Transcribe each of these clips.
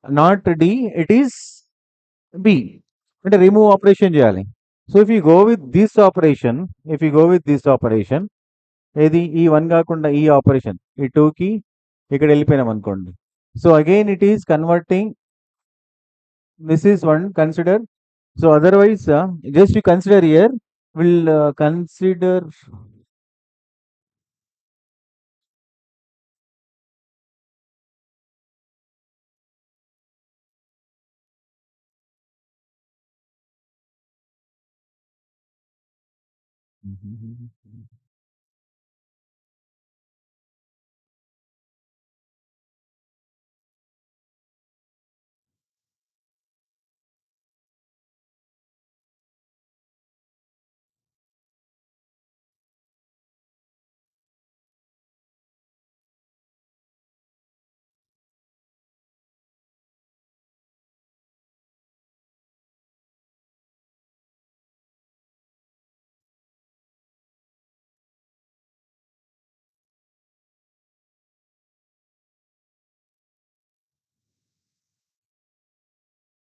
not D, it is B. And remove operation చేయాలి. So if you go with this operation, if you go with this operation, ఏది ఈ 1 కాకుండా ఈ operation ఈ 2కి ఇక్కడ వెళ్ళిపోయినాం అనుకోండి. So again it is converting. This is one consider. So otherwise, just you consider here, will consider.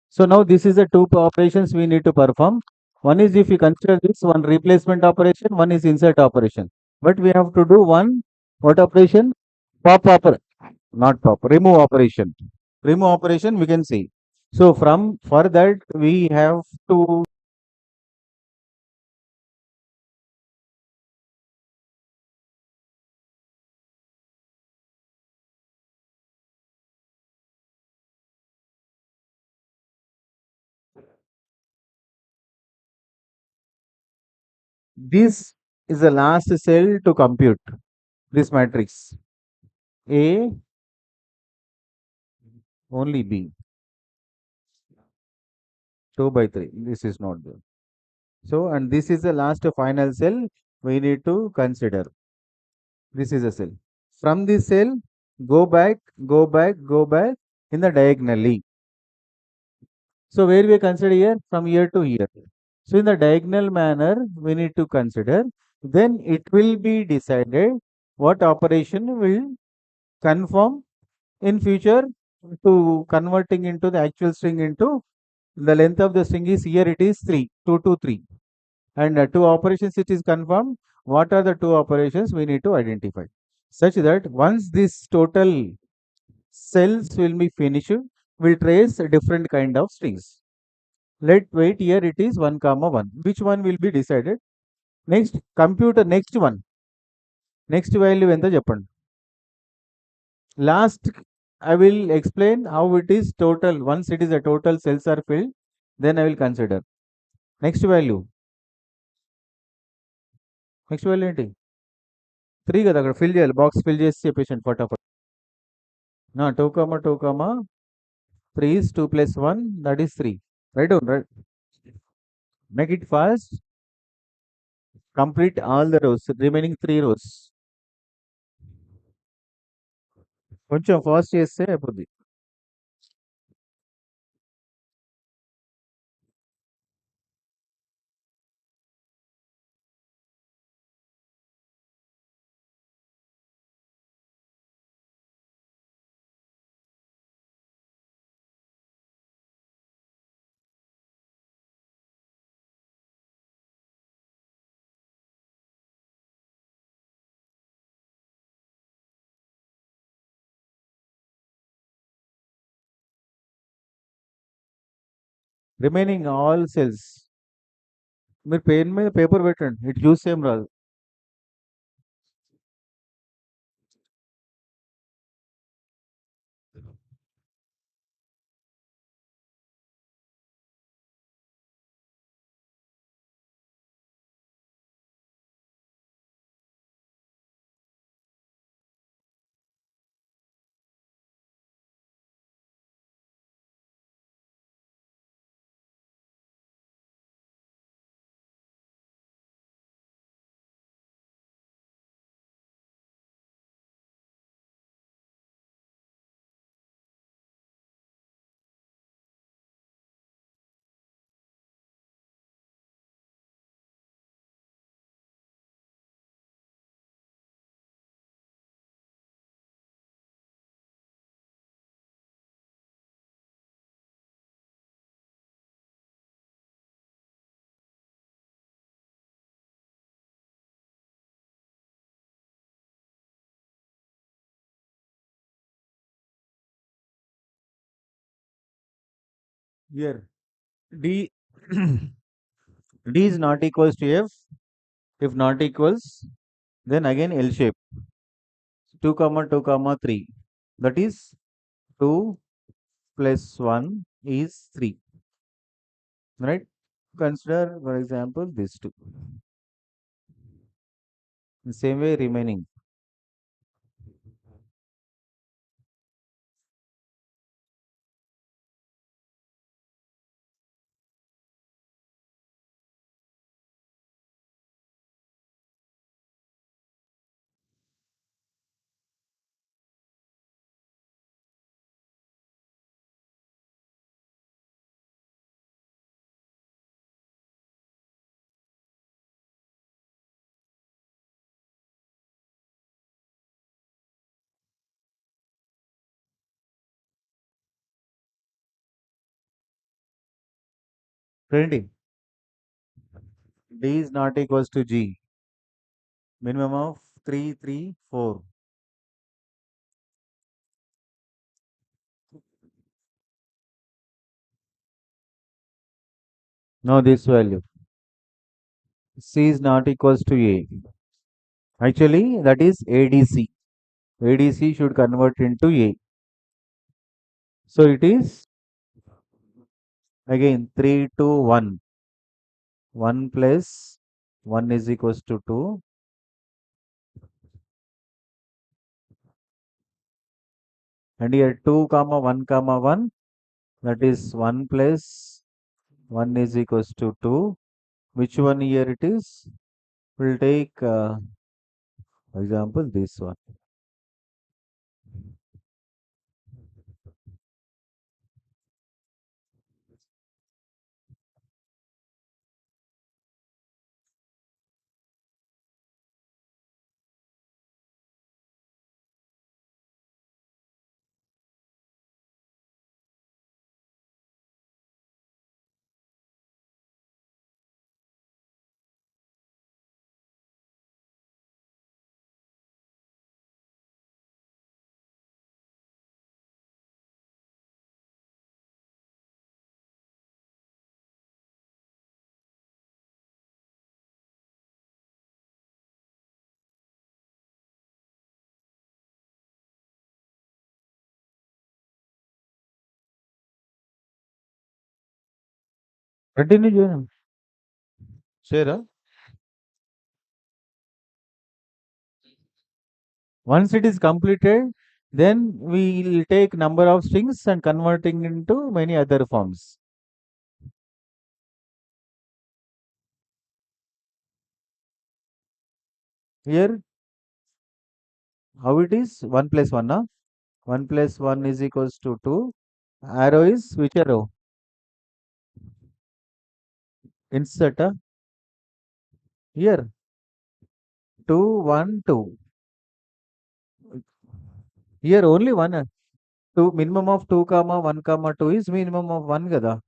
So now this is the two operations we need to perform. One is if you consider this one replacement operation, one is insert operation. But we have to do one what operation? Pop operation, not pop, remove operation. Remove operation we can see. So from for that we have to this is the last cell to compute this matrix. A only B 2 by 3. This is not there. So, and this is the last final cell we need to consider. This is a cell. From this cell, go back, go back, go back in the diagonally. So, where we consider here? From here to here. So, in the diagonal manner, we need to consider. Then it will be decided what operation will confirm in future to converting into the actual string into the length of the string is here it is 3, 2 to 3. And two operations it is confirmed. What are the two operations we need to identify? Such that once this total cells will be finished, we'll trace a different kind of strings. Let wait here it is 1 comma 1. Which one will be decided? Next computer next one. Next value ఎంత చెప్పండి. Last I will explain how it is total. Once it is a total cells are filled, then I will consider. Next value. Next value ఏంటి 3 కదా అక్కడ fill చేయాలి box fill చేసి చెప్పేసాను ఫటాఫట్ 2 comma 2 comma 3 is 2 plus 1 that is 3 right on right make it fast complete all the rows remaining 3 rows కొంచెం fast చేస్తే అయిపోద్ది రిమైనింగ్ ఆల్ సెల్స్ మీరు పెన్ మీద పేపర్ పెట్టండి ఇటు చూస్తే ఏం రాదు Here D D is not equals to F. If not equals, then again L shape. 2 comma 2 comma 3. That is 2 plus 1 is 3. Right? Consider, for example, this 2. The same way remaining. Printing. D is not equals to G. Minimum of 3, 3, 4. Now this value. C is not equals to A. Actually, that is ADC. ADC should convert into A. So it is again 3 to 1. 1 plus 1 is equals to 2. And here 2 comma 1 comma 1. That is 1 plus 1 is equals to 2. Which one here it is? We'll take example this one. Continue, Janam. Share. Once it is completed, then we will take number of strings and converting into many other forms. Here, how it is? 1 plus 1, huh? 1 plus 1 is equals to 2. Arrow is which arrow? Insert. Here, 2, 1, 2. Here only one. 2, minimum of 2 comma 1 comma 2 is minimum of 1 kada.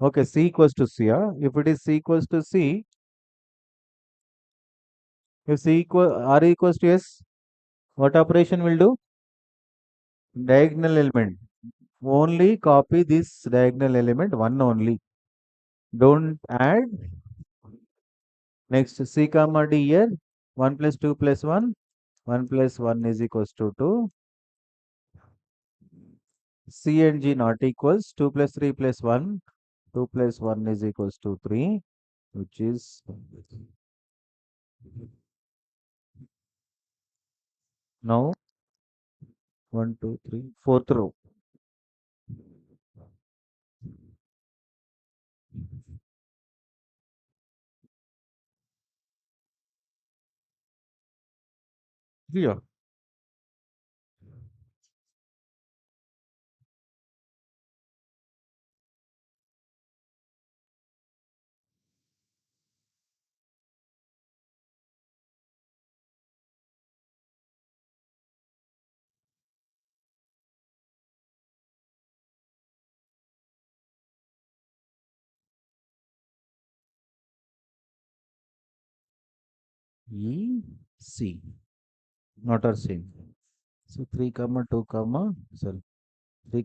Okay, C equals to C. If it is C equals to C, if C equal R equals to S, what operation will do? Diagonal element. Only copy this diagonal element one only. Don't add. Next C comma D here. 1 plus 2 plus 1. 1 plus 1 is equals to 2. C and G not equals. 2 plus 3 plus 1. 2 plus 1 is equals to 3. Which is now 1, 2, 3, fourth row. Here. E, C. Not are same. So 3 comma 2 comma sorry 3,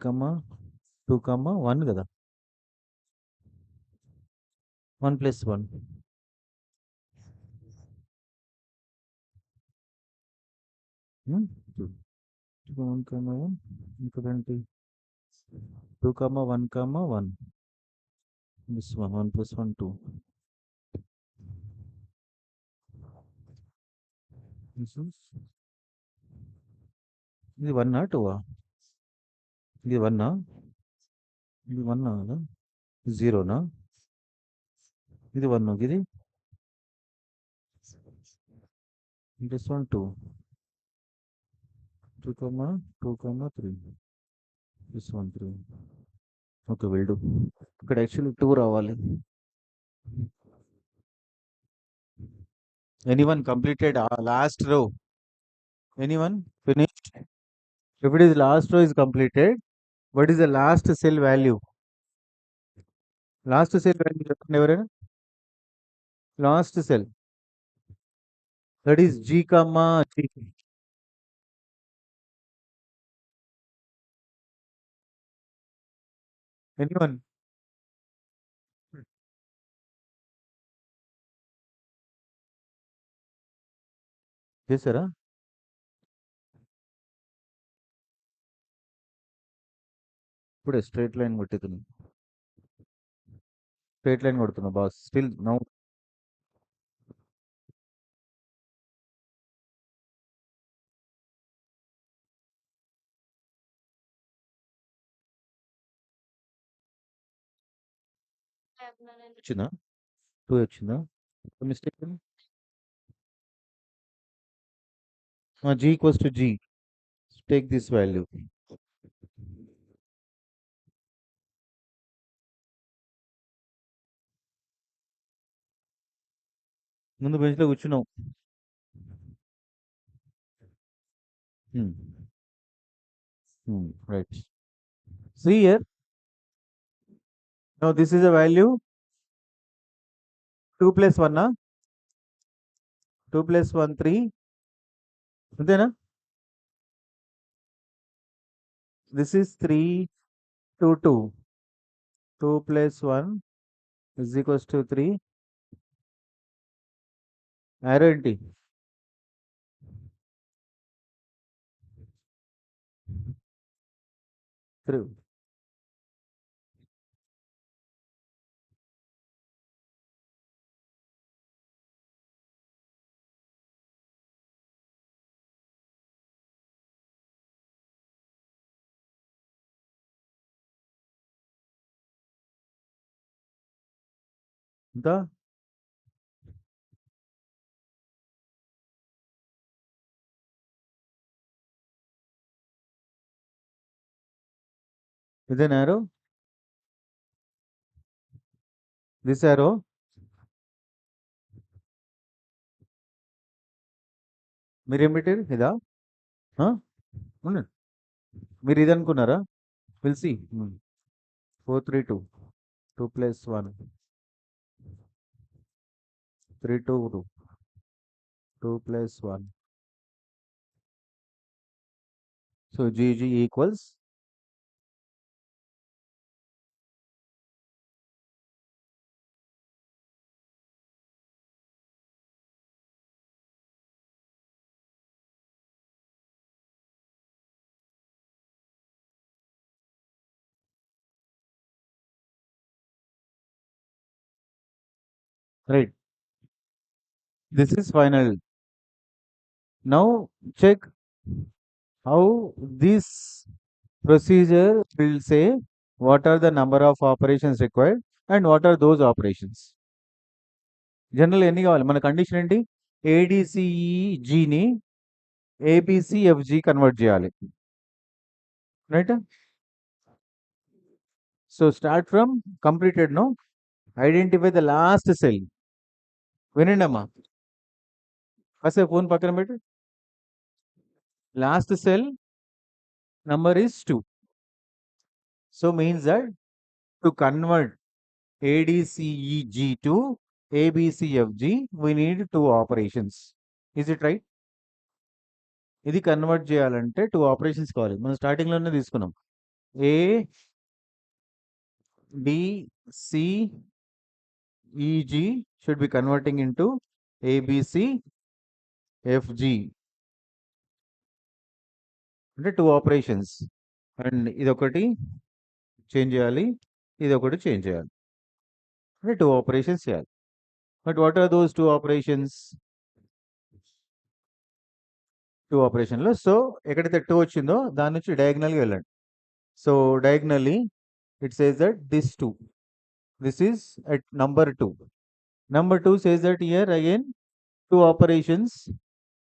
2, 1 కదా. 1 + 1. 2. 1, 1. ఇంకోటేంటి? 2, 1, 1. This one, 1 + 1, 2. This is ఇది 1 2 ఇది 1 ఇది 1 కదా. 0 ఇది 1 ఇది this one 2. 2, 2, 3. This one 3. Okay, will do. ఇక్కడ actually 2 రావాలి. Anyone completed last row? Anyone finished? If it is last row is completed, what is the last cell value? Last cell value చెప్పండి ఎవరైనా? Last cell. That is G, G. Anyone? చేశారా? ఇప్పుడే straight line కొట్టుతుంది. Straight line కొడుతున్నా boss. Still now వచ్చిందా? 2 వచ్చిందా? Mistake. G equals to G. Take this value. ముందు బెంచ్లో కూర్చున్నావు. Right. See here. Now this is a value 2 + 1 2 + 1 3. అంతేనా? This is 3 2 2. 2 + 1 is equals to 3. Arrow ఏంటి? Through. The with an arrow. This arrow. మీరు ఏం పెట్టారు? ఇదా? ఉండండి. మీరు ఇది అనుకున్నారా? Will see. 4 3 2. 2 + 1 3 2 2. 2 + 1. So GG equals right. This is final. Now check how this procedure will say what are the number of operations required and what are those operations. General ఎన్ని కావాలి? మన కండిషన్ ఏంటి? ADCEGని ABCFG కన్వర్ట్ చేయాలి. Right? So start from completed. No, identify the last cell. వినండి అమ్మా, కాసేపు ఫోన్ పక్కన పెట్టి. Last cell number is 2. So means that to convert ADCEG to ABCFG, we need 2 operations. Is it right? ఇది కన్వర్ట్ చేయాలంటే 2 operations కావాలి. మనం స్టార్టింగ్లోనే తీసుకున్నాం. A, B, C, E, G should be converting into A, B, C, F, G. అంటే two operations. And ఇదొకటి change చేయాలి, ఇదొకటి చేంజ్ చేయాలి. అంటే టూ ఆపరేషన్స్ చేయాలి. But what are those two operations? Two ఆపరేషన్లో సో ఎక్కడైతే టూ వచ్చిందో దాని నుంచి డయాగ్నల్గా వెళ్ళండి. So diagonally it says that this two, this is at number 2. Number 2 says that here again two operations.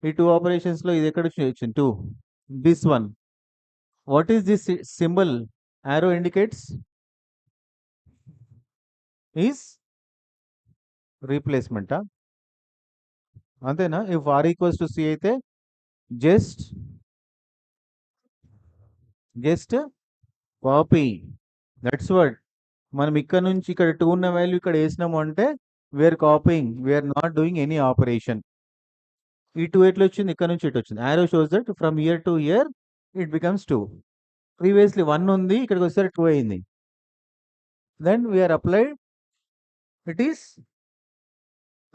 ఈ టూ ఆపరేషన్స్ లో ఇది ఎక్కడ వచ్చింది? Two. This one, what is this symbol arrow indicates? Is రీప్లేస్మెంటా? అంతేనా? If R equals to C అయితే just just copy. That's what. మనం ఇక్కడ నుంచి ఇక్కడ టూ ఉన్న వాల్యూ ఇక్కడ వేసినాము అంటే we're copying, we're not doing any operation. ఈ టూ ఎట్లా వచ్చింది? ఇక్కడ నుంచి ఇటు వచ్చింది. arrow shows that from here to here it becomes two. Previously one ఉంది, ఇక్కడికి వచ్చేసరికి టూ అయింది. Then we're applied, it is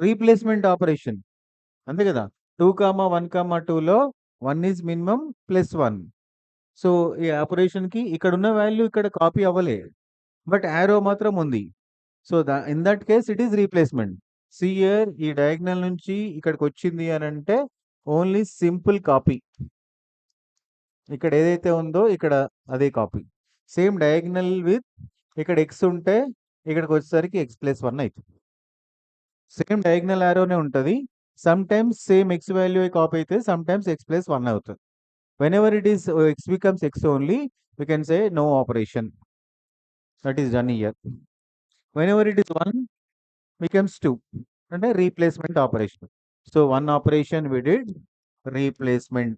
replacement operation. అంతే కదా? 2, 1, 2లో 1 ఈజ్ మినిమం ప్లస్ 1. సో ఈ ఆపరేషన్కి ఇక్కడ ఉన్న వాల్యూ ఇక్కడ కాపీ అవ్వలే, బట్ యారో మాత్రం ఉంది. So in that case it is replacement. See here ఈ డయాగ్నల్ నుంచి ఇక్కడికి వచ్చింది అని అంటే ఓన్లీ సింపుల్ కాపీ. ఇక్కడ ఏదైతే ఉందో ఇక్కడ అదే కాపీ. సేమ్ డయాగ్నల్ విత్ ఇక్కడ ఎక్స్ ఉంటే ఇక్కడికి వచ్చేసరికి x+1 అవుతుంది. సేమ్ డయాగ్నల్ యారోనే ఉంటుంది. Some times same X value copy అయితే సమ్ టైమ్స్ x+1 అవుతుంది. whenever it is x becomes x only, we can say no operation. That is done here. Whenever it is 1 becomes 2, and a replacement operation. So one operation we did replacement.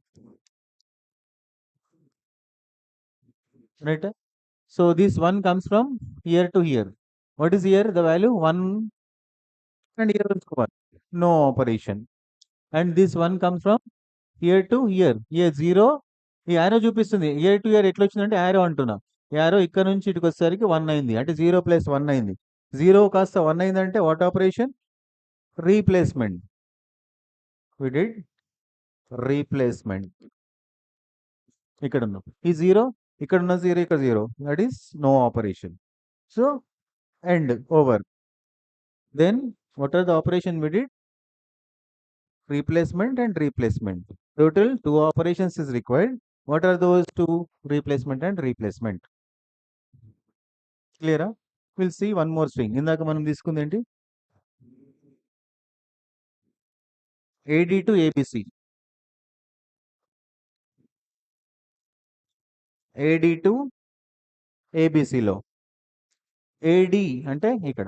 Right? So this one comes from here to here. What is here? The value 1, and here also 1. No operation. And this one comes from here to here. Here 0. ఈ arrow చూపిస్తుంది year to year ఎట్లా వచ్చిందంటే arrow అంటున్నా. Arrow ఇక్కడ నుంచి ఇటుకు వచ్చేసరికి 1 అయింది, అంటే 0+1 అయింది. 0 కాస్త 1 అయిందంటే what operation? Replacement. We did replacement. ఇక్కడ ఉన్నాం ఈ 0, ఇక్కడ ఉన్న 0, ఇక్కడ 0, that is no operation. So end over. Then what are the operation we did? Replacement and replacement. Total 2 operations is required. What are those two? Replacement and replacement. Clear? We'll see one more string. ఇందాక మనం తీసుకుంది ఏంటి? AD to ABC. AD to ABC లో AD అంటే ఇక్కడ.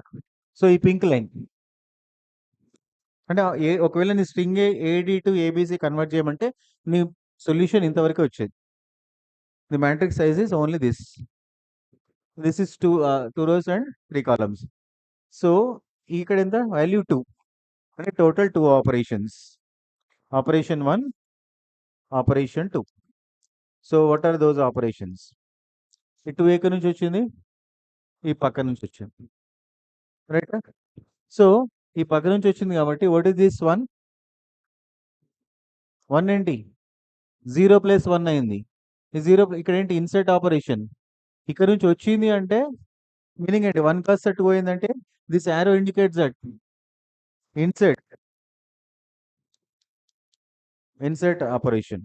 So ఈ pink line అంటే ఒకవేళ నీ string AD to ABC convert చేయమంటే నీ సొల్యూషన్ ఇంతవరకు వచ్చేది. The matrix size is only this. This is two rows and 3 columns. సో ఇక్కడ ఎంత? వాల్యూ 2. అంటే total 2 operations. Operation 1, operation 2. So what are those operations? ఈ 2 ఎక్కడి నుంచి వచ్చింది? ఈ పక్క నుంచి వచ్చింది. రైట్? సో ఈ పక్క నుంచి వచ్చింది కాబట్టి వాట్ ఈస్ దిస్ 1? 1 ఏంటి? 0+1 అయింది. ఈ 0 ఇక్కడ ఏంటి? Insert operation. ఇక్కడ నుంచి వచ్చింది అంటే మీనింగ్ ఏంటి? 1 కాస్త 2 అయిందంటే this arrow indicates that insert operation.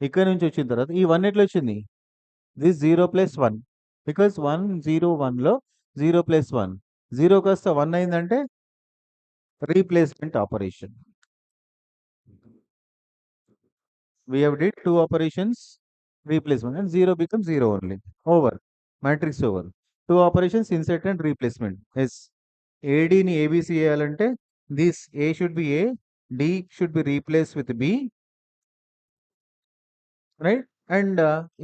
ఇక్కడ నుంచి వచ్చిన తర్వాత ఈ 1 ఎట్లా వచ్చింది? దిస్ 0+1, బికాస్ 1, 0, 1లో 0+1, 0 కాస్త 1 అయిందంటే replacement operation. We have did 2 operations, replacement, and 0 becomes 0 only. Over. Matrix over. 2 operations, insert and replacement. Yes. AD ni ABC చేయాలంటే this A should be A, D should be replaced with B, right? And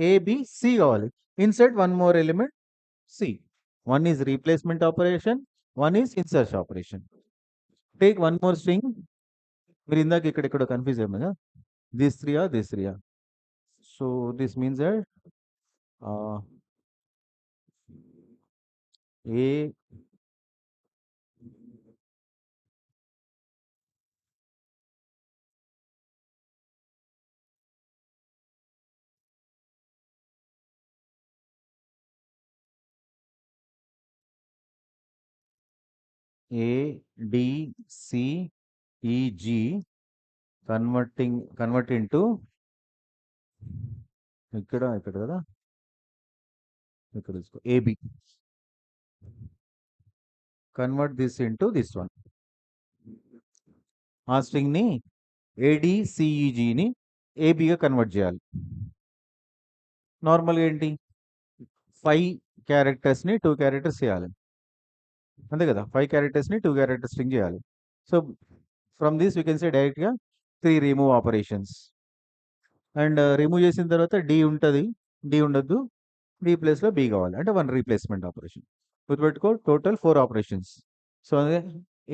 A, B, C కావాలి. Insert one more element, C. One is replacement operation, one is insertion operation. Take one more string. మీరు ఇందాక ఇక్కడ confuse అయ్యాము కదా, this 3 or this 3. So this means that uh, A A D C E G convert into ఇక్కడ కదా ఇక్కడ తీసుకో AB convert this into this one ఆ string ని ADCEG ని ABగా కన్వర్ట్ చేయాలి నార్మల్గా ఏంటి 5 క్యారెక్టర్స్ని 2 క్యారెక్టర్స్ చేయాలి అంతే కదా 5 క్యారెక్టర్స్ని 2 క్యారెక్టర్ స్ట్రింగ్ చేయాలి so from this we can say డైరెక్ట్గా 3 రిమూవ్ ఆపరేషన్స్ అండ్ రిమూవ్ చేసిన తర్వాత డి ఉంటుంది డి ఉండొద్దు డి ప్లేస్లో బి కావాలి అంటే 1 రీప్లేస్మెంట్ ఆపరేషన్ గుర్తుపెట్టుకో టోటల్ 4 ఆపరేషన్స్ సో అదే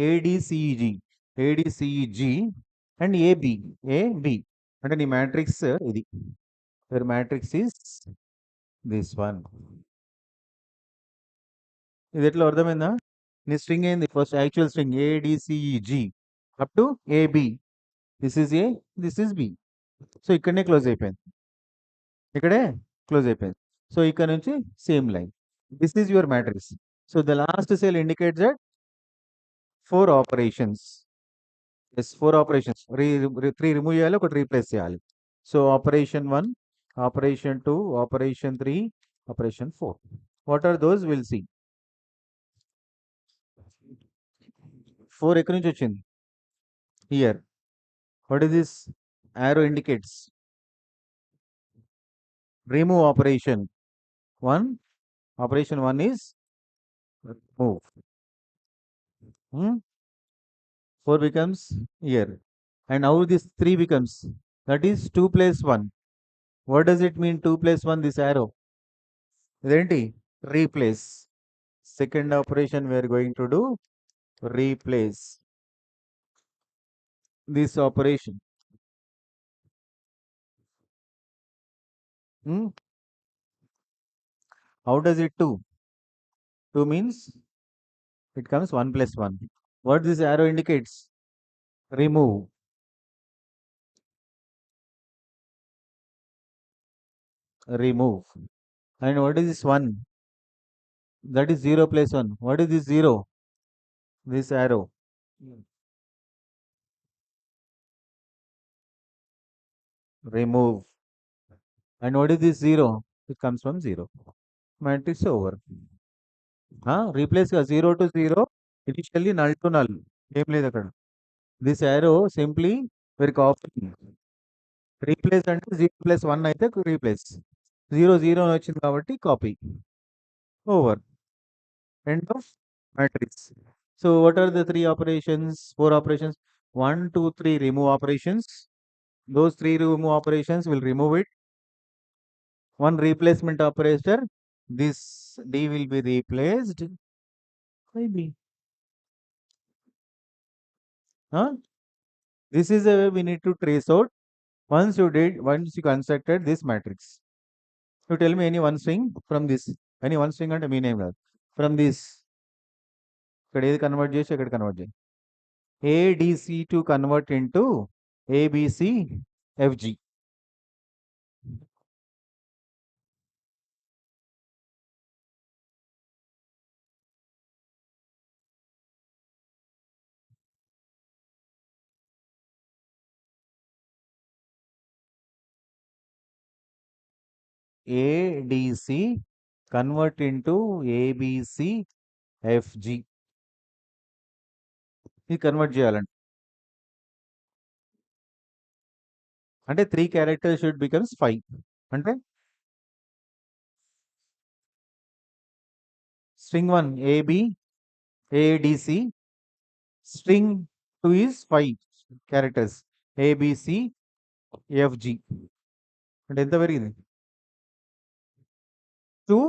ఏడిసిఈజి ఏడిసిఈజి అండ్ ఏబి ఏబి అంటే నీ మ్యాట్రిక్స్ ఇది your matrix is this one ఇది ఎట్లా అర్థమైందా నీ స్ట్రింగ్ ఏంది first actual string ADCEG up to AB this is A this is B so ఇక్కడనే క్లోజ్ అయిపోయింది ఇక్కడే క్లోజ్ అయిపోయింది సో ఇక్కడ నుంచి same line this is your matrix so the last cell indicates that 4 operations yes 4 operations 3 remove చేయాలి ఒకటి replace చేయాలి so operation 1 operation 2 operation 3 operation 4 what are those will see 4 ఎక్కడి నుంచి వచ్చింది here what is this arrow indicates remove operation 1 operation 1 is move 4 becomes here and now this 3 becomes that is 2 plus 1 what does it mean 2 plus 1 this arrow ఇదేంటి replace second operation we are going to do replace this operation hmm? How does it 2 2 means it comes 1 plus 1 what this arrow indicates remove remove and what is this 1 that is 0 plus 1 what is this 0 this arrow remove and what is this 0 it comes from 0 matrix over replace 0 to 0 initially null to null ఏం లేదు అక్కడ this arrow simply we're copying replace అంటే 0 plus 1 అయితే replace 0 0 వచ్చింది కాబట్టి copy over end of matrix so what are the 3 operations 4 operations 1 2 3 remove operations those 3 remove operations will remove it 1 replacement operator this d will be replaced by b huh? This is a way we need to trace out once you constructed this matrix you tell me any one string from this any one string అంటే మీ name కాదు from this ఇక్కడ ఏది convert చేసి ఇక్కడ convert చేయి ADC to convert into ABC FG ADC convert into ABC FG ఇది convert చేయాలండి అంటే 3 క్యారెక్టర్స్ షుడ్ బికమ్స్ 5 అంటే string 1 AB ADC string 2 is 5 characters ABC FG అంటే ఎంత పెరిగింది 2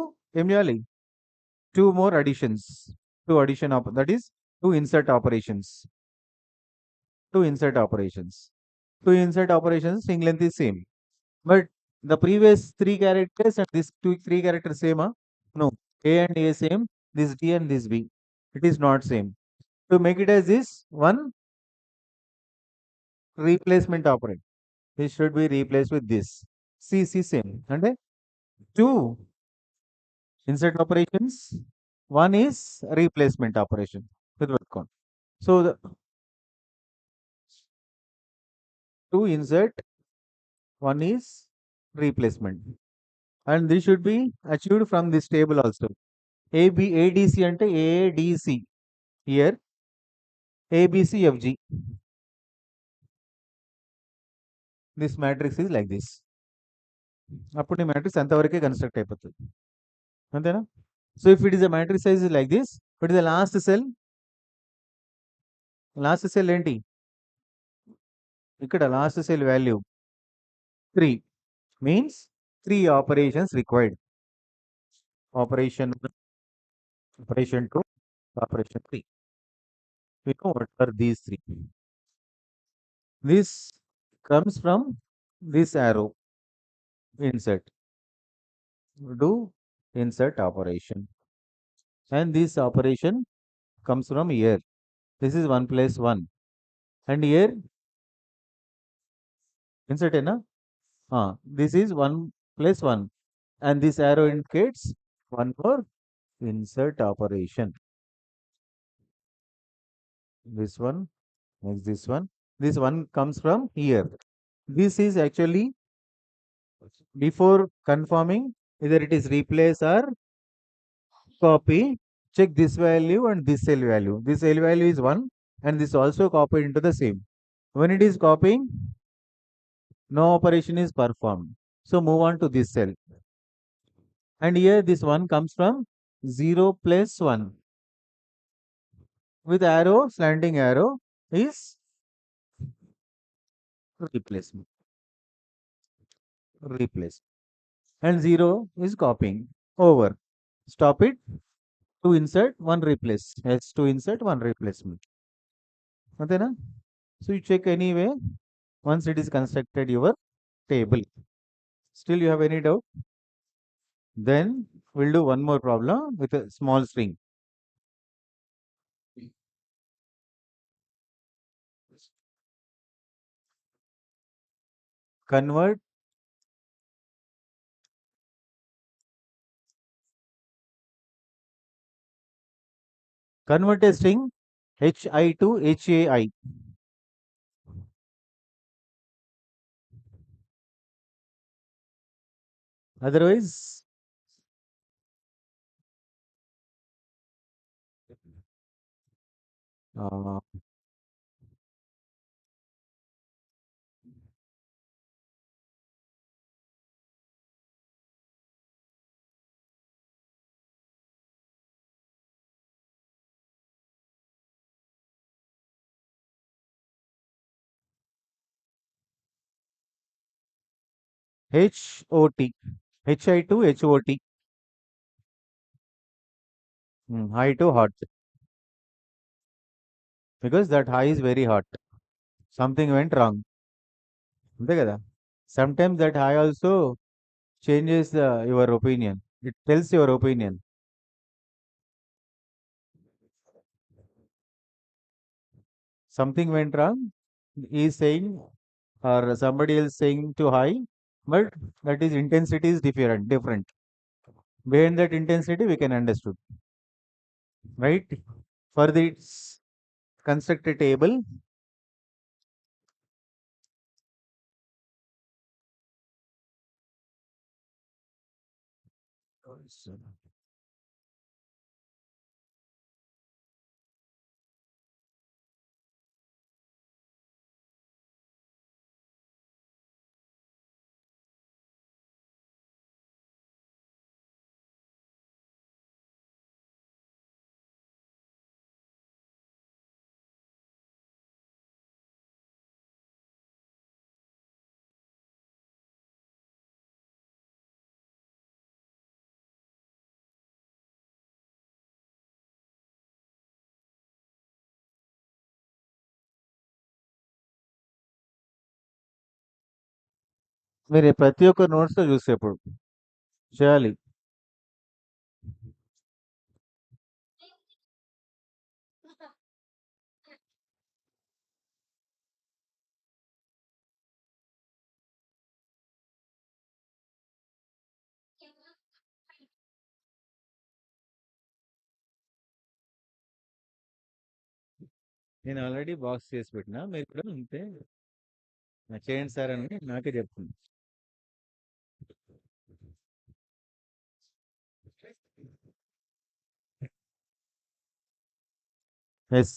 ఏం చేయాలి 2 more additions 2 addition that is 2 insert operations 2 insert operations 2 insert operations string length is same but The previous three characters and this three characters same, huh? No. A and A same. This D and this B. It is not same. To make it as this one replacement operator. This should be replaced with this. C same. And two insert operations. One is replacement operation with work count. So the two insert, one is replacement. And this should be achieved from this table also. ADC ante ADC. Here ABCFG. This matrix is like this. అప్పుడు నీ matrix అంతవరకే construct అయిపోతుంది అంతేనా. So if it is a matrix size is like this, what is the last cell ఏంటి ఇక్కడ last cell value 3 means 3 operations required. Operation 1, operation 2, operation 3. We know what are these three. This comes from this arrow. Insert. Do insert operation. And this operation comes from here. This is 1 plus 1. And here, insert na? This is 1 plus 1. And this arrow indicates one more insert operation. This one, next this one. This one comes from here. This is actually before confirming either it is replace or copy, check this value and this cell value. This cell value is 1 and this also copied into the same. When it is copying, no operation is performed. So move on to this cell. And here this 1 comes from 0 plus 1. With arrow, slanting arrow is replacement. Replace. And 0 is copying. Over. Stop it. To insert, 1 replace. H to insert, 1 replacement. Antena? So you check anyway once it is constructed your table. Still you have any doubt? Then we'll do one more problem with a small string. Convert convert a string HI to HAI. Otherwise, uh, HOT. HI to HOT. High to hot. Because that high is very hot. Something went wrong. అంతే కదా. Sometimes that high also changes your opinion. It tells your opinion. Something went wrong. He is saying or somebody else saying too high, but that is intensity is different. Behind that intensity we can understood, right? For this construct a table. మీరు ప్రతి ఒక్క నోట్స్‌లో చూస్తే ఇప్పుడు చేయాలి. నేను already box చేసి పెట్టినా. మీరు కూడా ఉంటే చేయండి సార్ అని నాకే చెప్తుంది. యెస్.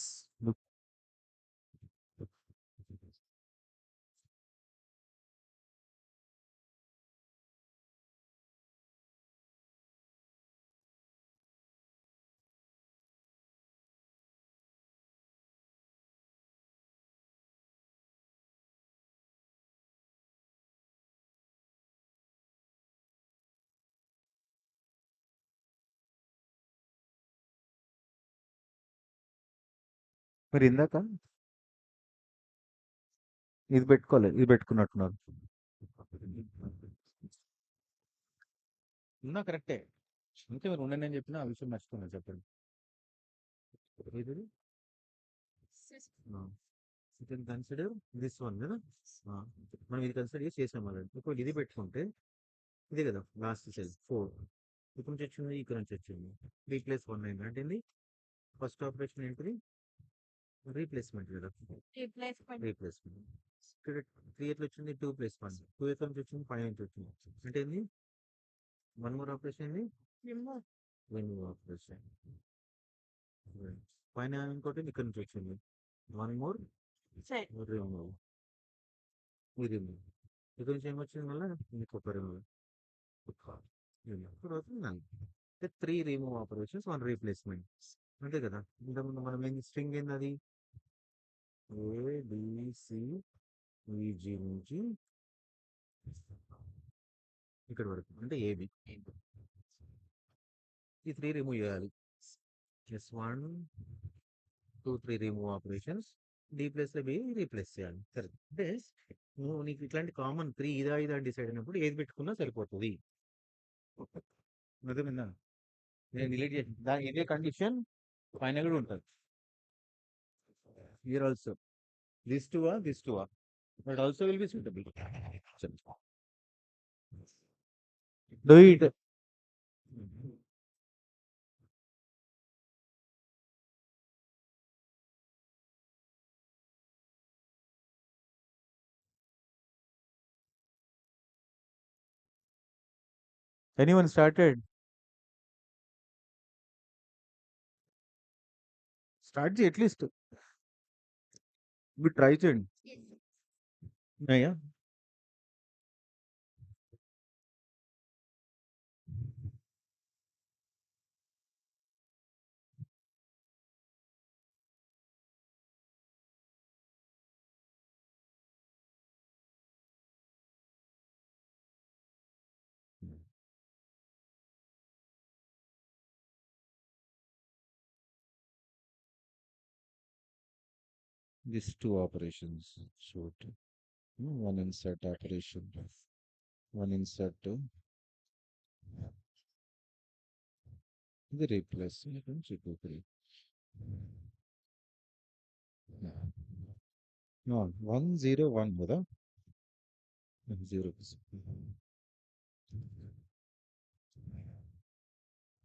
మీరు ఇందాక ఇది పెట్టుకోలేదు. ఇది పెట్టుకున్నట్టున్నారు. ఉన్నా కరెక్టే. అందుకే మీరు ఉండండి అని చెప్పిన ఆ విషయం మర్చిపోయాను చెప్పండి. ఏది? ఆ. You can consider this one కదా. ఆ. మనం ఇది కన్సిడర్ చేసి చేసాం ఆల్రెడీ. ఒకవేళ ఇది పెట్టుకుంటే ఇదే కదా లాస్ట్ సెల్ 4. ఇక్కడ నుంచి వచ్చింది, ఇక్కడ నుంచి వచ్చింది. రీప్లేస్ 1 అయింది అంటే ఏంది? ఫస్ట్ ఆపరేషన్ ఏంటిది? రీప్లేస్మెంట్ కదా. రీప్లేస్మెంట్. ఇక్కడ 3 ఎట్లా వచ్చింది? 2 ప్లస్ 1. 2 ఎట్ల నుంచి వచ్చింది? 5 నుంచి వచ్చింది. అంటే ఏంది? వన్ మోర్ ఆపరేషన్ ఏంది? Remove operation. పైన ఇంకోటి ఇక్కడ నుంచి వచ్చింది. One more remove. ఈ రిమూవ్. ఇక్కడ నుంచి ఏమొచ్చింది మళ్ళీ? ఇంకొక రిమూవ్. తర్వాత నన్. అంటే 3 రిమూవ్ ఆపరేషన్స్, 1 రీప్లేస్మెంట్. అంతే కదా. ఇంతకుముందు మనం ఏంది స్ట్రింగ్ ఏంది అది? ఏబిసి ఈజీ నుంచి ఇక్కడ వరకు అంటే ఏబి. ఈ 3 రిమూవ్ చేయాలి. Yes 1 2 3 remove operations. D plus లో బి రీప్లేస్ చేయాలి. కరెక్ట్. అంటే నువ్వు నీకు ఇట్లాంటి కామన్ 3 ఇదా డిసైడ్ అయినప్పుడు ఏది పెట్టుకున్నా సరిపోతుంది. అర్థమైందా? నేను డిలీట్ చేసి దాని ఇదే కండిషన్ పైన కూడా ఉంటుంది. Here also this two but also will be suitable. Do it. Anyone started? Start చేయి అట్లీస్ట్. మీరు ట్రై చేయండి. అయ్యా 2 operations. Shoot. One insert operation. One insert. The replace. Two, three. No, 101 కదా. 0.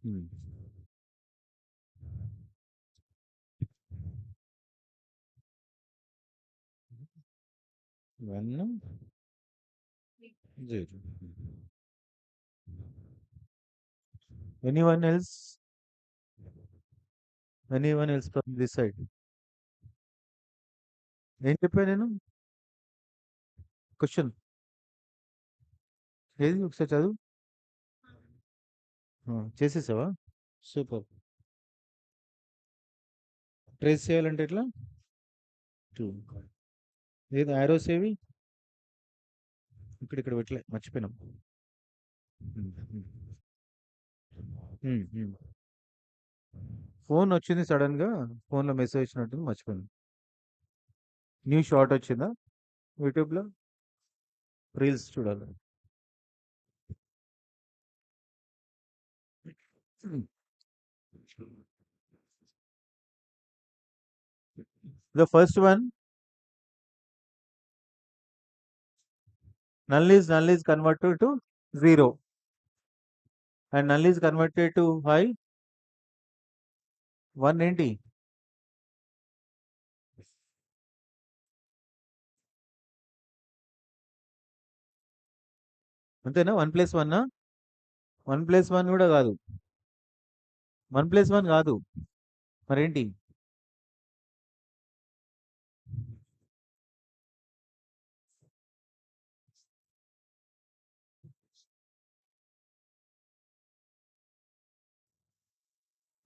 Hmm. 1 0. Anyone else? Anyone else from this side? ఏం చెప్పా నేను? Question ఏది ఒకసారి చదువు. చేసేసావా? సూపర్. ట్రేస్ చేయాలంటే ఎట్లా? 2. ఏది ఆరోస్ ఏవి? ఇక్కడ పెట్టలే మర్చిపోయినాం. ఫోన్ వచ్చింది సడన్ గా. ఫోన్ లో మెసేజ్ వచ్చినట్టుంది మర్చిపోయాను. న్యూ షార్ట్ వచ్చిందా యూట్యూబ్ లో? రీల్స్ చూడాలి. The first one, null is converted to 0 and null is converted to high 1 ఏంటి? అంతేనా? 1 ప్లస్ 1 1 ప్లస్ 1 కూడా కాదు. 1 ప్లస్ 1 కాదు. మరేంటి?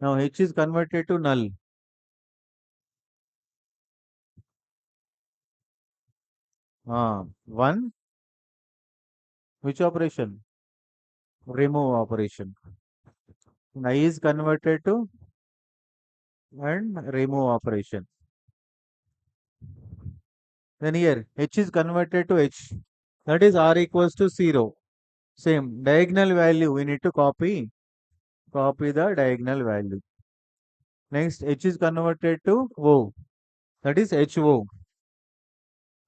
Now h is converted to null. 1, which operation? Remove operation. I is converted to and remove operation. Then here h is converted to h. That is r equals to 0. Same diagonal value we need to copy. Copy the diagonal value. Next h is converted to o. That is ho.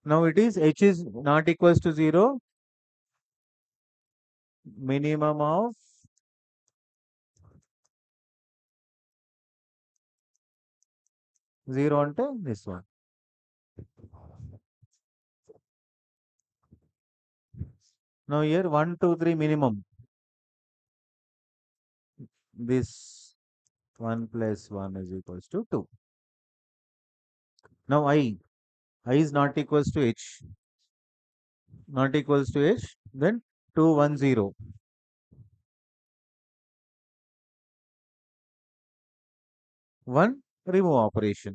Now it is h is not equals to 0. Minimum of 0 అంటే this one. Now here 1, 2, 3 minimum. This 1 plus 1 is equals to 2. Now I is not equals to h. Not equals to h. Then 2, 1, 0. 1 remove operation.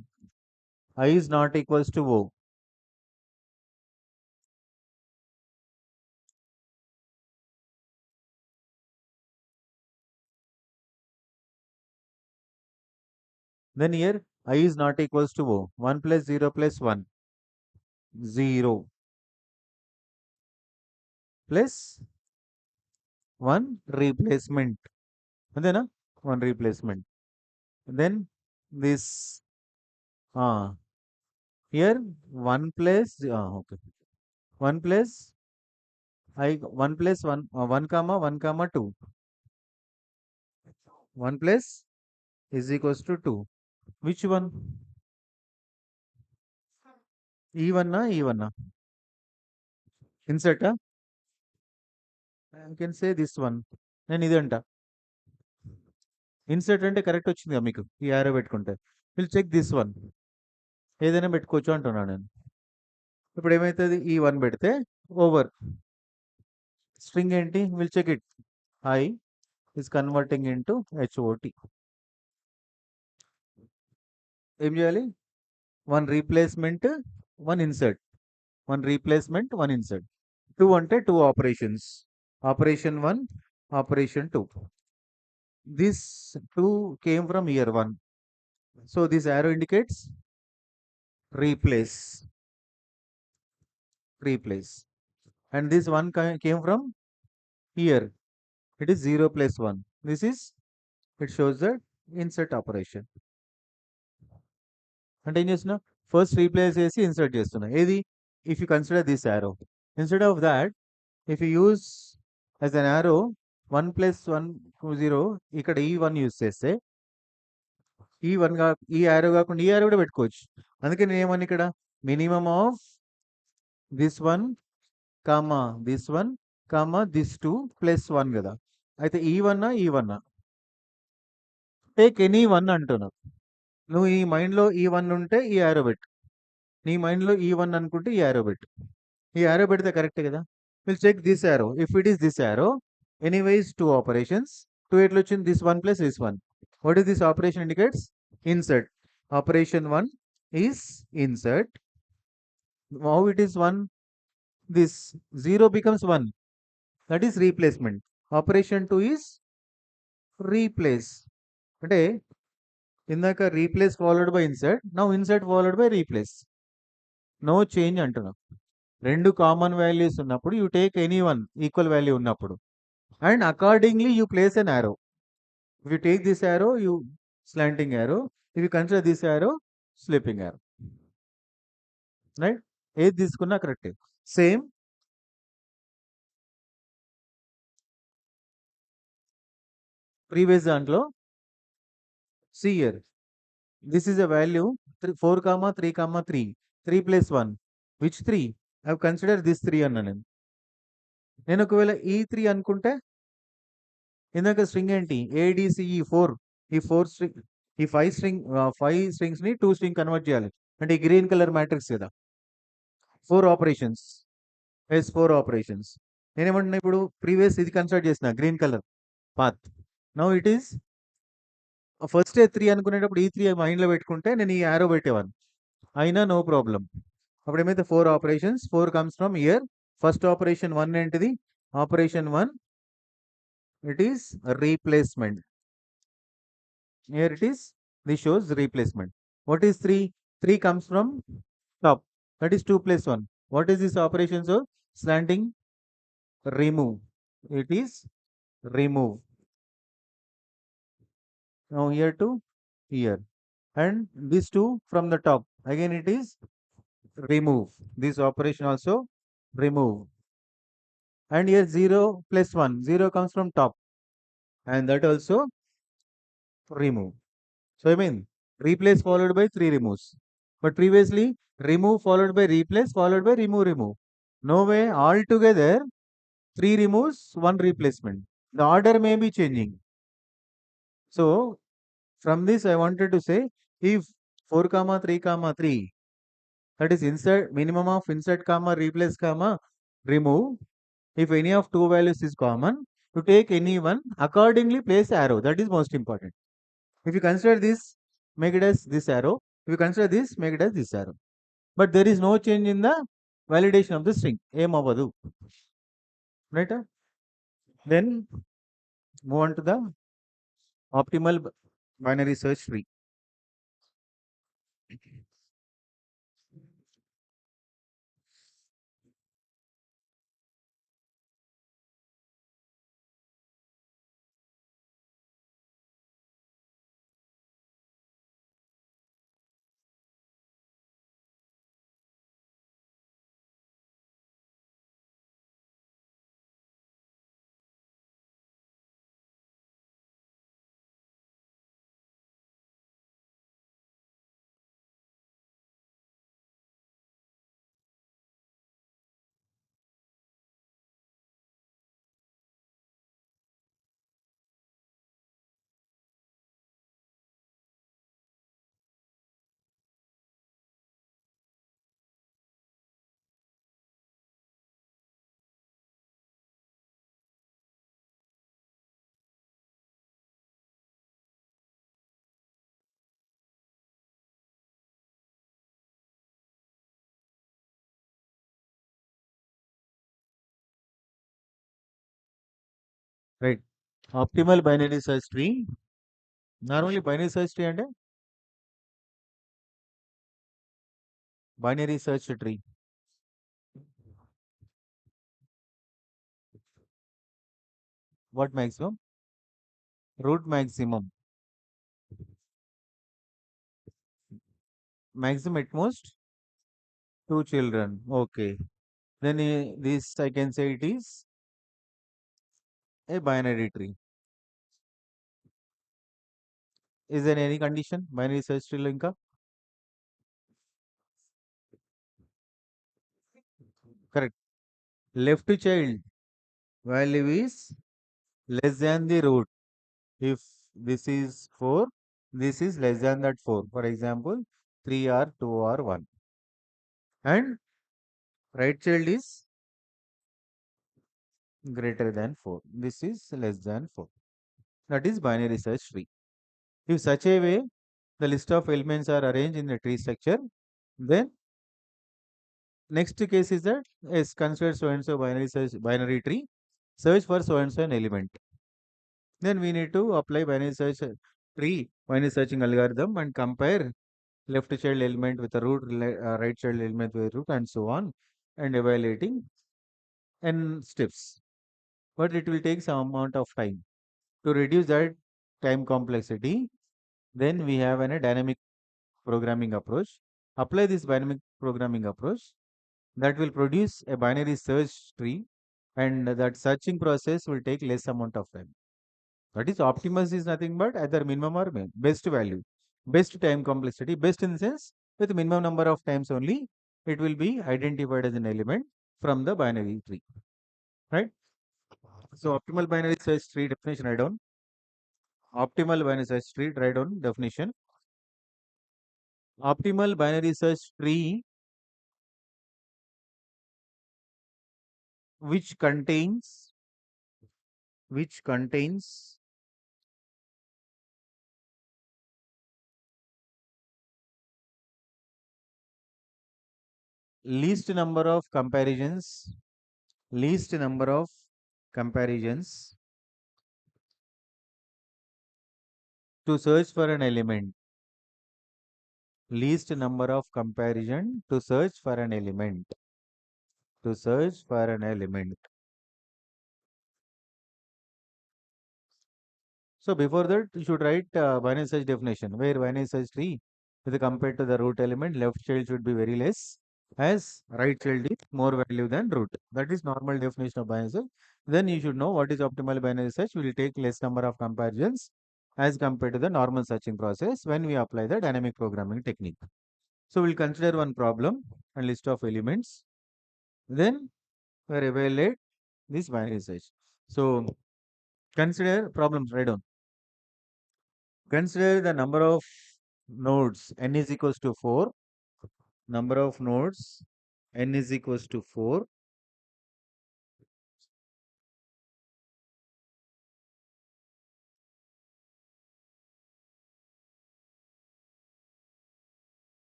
I is not equals to o. Then here I is not equals to o. 1 plus 0 plus 1. 0 plus 1 replacement. అంతేనా? 1 replacement. Then this here 1 plus okay. 1 plus 1 plus 1 1 comma 1 comma 2. 1 plus is equals to 2. Which one? E1 E1 insert I can say this one. నేను ఇదంట insert అంటే correct వచ్చింది కదా మీకు ఈ arrow పెట్టుకుంటే. Will check this one. ఏదైనా పెట్టుకోవచ్చు అంటున్నాను నేను. ఇప్పుడు ఏమవుతుంది? ఈ వన్ పెడితే ఓవర్ స్ట్రింగ్ ఏంటి? Will check it. I is converting into HOT. ఏం చేయాలి? 1 రీప్లేస్మెంట్ 1 ఇన్సర్ట్. 1 replacement 1 insert. 2 అంటే 2 operations. Operation 1 operation 2. This 2 came from here 1. So this arrow indicates replace. Replace. And this 1 came from here. It is 0 plus 1. This is, it shows the insert operation. అంటే ఏం చేస్తున్నా? First replace చేసి insert చేస్తున్నా. ఏది? If you consider this arrow, instead of that if you use as an arrow 1 plus 1 0, ఇక్కడ ఈ 1 use చేస్తే ఈ 1 ఈ యారో కాకుండా ఈ యారో కూడా పెట్టుకోవచ్చు. అందుకే నేను ఏమన్నా ఇక్కడ minimum of this 1 comma this 1 comma this 2 plus 1 కదా. అయితే ఈ 1 టేక్ ఎనీ 1 అంటున్నా. నువ్వు ఈ మైండ్లో ఈ 1 ఉంటే ఈ యారో పెట్టు. నీ మైండ్లో ఈ 1 అనుకుంటే ఈ యారో పెట్టు. ఈ యారో పెడితే కరెక్ట్ కదా. Will check this arrow. If it is this arrow, anyways 2 ఆపరేషన్స్. 2 ఎట్లా వచ్చింది? This 1 plus this 1. What is this operation indicates? Insert. Operation 1 is insert. How it is 1? This 0 becomes 1. That is replacement. Operation 2 is replace. అంటే ఇందాక replace followed by insert, now insert followed by replace. No change అంటున్నా. రెండు common values ఉన్నప్పుడు you take any one equal value ఉన్నప్పుడు and accordingly you place an arrow. If you take this arrow you slanting arrow, if you consider this arrow sleeping arrow. Right, ఏది తీసుకున్నా కరెక్టే. Same previous దాంట్లో see here this is a value 4 comma 3 comma 3 3 plus 1 which 3 I have considered this 3 అన్నా నేను. నేను ఒకవేళ ఈ 3 అనుకుంటే ఇందాక స్ట్రింగ్ ఏంటి ఏడిసిఈ 4, ఈ 4 స్ట్రింగ్, ఈ 5 స్ట్రింగ్ 5 స్ట్రింగ్స్ ని 2 స్ట్రింగ్ కన్వర్ట్ చేయాలి అంటే ఈ గ్రీన్ కలర్ మ్యాట్రిక్స్ కదా. 4 ఆపరేషన్స్, ఎస్ 4 ఆపరేషన్స్. నేనేమంటున్నా ఇప్పుడు ప్రీవియస్ ఇది కన్సిడర్ చేసిన green colour path. Now it is first 3 అనుకునేటప్పుడు ఈ 3 మైండ్లో పెట్టుకుంటే నేను ఈ యారో పెట్టేవాడిని అయినా నో ప్రాబ్లం. అప్పుడు ఏమైతే 4 operations, 4 comes from year. First operation 1 ఏంటిది, operation 1 it is replacement. Here it is, this shows replacement. What is 3? 3 comes from top, that is 2 plus 1. What is this operation? So slanting, remove, it is remove. Now here to here, and these 2 from the top, again it is remove. This operation also remove. And here 0 plus 1, 0 comes from top, and that also remove. So I mean replace followed by 3 removes. But previously remove followed by replace followed by remove remove. No way, altogether 3 removes, 1 replacement. The order may be changing. So from this I wanted to say if 4 comma 3 comma 3, that is insert minimum of insert comma replace comma remove. If any of two values is common, to take any one accordingly place arrow. That is most important. If you consider this, make it as this arrow. If you consider this, make it as this arrow. But there is no change in the validation of the string. Aim avadu. Right? Then move on to the optimal binary search tree. Right. Optimal binary search tree. Normally binary search tree and binary search tree. What maximum? Root maximum. Maximum at most 2 children. Okay. Then this I can say it is a binary tree. Is there any condition? Binary search tree linka? Correct. Left child value is less than the root. If this is 4, this is less than that 4. For example, 3 or 2 or 1. And right child is greater than 4. This is less than 4. That is binary search tree. If such a way the list of elements are arranged in the tree structure, then next case is that yes, consider so and so binary tree, search for so and so an element. Then we need to apply binary search tree, binary searching algorithm and compare left child element with the root, right child element with the root and so on. and evaluating n steps, but it will take some amount of time. To reduce that time complexity, then we have a dynamic programming approach. Apply this dynamic programming approach that will produce a binary search tree, and that searching process will take less amount of time. That is, optimus is nothing but either minimum or best value, best time complexity, best in the sense with minimum number of times only it will be identified as an element from the binary tree, right? So optimal binary search tree definition write down. Optimal binary search tree write down definition. Optimal binary search tree which contains which contains least number of comparisons, least number of comparisons to search for an element, least number of comparison to search for an element, to search for an element. So before that, you should write binary search definition, where binary search tree with compared to the root element, left child should be very less, as right child is more value than root. That is normal definition of binary search. Then you should know what is optimal binary search. We will take less number of comparisons as compared to the normal searching process when we apply the dynamic programming technique. So we'll consider one problem and list of elements. Then we evaluate this binary search. So consider problems. Write down. Consider the number of nodes n is equals to 4. Number of nodes n is equals to 4.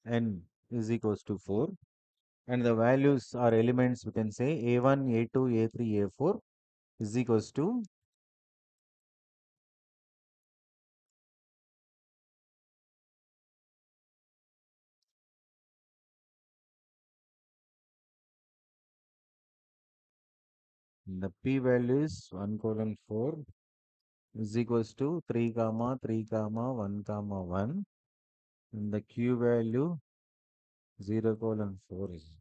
N is equals to 4. And the values are elements, we can say A1, A2, A3, A4 is equals to the p value is 1 colon 4 is equals to 3 comma 3 comma 1 comma 1, and the q value 0 colon 4 is.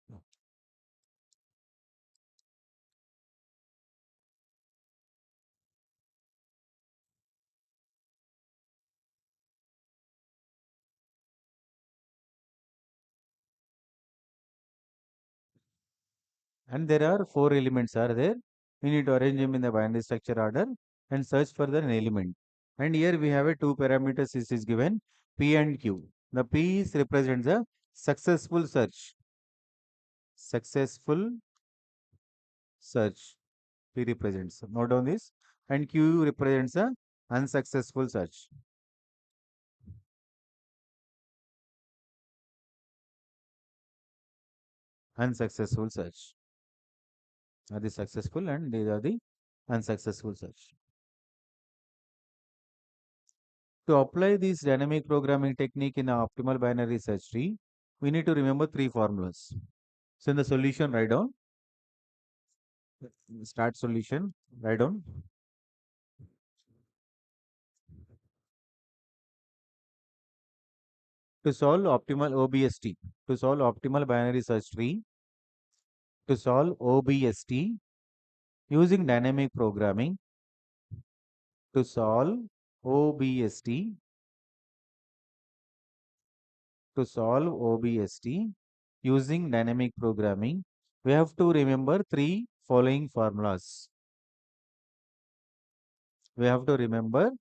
And there are four elements are there. We need to arrange them in the binary structure order and search for the element. And here we have a two parameters is given, p and q. The p is represents a successful search. Successful search. P represents. Note down this. And q represents a unsuccessful search. Unsuccessful search. Are the successful and these are the unsuccessful search. To apply this dynamic programming technique in an optimal binary search tree, we need to remember three formulas. So in the solution, write down, start solution, write down. To solve optimal OBST, to solve optimal binary search tree, to solve OBST using dynamic programming, to solve OBST, to solve OBST using dynamic programming, we have to remember three following formulas. We have to remember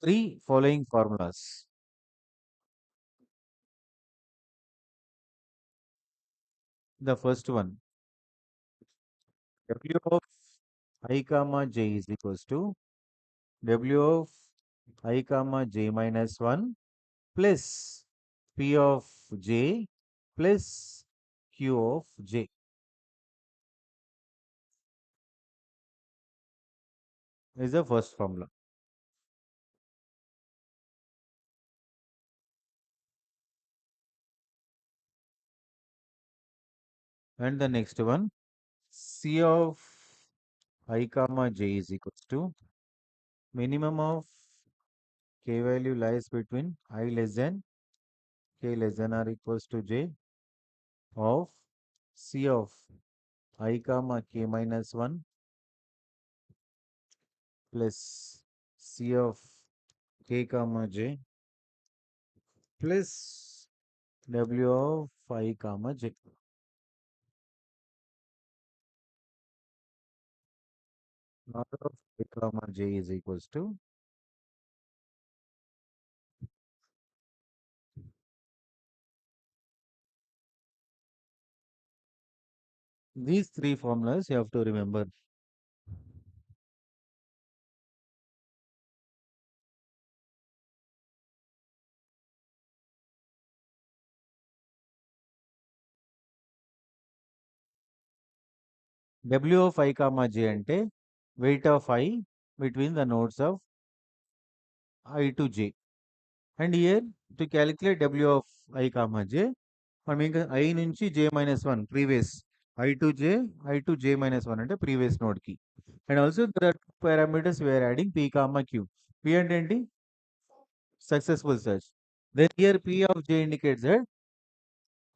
three following formulas. The first one, W of I comma j is equals to W of I comma j minus 1 plus P of j plus Q of j is the first formula. And the next one, C of I comma j is equals to minimum of k value lies between I less than k less than or equals to j of C of I comma k minus 1 plus C of k comma j plus W of I comma j. Not of I comma j is equals to these three formulas you have to remember. W of I comma j అంటే weight of I between the nodes of I to j. And here to calculate W of I comma j, మనం ఇంకా I నుంచి j minus 1 previous I to j minus 1 అంటే previous node కి. And also there are parameters we are adding p comma q. P అంటే ఏంటి? Successful search. Then here P of j indicates that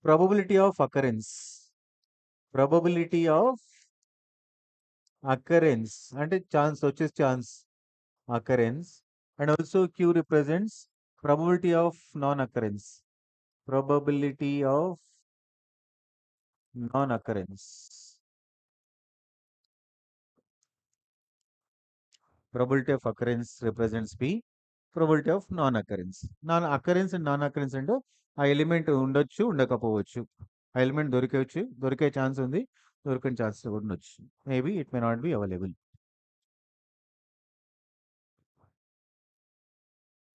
probability of occurrence. Probability of occurrence అంటే chance వచ్చే chance occurrence. And also Q represents probability of non-occurrence. Probability of non-occurrence. Probability of occurrence represents P. Probability of non-occurrence. Non-occurrence and non-occurrence అంటే ఆ element ఉండొచ్చు ఉండకపోవచ్చు. ఆ element దొరికొచ్చు దొరికే chance ఉంది దొరికని ఛాన్స్ కూడా ఉండొచ్చు. Maybe it may not be available.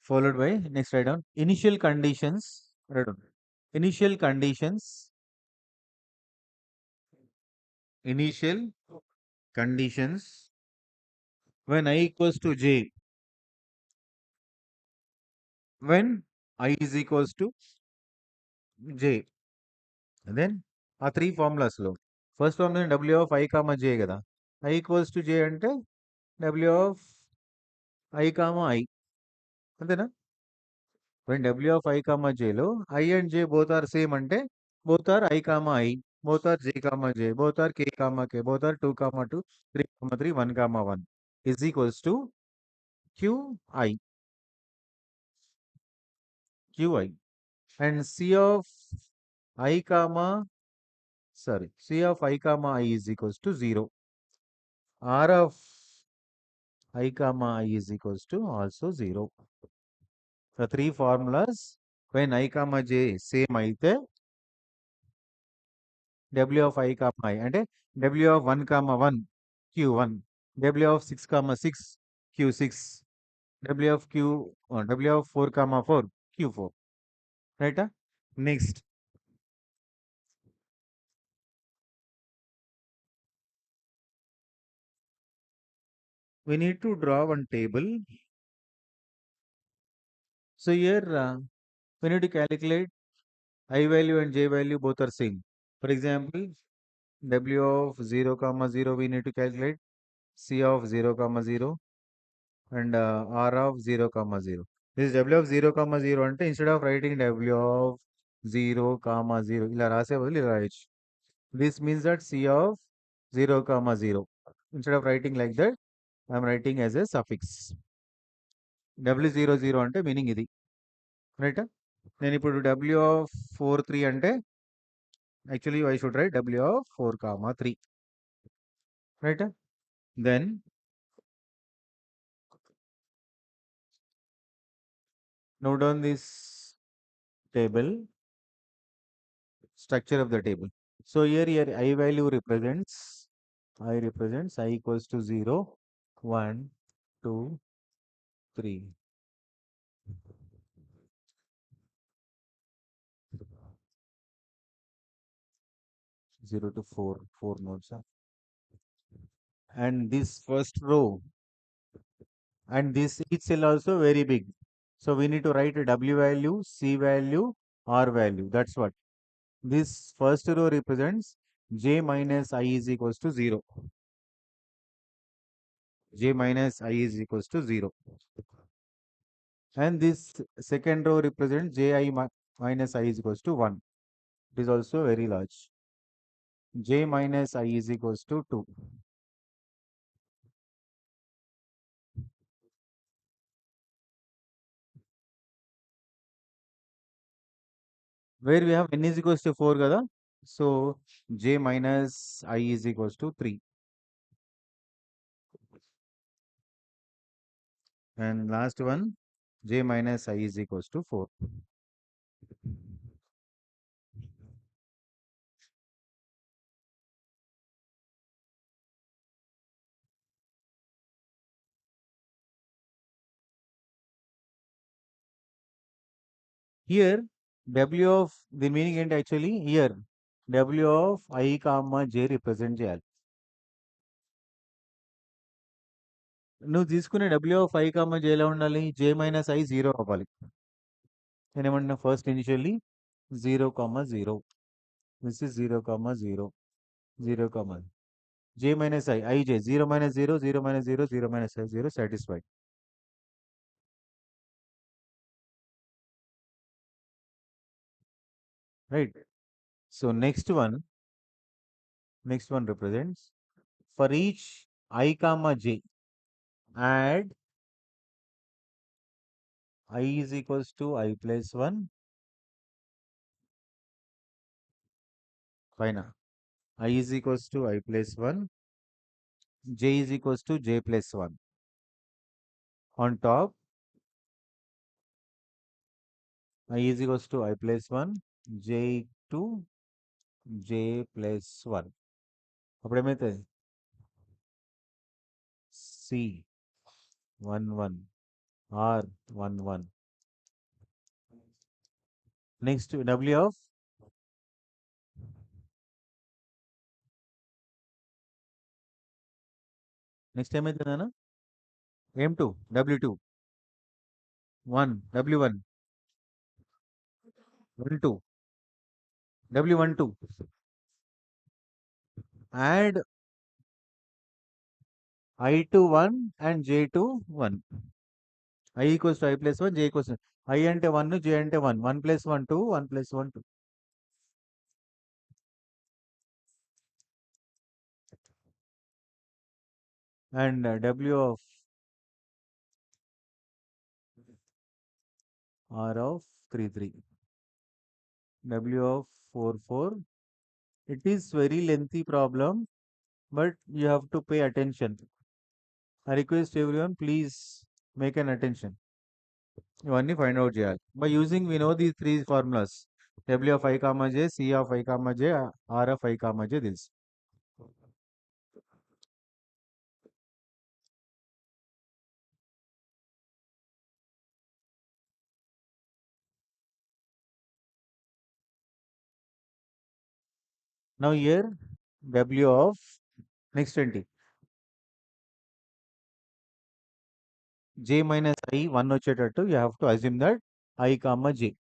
Followed by next write down initial conditions. Write down initial conditions. Initial conditions when I equals to j, when I is equals to j. And then ఆ three ఫార్ములాస్లో first formula W of I comma J కదా. I equals to J అంటే W of I comma I అంతేనా. when W of I comma జేలో I and J both are same అంటే both are I comma I, both are J comma J, both are K comma K, both are 2 comma 2, 3 comma 3, 1 comma 1 is equals to qi. qi and c of I comma c of I comma I is equals to 0. R of I comma I is equals to also 0. The three formulas when I comma j same అయితే W of I comma I అంటే W of 1 comma 1 Q1, W of 6 comma 6 Q6, W of 4 comma 4 Q4. Right? Next, we need to draw one table. So here we need to calculate I value and j value both are same. For example, W of 0 comma 0 we need to calculate, C of 0 comma 0 and R of 0 comma 0. This is W of 0 comma 0 అంటే instead of writing W of 0 comma 0 ఇలా రాసే బదులు ఇలా రాయొచ్చు. This means that C of 0 comma 0. Instead of writing like that, I am writing as a suffix. W00 అంటే meaning ఇది. Right. నేను ఇప్పుడు W of 43 అంటే actually I should write W of 4 comma 3. Right? Then note down this table, structure of the table. So here I value represents I equals to 0, 1, 2, 3. 0 to 4, 4 nodes. And this first row and this each cell also very big. So we need to write a W value, C value, R value. That's what. This first row represents j minus I is equals to 0. J minus I is equals to 0. And this second row represents minus I is equals to 1. It is also very large. J minus I is equals to 2. Where we have n is equals to 4 kada. So j minus I is equals to 3. And last one, j minus I is equals to 4. Here, W of the meaning and actually here, W of I comma j represent j. నువ్వు తీసుకునే W of I comma j ఎలా ఉండాలి? J minus I 0 అవ్వాలి. నేనేమన్నా first initially 0 comma 0. This is 0 comma 0. 0 comma j minus I j 0 minus 0 0 minus 0 0 minus I 0 satisfied. Right. So next one represents for each I comma j add I is equals to I plus 1 fine. I is equals to I plus 1, j is equals to j plus 1. On top, I is equals to I plus 1, j to j plus 1. అప్పుడేమైతుంది C 1 1 R 1 1. Next W of next ఏమైతుంది అన్న M2 W2 1 W1 1 2 W1 2 add I to 1 and j to 1. I equals to I plus 1, j equals to I అంటే 1, j అంటే 1. 1 plus 1 2, 1 plus 1 2. And W of R of 3 3. W of 4 4. It is very lengthy problem, but you have to pay attention. I request everyone, please make an attention. ఇవన్నీ find out చేయాలి by using we know these three formulas W of I comma j, C of I comma j, R of I comma j తెలుసు. Now here W of next 20 j minus I 1 వచ్చేటట్టు you have to assume that I comma j.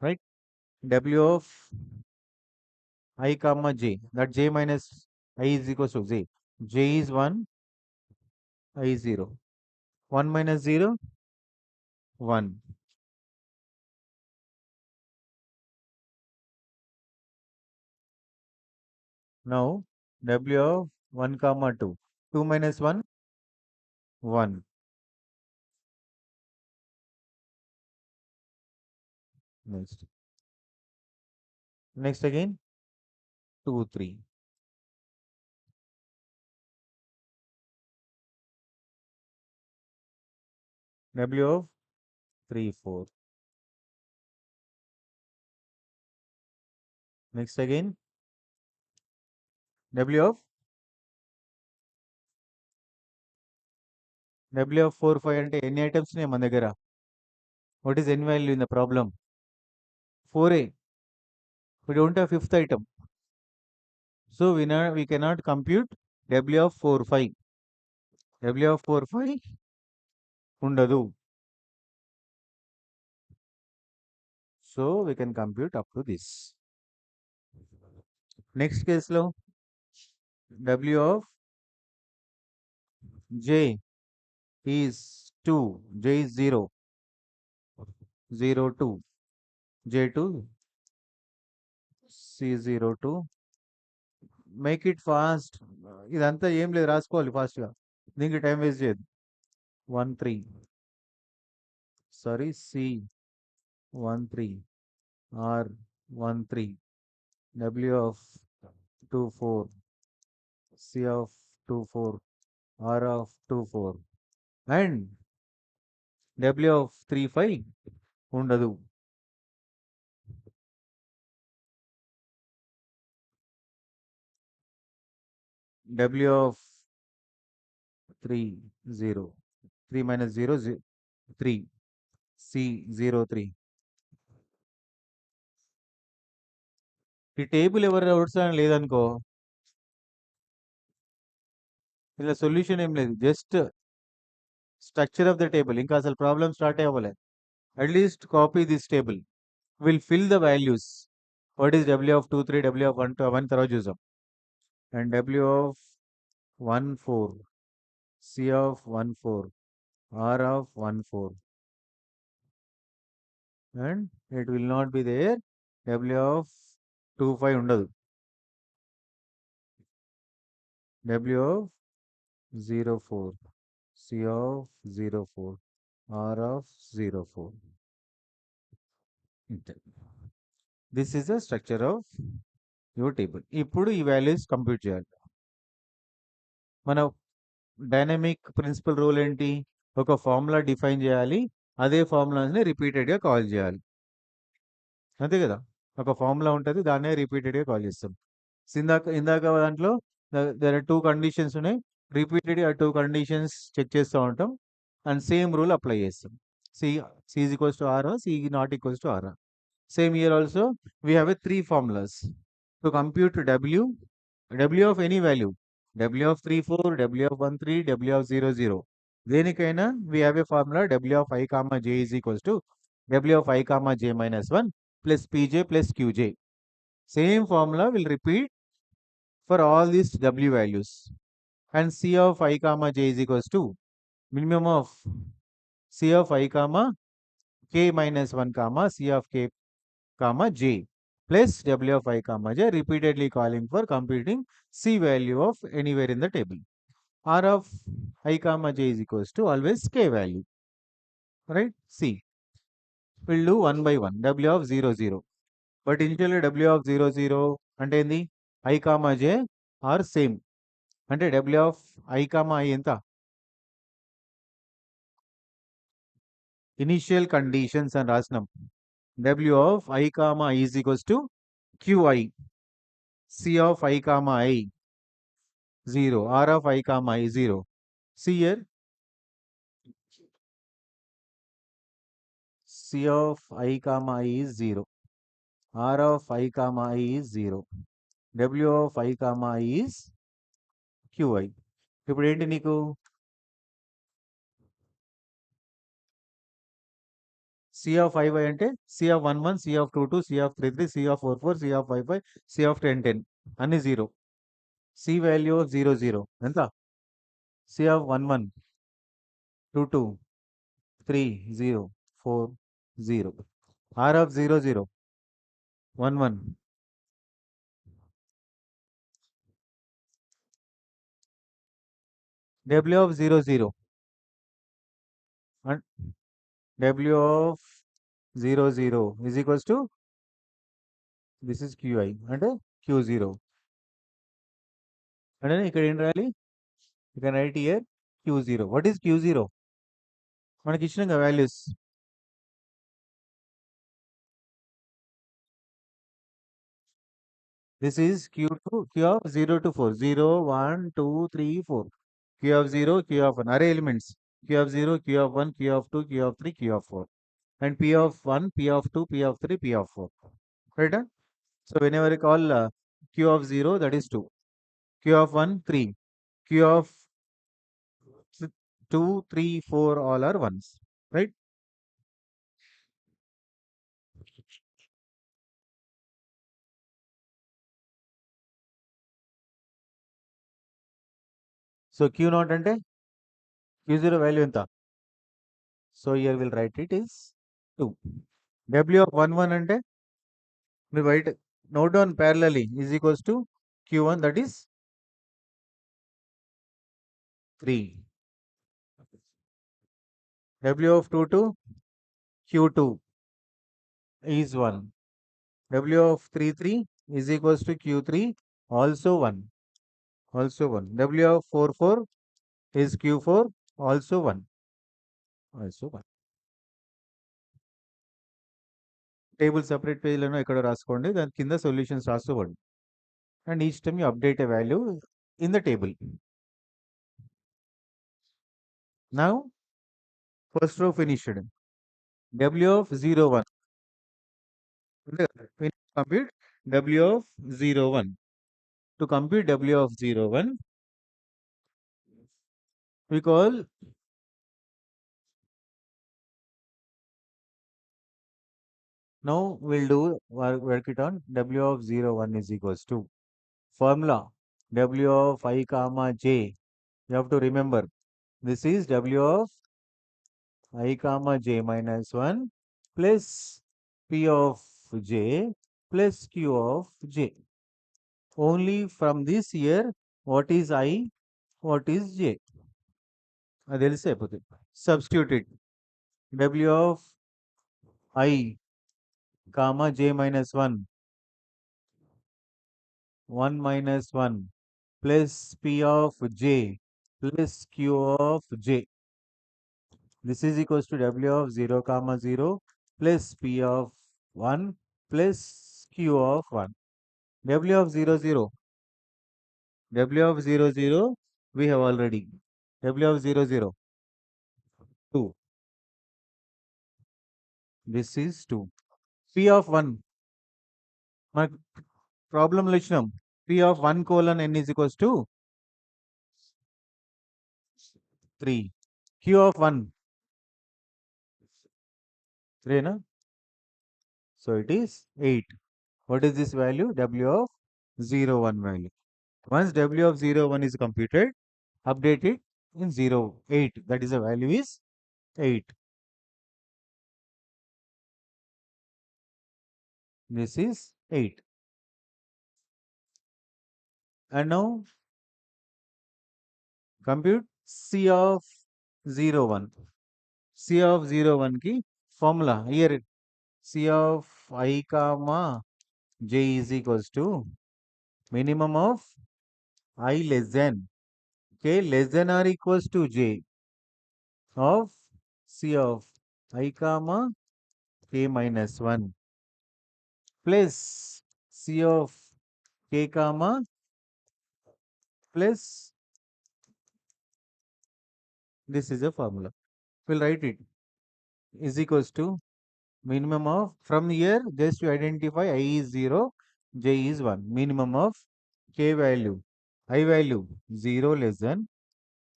Right? W of I comma j, that j minus I is equals to j. J is 1, I is 0. 1 minus 0, 1. Now W of 1 comma 2. 2 minus 1, 1. Next. Next again 2 3. W of 3 4. Next again W of 4 5 అంటే ఎన్ని items ఉన్నాయి మన దగ్గర? What is n value in the problem? 4a. We don't have fifth item. So we cannot compute W of 4 5. W of 4 5 ఉండదు. So we can compute up to this. Next case lo W of j is 2, j is 0, 0, 2, j2, c02. Make it fast. ఇదంతా ఏం లేదు, రాసుకోవాలి ఫాస్ట్గా, దీనికి time waste చేయదు. 13, sorry, C13, R13, W of 24, C of 24, R of 24 and W of 35 ఉండదు. W of 3, 0, 3 minus 0, 3, C03. ఈ table ఎవరు అవసరం లేదనుకో, ఇలా సొల్యూషన్ ఏం లేదు, just structure of the table, ఇంకా అసలు ప్రాబ్లమ్ స్టార్ట్ అవ్వలేదు. At least copy this table, will fill the values. What is W of 2, 3, W of 1, 2, అవన్నీ తర్వాత చూసాం. And W of 1, 4, C of 1, 4, R of 1, 4 and it will not be there. W of 2, 5 ఉండదు. W of 0, 4, C of 0, 4, R of 0, 4. This is the structure of your table. ఇప్పుడు ఈ values compute చేయాలి. మన dynamic principal rule ఏంటి? ఒక formula define చేయాలి, అదే ఫార్ములాని రిపీటెడ్గా కాల్ చేయాలి, అంతే కదా. ఒక ఫార్ములా ఉంటుంది, దాన్నే రిపీటెడ్గా కాల్ చేస్తాం. ఇందాక దాంట్లో దర్ ఆర్ 2 కండిషన్స్ ఉన్నాయి, రిపీటెడ్గా 2 కండిషన్స్ చెక్ చేస్తూ ఉంటాం అండ్ సేమ్ రూల్ అప్లై చేస్తాం. C C is equals to R, C not equals to R. Same here also we have a 3 formulas to compute W of any value, W of 3, 4, W of 1, 3, W of 0, 0. దేనికైనా we have a formula W of I comma j is equals to W of I comma j minus 1 plus Pj plus Qj. Same formula will repeat for all these W values. And C of I comma j is equals to minimum of C of I comma k minus 1 comma C of k comma j plus W of I comma j, repeatedly calling for computing C value of anywhere in the table. R of I comma j is equals to always k value, right? C. We'll do one by one. W of 0, 0. But initially W of 0, 0 అంటే ఏంది? I comma j are same. అంటే W of I comma I ఎంత? Initial conditions అని రాసినాం. W of I comma I is equals to Qi. C of I comma I 0. R of I comma I 0. See here, C of I comma I is 0. R of I comma I is 0. W of I comma I is Qi. ఇప్పుడు ఏంటి నీకు? C of I y అంటే C of 1, 1, C of 2, 2, C of 3, 3, C of 4, 4, C of 5, 5, C of 10, 10 అన్ని 0. C value of 0, 0 ఎంత? C of 1, 1, 2, 2, 3, 0, 4, 0. R of 0, 0, 1, 1. W of 0, 0 and W of 0, 0 is equals to this is Qi అంటే Q0. అంటే ఇక్కడ ఏం రాయాలి? You can write here Q0. What is Q0? మనకి ఇచ్చిన values. This is Q of 0 to 4. 0, 1, 2, 3, 4. Q of 0, Q of 1. Array elements. Q of 0, Q of 1, Q of 2, Q of 3, Q of 4. And P of 1, P of 2, P of 3, P of 4. Right? So whenever you call Q of 0, that is 2. Q of 1, 3. Q of 2, 3, 4, all are 1s. Right? So Q not అంటే Q zero value ఎంత? So here will write it is 2. W of 1 అంటే మీరు write note down parallelly is equals to Q1 that is 3. W of 2 Q2 is 1. W of 3 is equals to Q3 also 1. Also 1. W of 4 is Q4 also 1. Also 1. Table separate page లను ఎక్కడ రాసుకోండి, దాని కింద solutions రాసుకోండి. And each time you update a value in the table. Now first row finished. W of 0 1. We need to compute W of 0 1. To compute W of 0 1, we call now we'll do work it on W of 0 1 is equals to formula W of I comma j. You have to remember this is W of I comma j minus 1 plus P of j plus Q of j. Only from this here, what is I, what is j? అది తెలిస్తే అయిపోతుంది. Substitute it. W of I comma j minus 1 1 minus 1 plus P of j plus Q of j. This is equals to W of 0 comma 0 plus P of 1 plus Q of 1. W of 0 0. W of 0 0 we have already. W of 0 0 2. This is 2. P of 1. My problem లిచ్చినాం. P of 1 colon n is equals to 3. Q of 1 3 na? So it is 8. What is this value? W of 0 1 value. Once W of 0 1 is computed, update it in 0 8. That is the value is 8. This is 8. And now compute C of 0 1. C of 0 1 ki formula here C of I comma j is equals to minimum of I less than k less than or equals to j of C of I comma k minus 1 plus C of k comma plus this is a formula. We'll write it is equals to minimum of from here just to identify I is 0, j is 1. Minimum of k value, I value 0 less than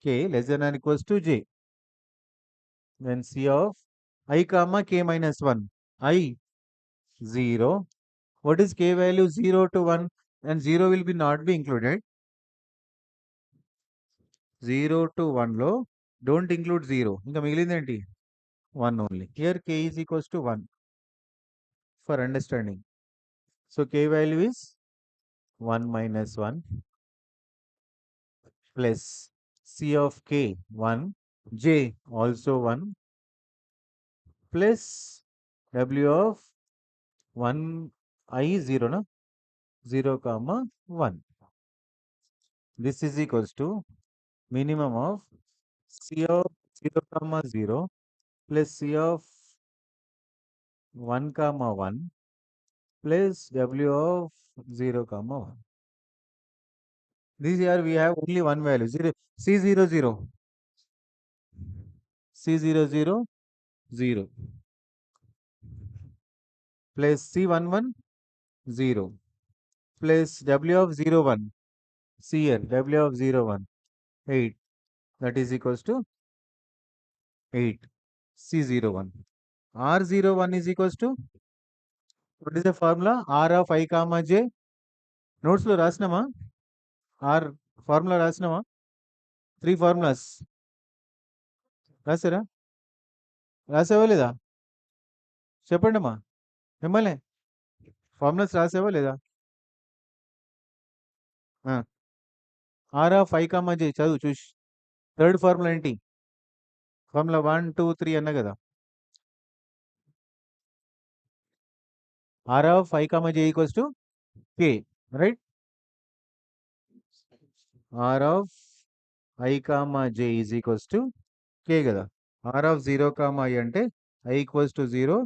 k less than or equals to j. Then C of I comma k minus 1. I 0. What is k value? 0 to 1 and 0 will be not be included. 0 to 1 లో don't include 0. ఇంకా మిగిలింది ఏంటి? 1 only. Here k is equals to 1 for understanding. So k value is 1 minus 1 plus C of k 1, j also 1 plus W of 1 I 0 na 0 comma 1. This is equals to minimum of C of 0 comma 0 plus C of 1 comma 1 plus W of 0 comma 1. This here we have only one value 0 C0 0 C0 0 0 plus C11 0 plus W of 0 1 C here W of 0 1 8 that is equals to 8 C01 R01 is equals to what is the formula R of I comma j notes లో రాసినామా R formula రాసినామా three formulas రాసారా? రాసావా లేదా? చెప్పండి అమ్మా. మిమ్మల్ని formulas రాసావా లేదా? Are of I comma జే చదువు చూసి. Third formula ఏంటి? Formula 1 2 3 అన్నా కదా. R of I comma J equals to K, right? R of I comma J is equals to K కదా. ఆర్ ఆఫ్ 0 కామా ఐ అంటే I equals to 0,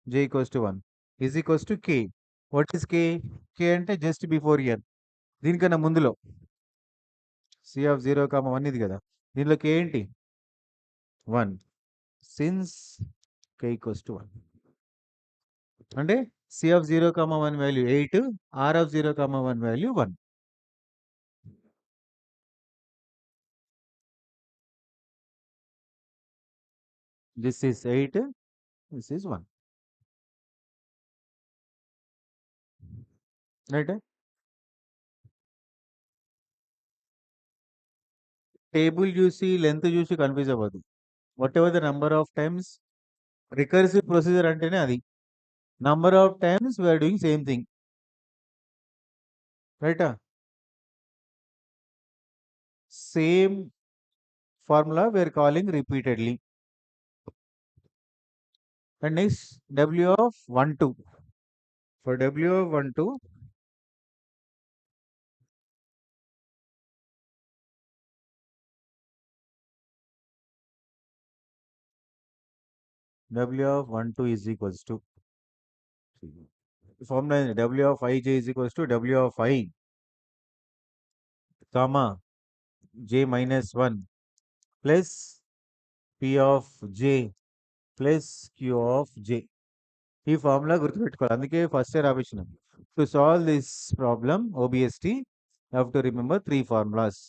J equals to 1 is equals to K. What is K? K అంటే just before year, దీనికన్నా ముందులో. C of 0 comma 1 ఇది కదా. దీనిలో కే ఏంటి? 1. Since k equals to 1 అంటే C of 0 comma 1 value 8, R of 0 comma 1 value 1. This is 8, this is 1, right? Table చూసి length చూసి కన్ఫ్యూజ్ అవ్వదు. Whatever the number of times, recursive procedure అంటేనే అది. Number of times we are doing same thing, రైటా? Same formula we are calling repeatedly. And next W of 1 2. For W of 1 2, W of 1 2 is equals to formula W of I J is equals to W of I comma J minus 1 plus P of J plus Q of J. ఈ formula గుర్తుపెట్టుకోవాలి, అందుకే first year ఆపించినాం. To solve this problem OBST have to remember three formulas.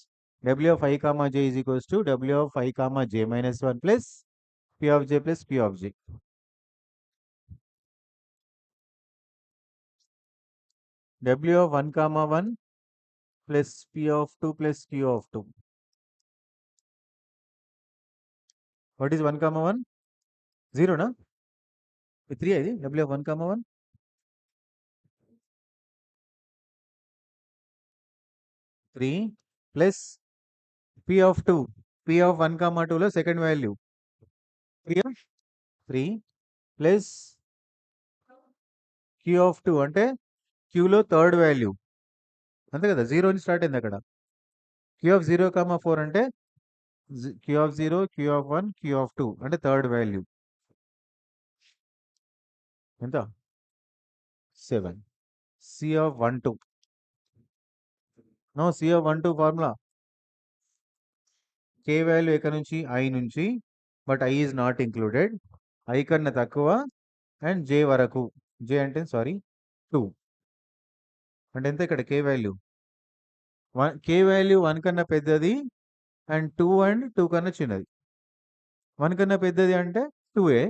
W of I comma J is equals to W of I comma J minus 1 plus P of J plus Q of J. W of 1 comma 1 plus P of 2 plus Q of 2. What is 1 comma 1? 0 నా? 3 ఇది W of 1 comma 1. 3 plus P of 2. P of 1 comma 2లో second value 3. 3 plus Q of 2 అంటే క్యూలో third value, అంతే కదా. 0 నుంచి start అయింది అక్కడ. క్యూ ఆఫ్ 0 కామా 4 అంటే Q of 0, Q of 1, Q of 2 అంటే థర్డ్ వాల్యూ ఎంత? 7. C of 1 2. నో, C of 1 2 formula K value ఎక్కడ నుంచి? ఐ నుంచి, but I is not included. I కన్నా తక్కువ అండ్ జే వరకు. జే అంటే సారీ 2 అంటే ఎంత ఇక్కడ? కే వాల్యూ 1, కే వాల్యూ 1 కన్నా పెద్దది అండ్ 2 కన్నా చిన్నది. 1 కన్నా పెద్దది అంటే 2a,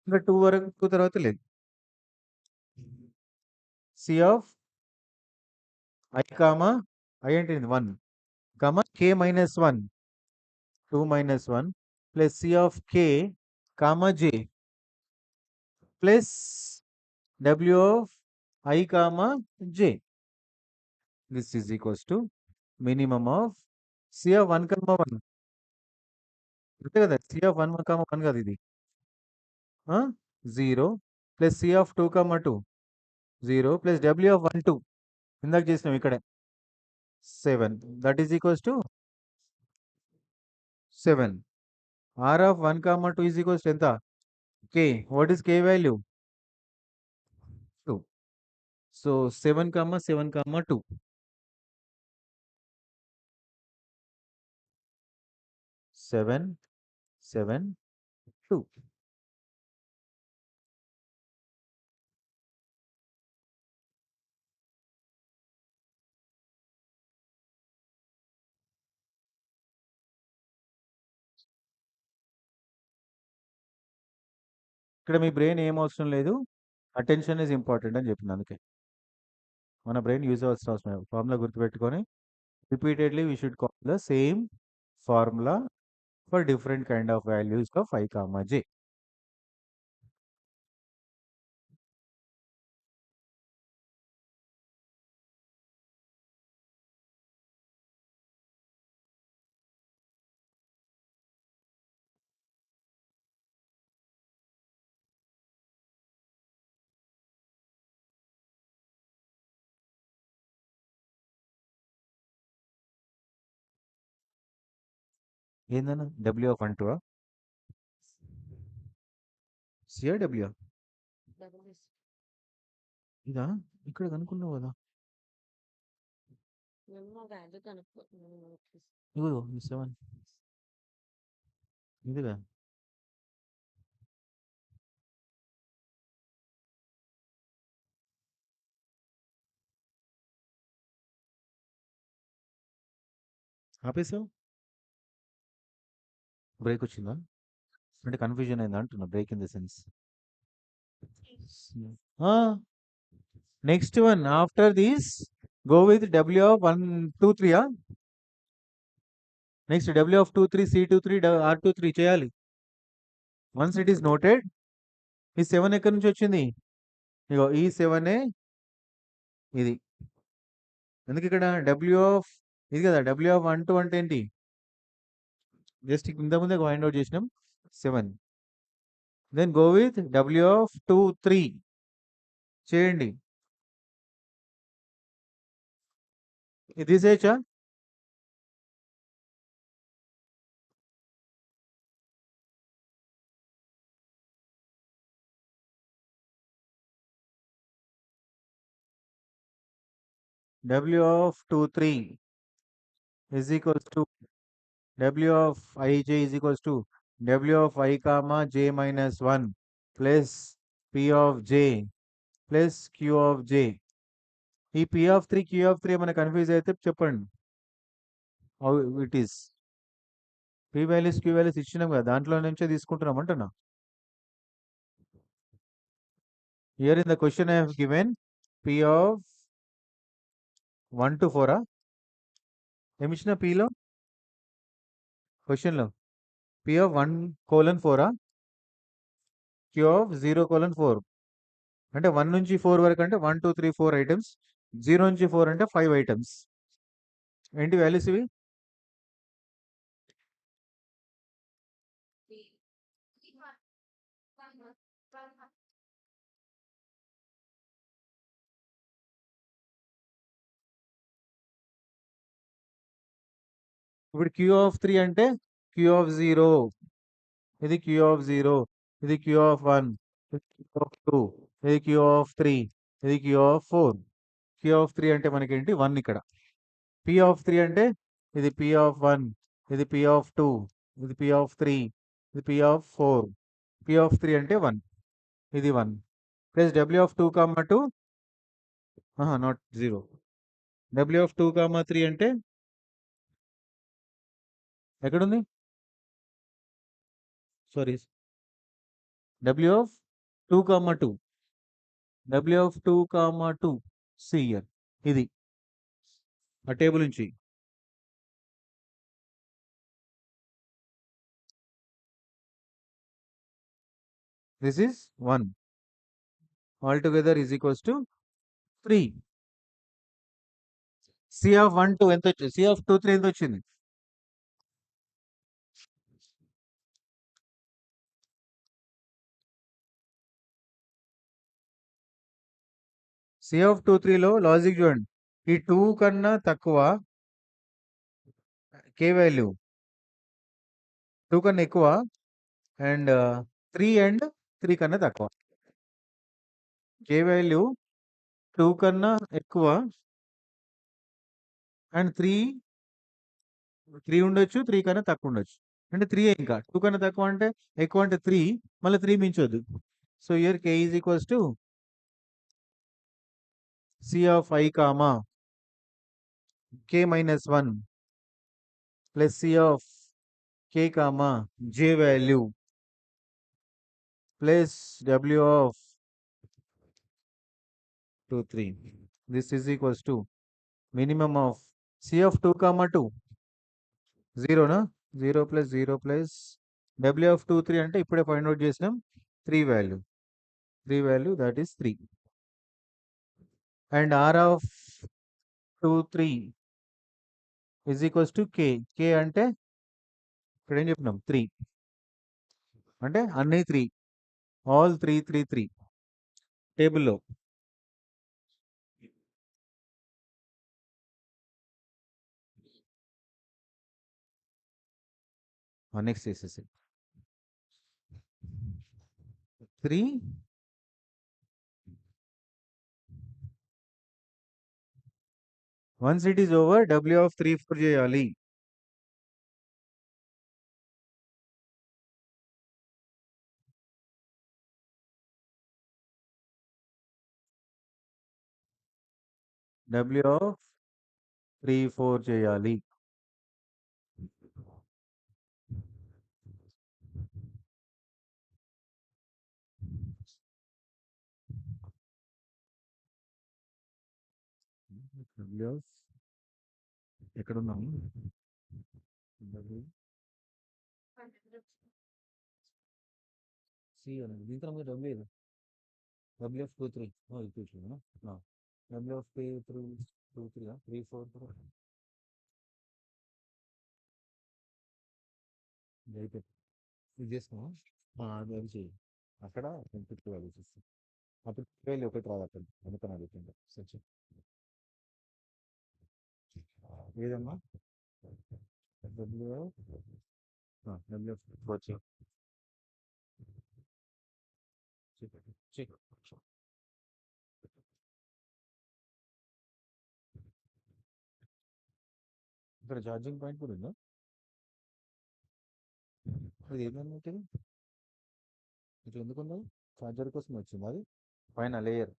ఇంకా 2 వరకు 2 తర్వాత లేదు. C of I comma I అంటే 1 comma K minus 1, 2 minus 1 plus C of K comma J plus W of I comma J. This is equals to minimum of C of 1 comma 1, అంతే కదా. C of 1 comma 1 కదా ఇది. 0 plus C of 2 comma 2, 0 plus W of 1 2 ఇందాక చేసినాం ఇక్కడే 7. That is equals to 7. R of 1 comma 2 is equals to ఎంత? K. What is K value? 2. So 7 comma 7 comma 2. 7 7 2. ఇక్కడ మీ brain ఏం అవసరం లేదు, అటెన్షన్ ఈజ్ ఇంపార్టెంట్ అని చెప్పింది. అందుకే మన బ్రెయిన్ యూజ్ అవ్వాల్సిన అవసరం లేదు. ఫార్ములా గుర్తుపెట్టుకొని repeatedly we should call the same formula for different kind of values of I comma j. ఏందన్నా డబ్ల్యూ ఆఫ్ అంటూ సిఆర్డబ్ల్యూ ఇదా ఇక్కడ కనుక్కున్నావు కదా ఇదిగో ఈ 7 ఇదిగా ఆపేసావు బ్రేక్ వచ్చిందా అంటే కన్ఫ్యూజన్ అయిందా అంటున్నా break in the sense next one after this go with W of 1 2 3 next W of 2 3 C 2 3 R 2 3 చేయాలి వన్స్ ఇట్ ఈస్ నోటెడ్ ఈ 7 ఎక్కడి నుంచి వచ్చింది ఇగో ఈ 7 ఇది ఎందుకు ఇక్కడ డబ్ల్యూ ఆఫ్ ఇది కదా డబ్ల్యూ ఆఫ్ 1 2 అంటే ఏంటి జస్ట్ ఇంతకుముందే ఫైండ్ అవుట్ చేసినాం 7 then go with W of 2 3 చేయండి ఇది తీసేయచ్చా W of 2 3 is equals to W of ij is equals to W of I comma j minus 1 plus P of j plus Q of j. ఈ P of 3 Q of 3 మనకు confuse అయితే చెప్పండి how it is P values Q values ఇచ్చినాం కదా దాంట్లో నుంచే తీసుకుంటున్నాం అంటున్నా here in the question I have given P of 1 to 4 ఏమి ఇచ్చిన Pలో క్వశ్చన్లో P of 1:4 Q of 0:4 అంటే 1 నుంచి 4 వరకు అంటే 1 2 3 4 ఐటమ్స్ 0 నుంచి 4 అంటే 5 ఐటమ్స్ ఏంటి వాల్యూస్ ఇవి ఇప్పుడు Q ఆఫ్ 3 అంటే Q ఆఫ్ 0 ఇది Q ఆఫ్ 0 ఇది Q ఆఫ్ 1 ఇది Q ఆఫ్ 2 ఇది Q ఆఫ్ 3 ఇది Q ఆఫ్ 4 Q ఆఫ్ 3 అంటే మనకేంటి 1 ఇక్కడ P ఆఫ్ 3 అంటే ఇది P ఆఫ్ 1 ఇది P ఆఫ్ 2 ఇది P ఆఫ్ 3 ఇది P ఆఫ్ 4 P ఆఫ్ 3 అంటే 1 ఇది 1 plus W of 2 comma 2 not 0 W of 2 comma 3 అంటే ఎక్కడుంది sorry W of 2 comma 2 W of 2 comma 2 సిఆర్ ఇది ఆ టేబుల్ నుంచి this is 1 all together is equals to 3 C of 1 2 ఎంత వచ్చింది సి ఆఫ్ 2 3 ఎంత వచ్చింది సి ఆఫ్ 2 3 లో లాజిక్ చూడండి ఈ 2 కన్నా తక్కువ కే వాల్యూ 2 కన్నా ఎక్కువ అండ్ 3 అండ్ 3 కన్నా తక్కువ కే వాల్యూ 2 కన్నా ఎక్కువ అండ్ 3 ఉండొచ్చు 3 కన్నా తక్కువ ఉండొచ్చు అంటే 3 ఇంకా 2 కన్నా తక్కువ అంటే ఎక్కువ అంటే 3 మళ్ళీ 3 మించొద్దు so here K is equals to C of I comma K minus 1 plus C of K comma J value plus W of 2 3 this is equals to minimum of C of 2 comma 2 0 na 0 plus 0 plus W of 2 3 అంటే ఇప్పుడే find out చేసినాం 3 value. 3 value that is 3. And R of 2 3 is equals to K. K అంటే ఇక్కడ ఏం చెప్పినాం 3 అంటే అన్ని 3, all 3 3 3 టేబుల్లో. నెక్స్ట్ చేసేసి 3 once it is over W of 3 4 చేయాలి. డబ్ల్యూ ఆఫ్ 3 4 చేయాలి. డబ్ల్యూ ఆఫ్ ఎక్కడ ఉన్నాము? సి అని దీంట్లో మీరు డబ్ల్యూ ఇది డబ్ల్యూ ఆఫ్ 2 3 ఇది చూసినా డబ్ల్యూ ఆఫ్ 3 3 2 3 3 4 అయితే ఇది చేసుకున్నాం. అది చేయి అక్కడ ఫిఫ్టీ వాల్యూ చూస్తాం. అప్పుడు 12 ఒకటి రాదు అక్కడ అందుకని అడుగుతుంది సచి ఏదమ్మా డబ్ల్యూ డబ్ల్యూ వచ్చి ఇక్కడ ఛార్జింగ్ పాయింట్ కూడా ఉందా? అది ఏమన్నా ఇట్లా ఎందుకు ఉందా? ఛార్జర్ కోసం వచ్చింది అది పైన లేయర్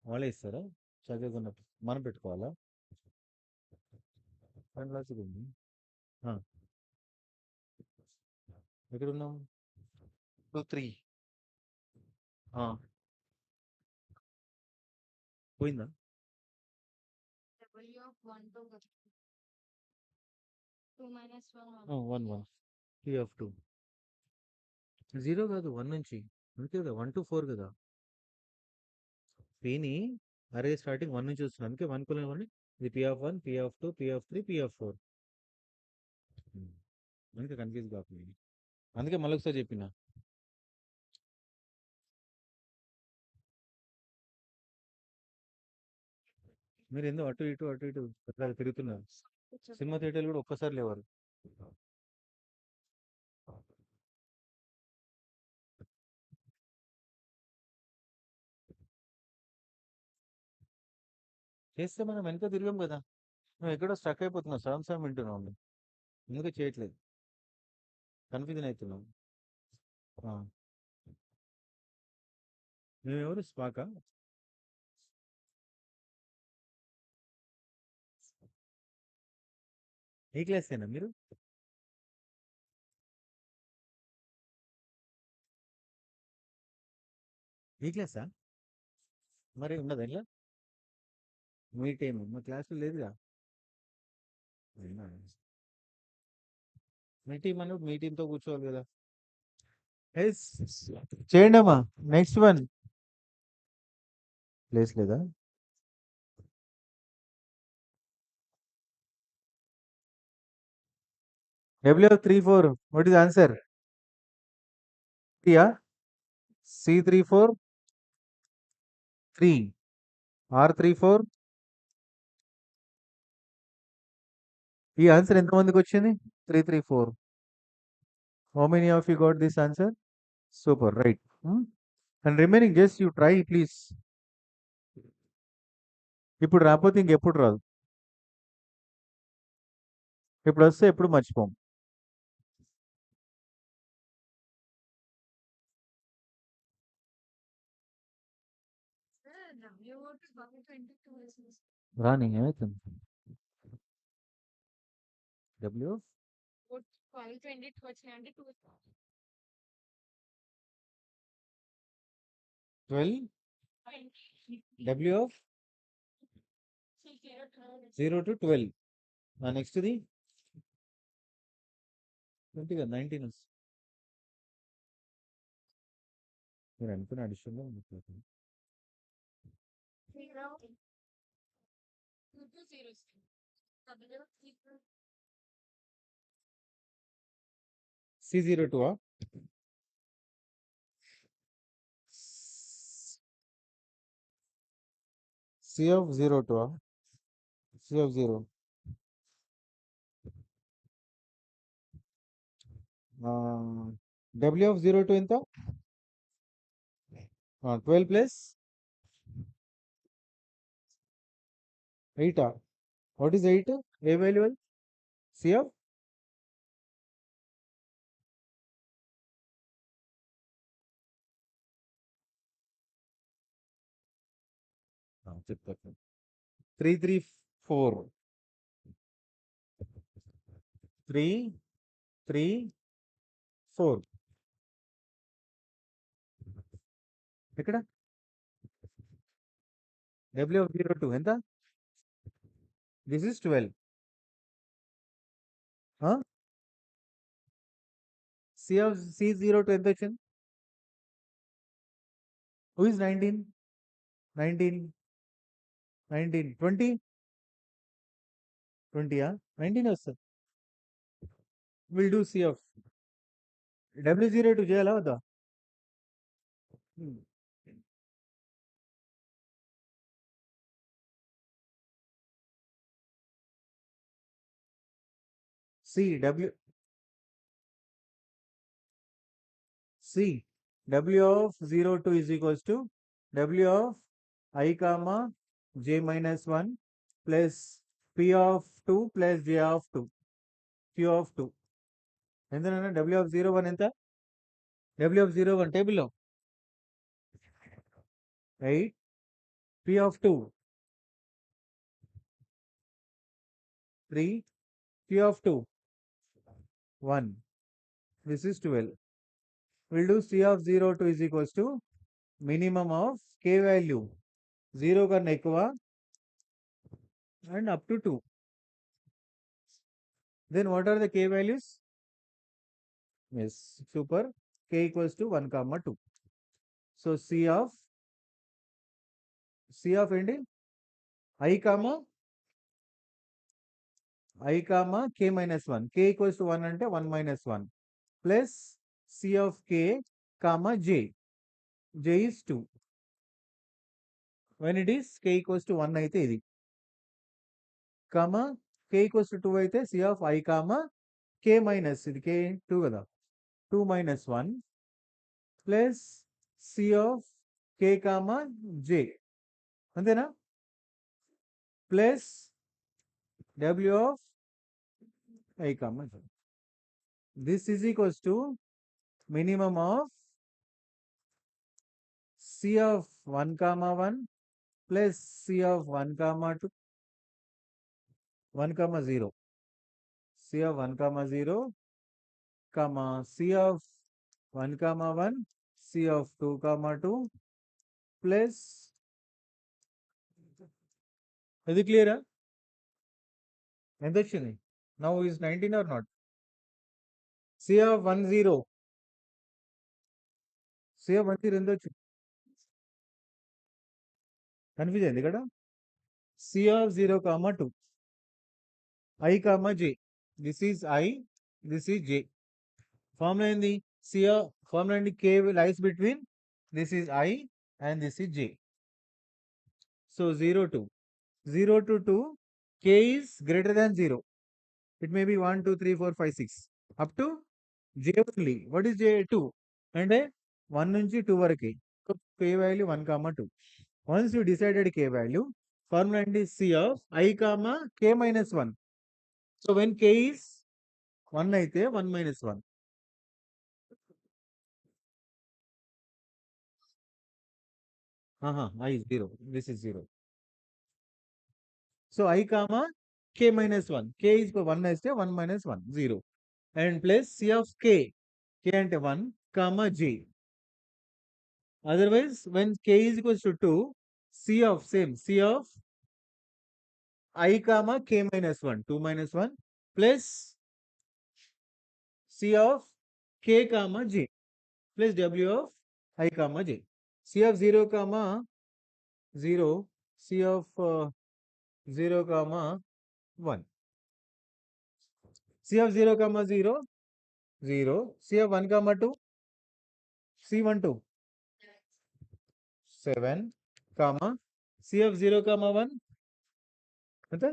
వాళ్ళే ఇస్తారా? ఛార్జర్ కొన్నప్పుడు మనం పెట్టుకోవాలా? పైన లాజిక్ ఉంది. ఆ, ఎక్కడ ఉన్నాం? 2 3 పోయిందా? 1 1 టీ ఆఫ్ 2 0 కాదు 1 నుంచి అంతే కదా 1 to 4 కదా. పీని అరే స్టార్టింగ్ 1 నుంచి వస్తుంది అందుకే 1 కొలన్ 1 ఇది P of 1 P of 2 P of 3 P of 4. అందుకే కన్ఫ్యూజ్ కాకుండా అందుకే మళ్ళీ ఒకసారి చెప్పిన మీరు ఎందుకు అటు ఇటు అటు ఇటు పెద్దగా తిరుగుతున్నారు. సినిమా థియేటర్లు కూడా ఒక్కసారి లేవారు. చేస్తే మనం వెనక తిరిగాం కదా. నువ్వు ఎక్కడో స్టక్ అయిపోతున్నావు. సగం సగం వింటున్నావు. ఎందుకు చేయట్లేదు? కన్ఫ్యూజన్ అవుతున్నావు. నువ్వెవరు స్పాకా? ఏ క్లాస్ అయినా మీరు? ఏ క్లాసా? మరి ఉండదా ఇలా మీ టైం మా క్లాసులో లేదుగా. అవునా? మీ టీం అని మీ టీంతో కూర్చోవాలి కదా. ఎస్ చేయండి అమ్మా. నెక్స్ట్ వన్ ప్లేస్ లేదా? W 3 4 what is answer? టీయా సి 3 4 3 ఆర్ 3 4. ఈ ఆన్సర్ ఎంతమందికి వచ్చింది? 3 3 4. How many of you got this answer? Super right. And remaining just you try please. ఇప్పుడు రాకపోతే ఇంకెప్పుడు రాదు. ఇప్పుడు వస్తే ఎప్పుడు మర్చిపోం. రాని ఏమవుతుంది? W 12 W of 0 to 12 next the 20 కదా 19 మీరు అనుకున్న అడిషన్లో C02 C of 02 C of 0 W of 02 ఎంత 12 ప్లస్ 8 వాట్ ఈస్ 8 ఏ వాల్యువల్ C of చెప్తా 334 334 ఎక్కడ W of 02 ఎంత this is 12 C of C02 ఎంత వచ్చింది who is 19 19 19 20 20 19 వస్తుంది will do C of W02 చేయాలా వద్దా C W C W of 02 is equals to W of I comma j minus 1 plus P of 2 plus J of 2 Q of 2 ఎంతనన్నా W of 01 ఎంత W of 01 టేబుల్లో 8 P of 2 3 Q of 2 1 this is 12 we'll do C of 02 is equals to minimum of K value 0 కన్నా ఎక్కువ and up to 2 then what are the K values yes super K equals to 1 comma 2 so C of ఏంటి I comma K minus 1 K equals to 1 అంటే 1 minus 1 plus C of K comma J J is 2 when it is K equals to 1 అయితే ఇది comma K equals to 2 అయితే C of I comma K minus ఇది K 2 కదా 2 minus 1 plus C of K comma J అంతేనా plus W of I comma J this is equals to minimum of C of 1 comma 1 plus C of 1 comma 2 1 comma 0 C of 1 comma 0 comma C of 1 comma 1 C of 2 comma 2 plus ఇది క్లియరా ఎంత వచ్చింది now is 19 or not C of 10 C of 10 ఎంత వచ్చింది confuse అయింది ఇక్కడ C of 0 comma 2 I comma J this is I this is J formula ఏంది C of formula ఏంటి K lies between this is I and this is J so 0 to 0 to 2 K is greater than 0 it may be 1 2 3 4 5 6 up to J only what is J 2 అంటే 1 నుంచి 2 వరకు K value 1 comma 2 once you decided K value formula ఏంటి C of I comma K minus 1 so when K is 1 అయితే 1 minus 1 I is 0 this is 0 so I comma K minus 1 K is 1 అయితే 1 minus 1 0 and plus C of K అంటే 1 comma J otherwise when K is equals to 2 C of I comma k minus 1, 2 minus 1 plus C of k comma j plus W of I comma j. C of 0 comma 0, C of 0 comma 1. C of 0 comma 0, 0. C of 1 comma 2, C1 2, 7 comma C of 0 comma 1, అంటే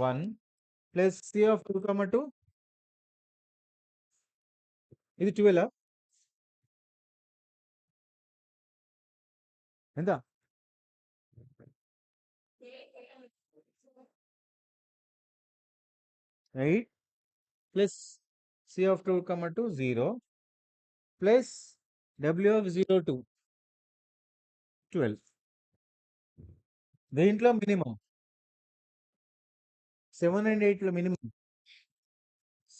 1 plus C of 2 comma 2, ఇది 12 ఎంత 8 plus C of 2 comma 2, 0 plus W of 0 2, 12. దేంట్లో minimum 7 and 8 లో minimum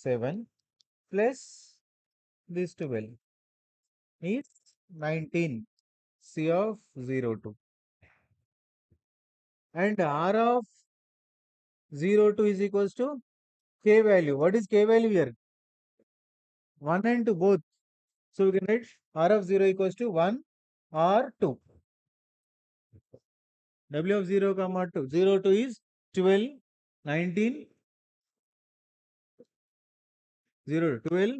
7 plus this 12 is 19, C of 0 2, and R of 0 2 is equals to k value. What is k value here? 1 and 2 both. So we can write R of 0 equals to 1 or 2. W of 0 comma 2, 0 2 is 12, 19, 0 to 12.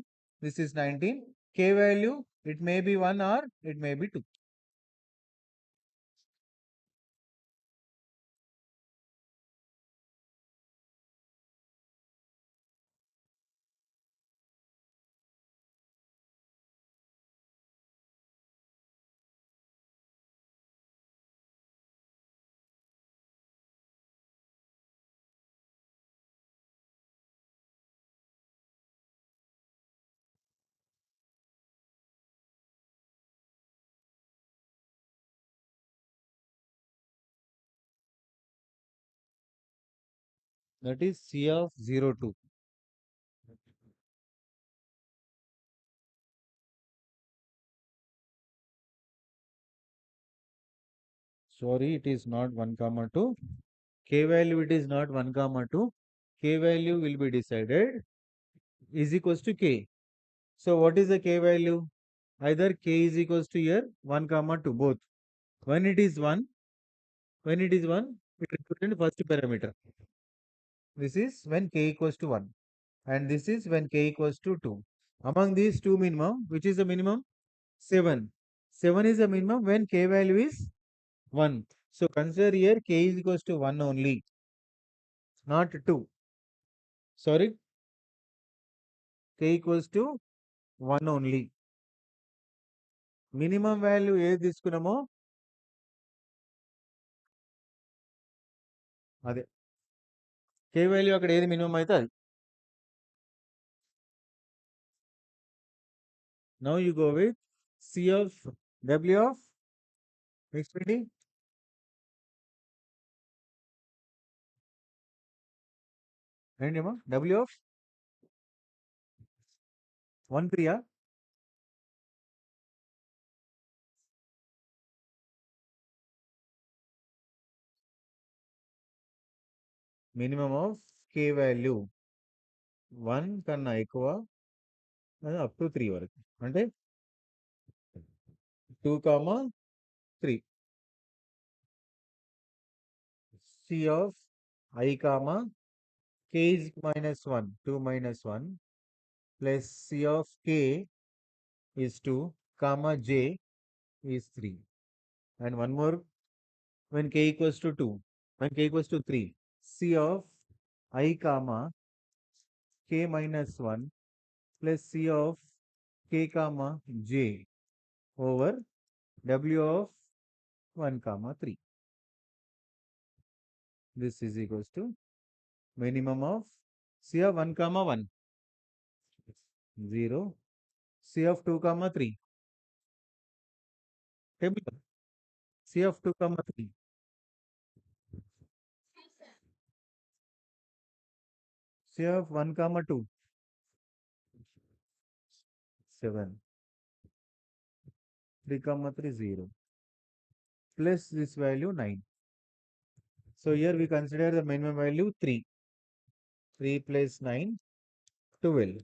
This is 19. K value, it may be 1 or it may be 2. That is C of 0 2. Sorry, it is not 1 comma 2. K value, it is not 1 comma 2. K value will be decided is equals to K. So what is the K value? Either K is equals to here 1 comma 2 both. When it is 1, it represents first parameter. This is when K equals to 1. And this is when K equals to 2. Among these two minimum, which is the minimum? 7. 7 is the minimum when K value is 1. So consider here K is equals to 1 only, not 2. Sorry, K equals to 1 only. Minimum value ఏది తీసుకున్నామో అదే K value అక్కడ ఏది minimum అయితే అది. Now you go with C of W of XPD. ఏంటేమో W of 1 3 minimum of K value 1 కన్నా ఎక్కువ up to 3 వరకు అంటే 2 comma 3. C of I comma K is minus 1, 2 minus 1 plus C of K is 2 comma J is 3. And one more, when K equals to 2, when K equals to 3, C of I comma K minus 1 plus C of K comma J over W of 1 comma 3. This is equals to minimum of C of 1 comma 1, 0, C of 2 comma 3. Table C of 2 comma 3. C of 1 comma 2, 7, 3 comma 3, 0, plus this value 9. So here we consider the minimum value 3. 3 plus 9, 12.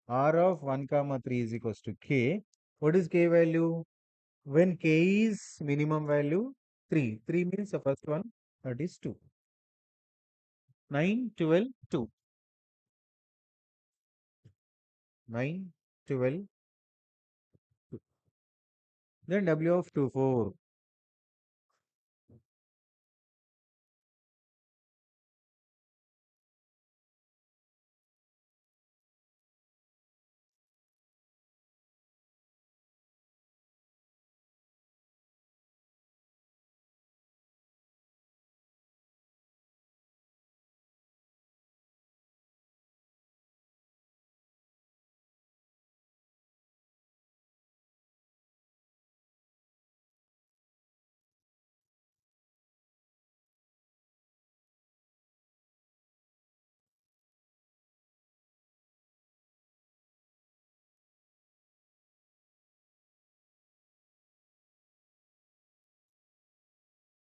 R of 1 comma 3 is equals to K. What is K value? When K is minimum value 3. 3 means the first one, that is 2. 9, 12, 2. 9, 12, 2. Then W of 2, 4.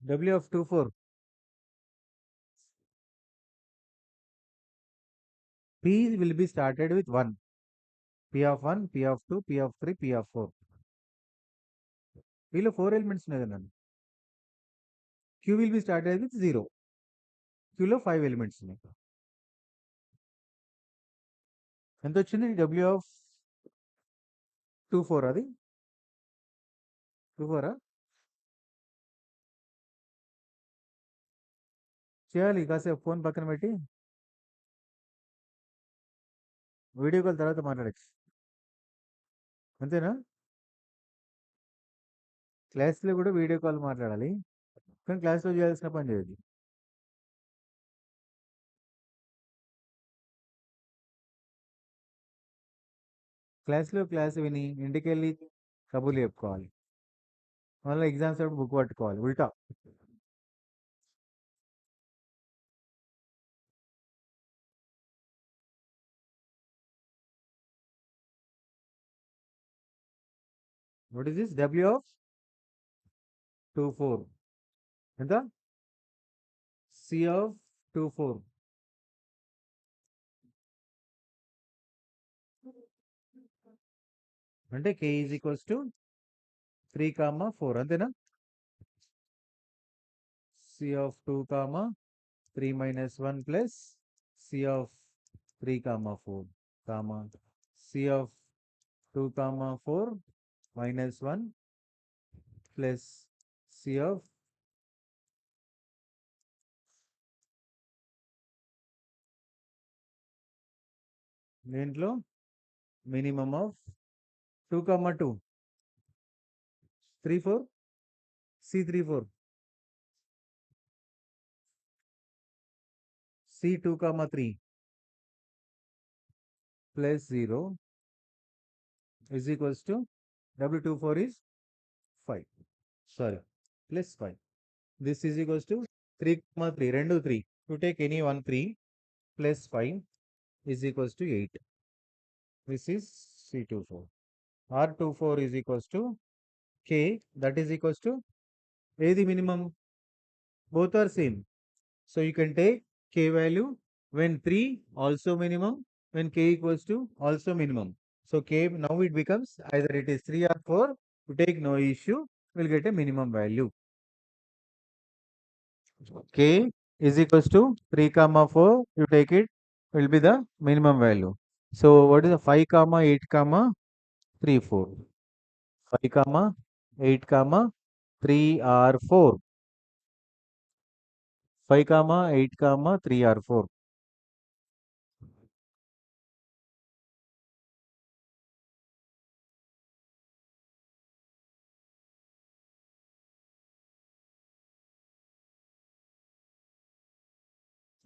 W of 2, 4. P will be started with 1. P of 1, P of 2, P of 3, P of 4. P లో 4 elements ఉన్నాయి కదండి. Q will be started with 0. Q లో 5 elements ఉన్నాయి. ఎంత వచ్చింది? W of 2, 4 అది 2, 4 చేయాలి కాసేపు ఫోన్ పక్కన పెట్టి వీడియో కాల్ తర్వాత మాట్లాడచ్చు. అంతేనా? క్లాస్లో కూడా వీడియో కాల్ మాట్లాడాలి, కానీ క్లాస్లో చేయాల్సిన పని చేయదు. క్లాస్లో క్లాస్ విని ఇంటికి వెళ్ళి కబుర్లు చెప్పుకోవాలి, మళ్ళీ ఎగ్జామ్స్ అప్పుడు బుక్ పట్టుకోవాలి ఉల్టా. What is this? W of 2, 4 ఎంత? C of 2, 4 అంటే K ఈజ్ ఈక్వల్స్ టు 3, 4 అంతేనా? C of 2, 3 minus 1 plus C of 3, 4 comma C of 2, 4 minus 1 plus C of దీంట్లో minimum of 2, 2 3, 4 C 3, 4 C 2, 3 plus 0 is equals to W 2, 4 is 5. Sorry, plus 5. This is equals to 3, 3 రెండు 3. To take any one 3 plus 5 is equals to 8. This is C24. R24 is equals to K, that is equals to A the minimum. Both are same. So you can take K value when 3 also minimum, when K equals to also minimum. So K now it becomes either it is 3 or 4. To take no issue, we'll get a minimum value. K is equals to 3, 4. You take it, will be the minimum value. So what is the 5, 8, 3, 4? 5, 8, 3 or 4. 5, 8, 3 or 4.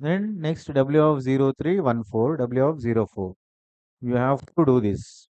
Then next W of 0, 3, 1, 4, W of 0, 4. You have to do this.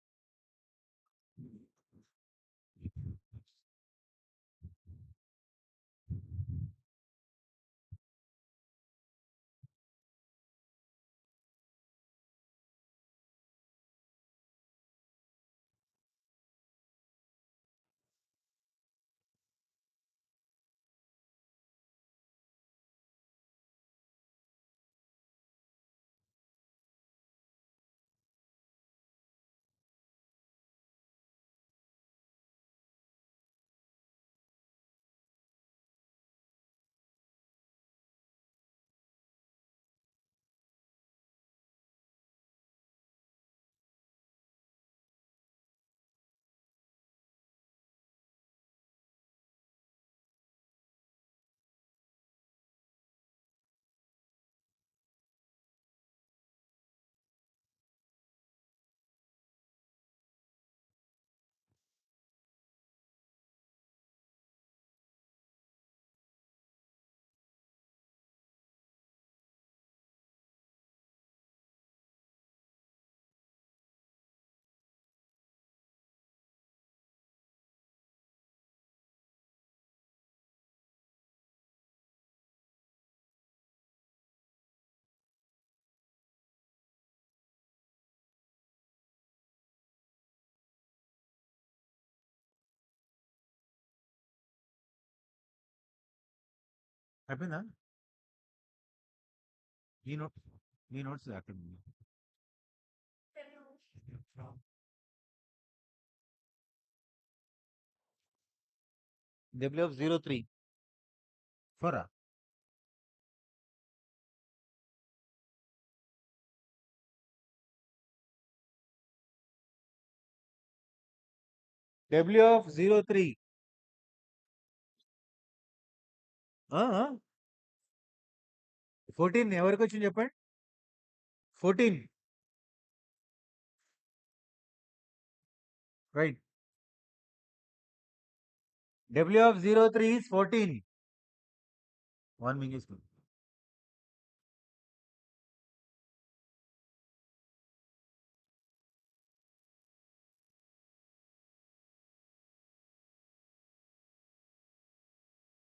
అయిపోయిందా? ఈ note ఈ notes అక్కడ ఉంది. W03 ఫోరా W03 14 ఎవరికి వచ్చింది చెప్పండి? 14 right. W03 is 14. One minute.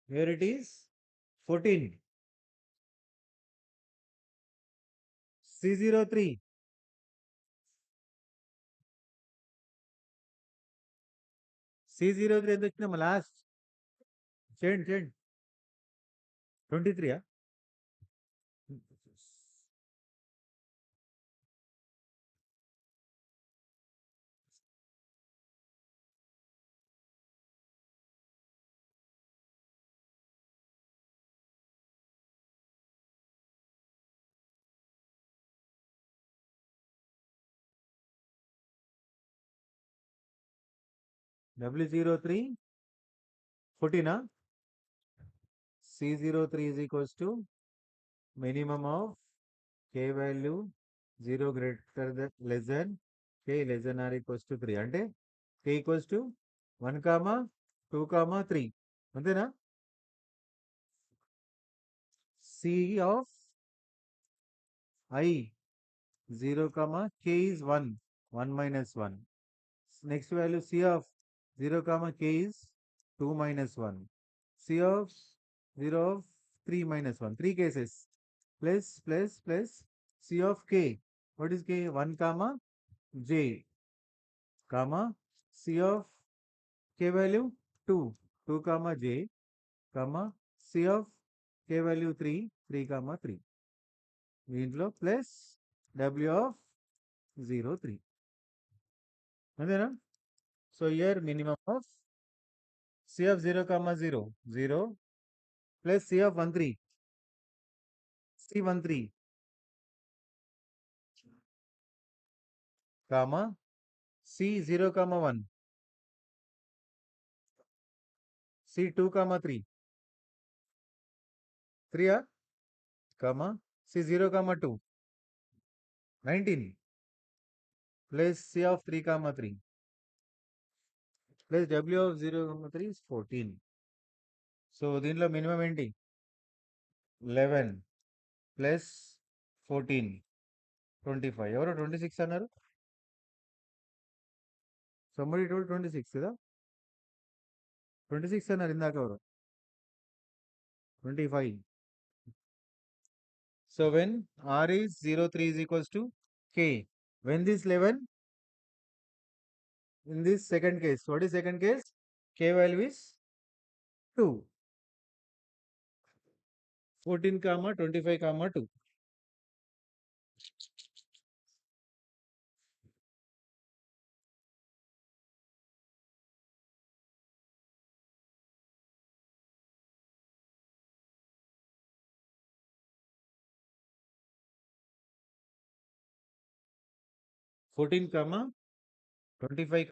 Here it is 14. C03. C03 ఎంత వచ్చిందమ్మా లాస్ట్? చేయండి 23. W03 14. C03 is equals to minimum of K value 0 greater than less than K less than or equals to 3. అంటే K equals to 1, 2, 3. అంతేనా? C of I 0, K is 1. 1 minus 1. Next value C of 0, K is 2 minus 1. C of 0 of 3 minus 1. 3 cases. Plus C of K. What is K? 1, J, C of K value 2. 2, J, C of K value 3. 3, 3. దీంట్లో plus W of 03. అంతేనా? So here minimum of C of 0, 0 plus C of 13. C13, C0, 1. C2, 3. 3, C0, 2. 19 plus C of 3, 3 plus W of 0, 3 is 14. So దీంట్లో minimum ఏంటి? 11 plus 14 25. ఎవరో 26 అన్నారు? somebody told 26 కదా? 26 అన్నారు ఇందాక ఎవరు? 25. So when R is 03 is equals to K. When this 11, in this second case, what is second case? K value is 2. 14, 25, 2. Fourteen, 25,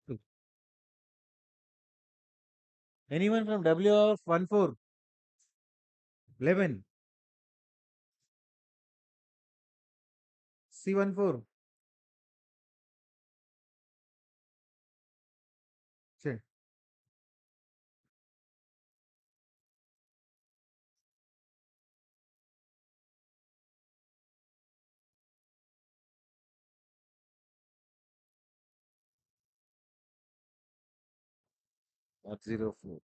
2. Anyone from W of 14? 11. C14. Check. Not 04.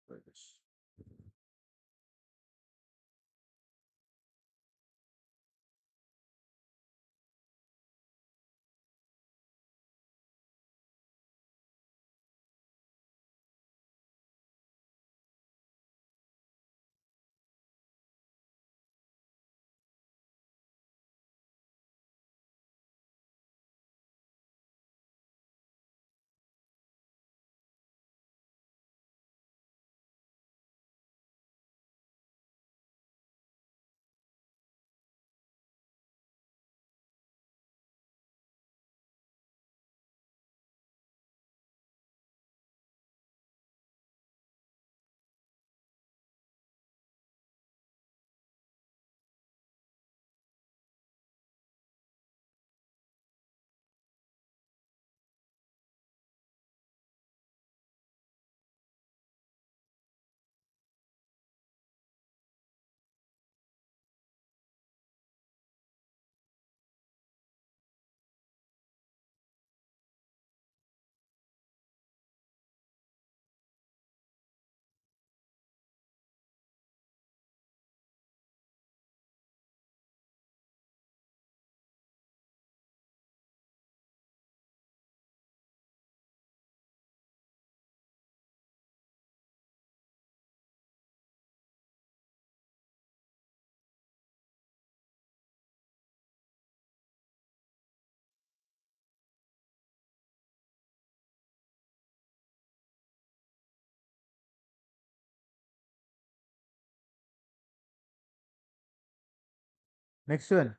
Next one.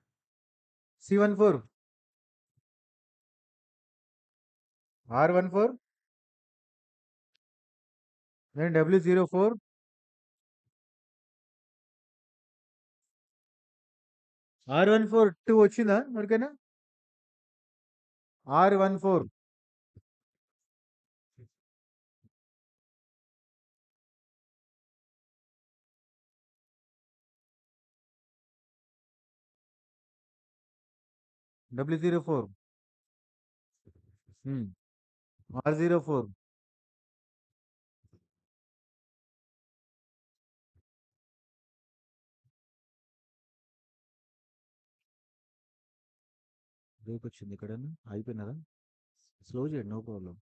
C14. R14. Then W04. R14 2 వచ్చిందా ఎవరికైనా? R14. W04. R04. Break వచ్చింది ఇక్కడ అయిపోయినదా? Slow చేయండి, no problem.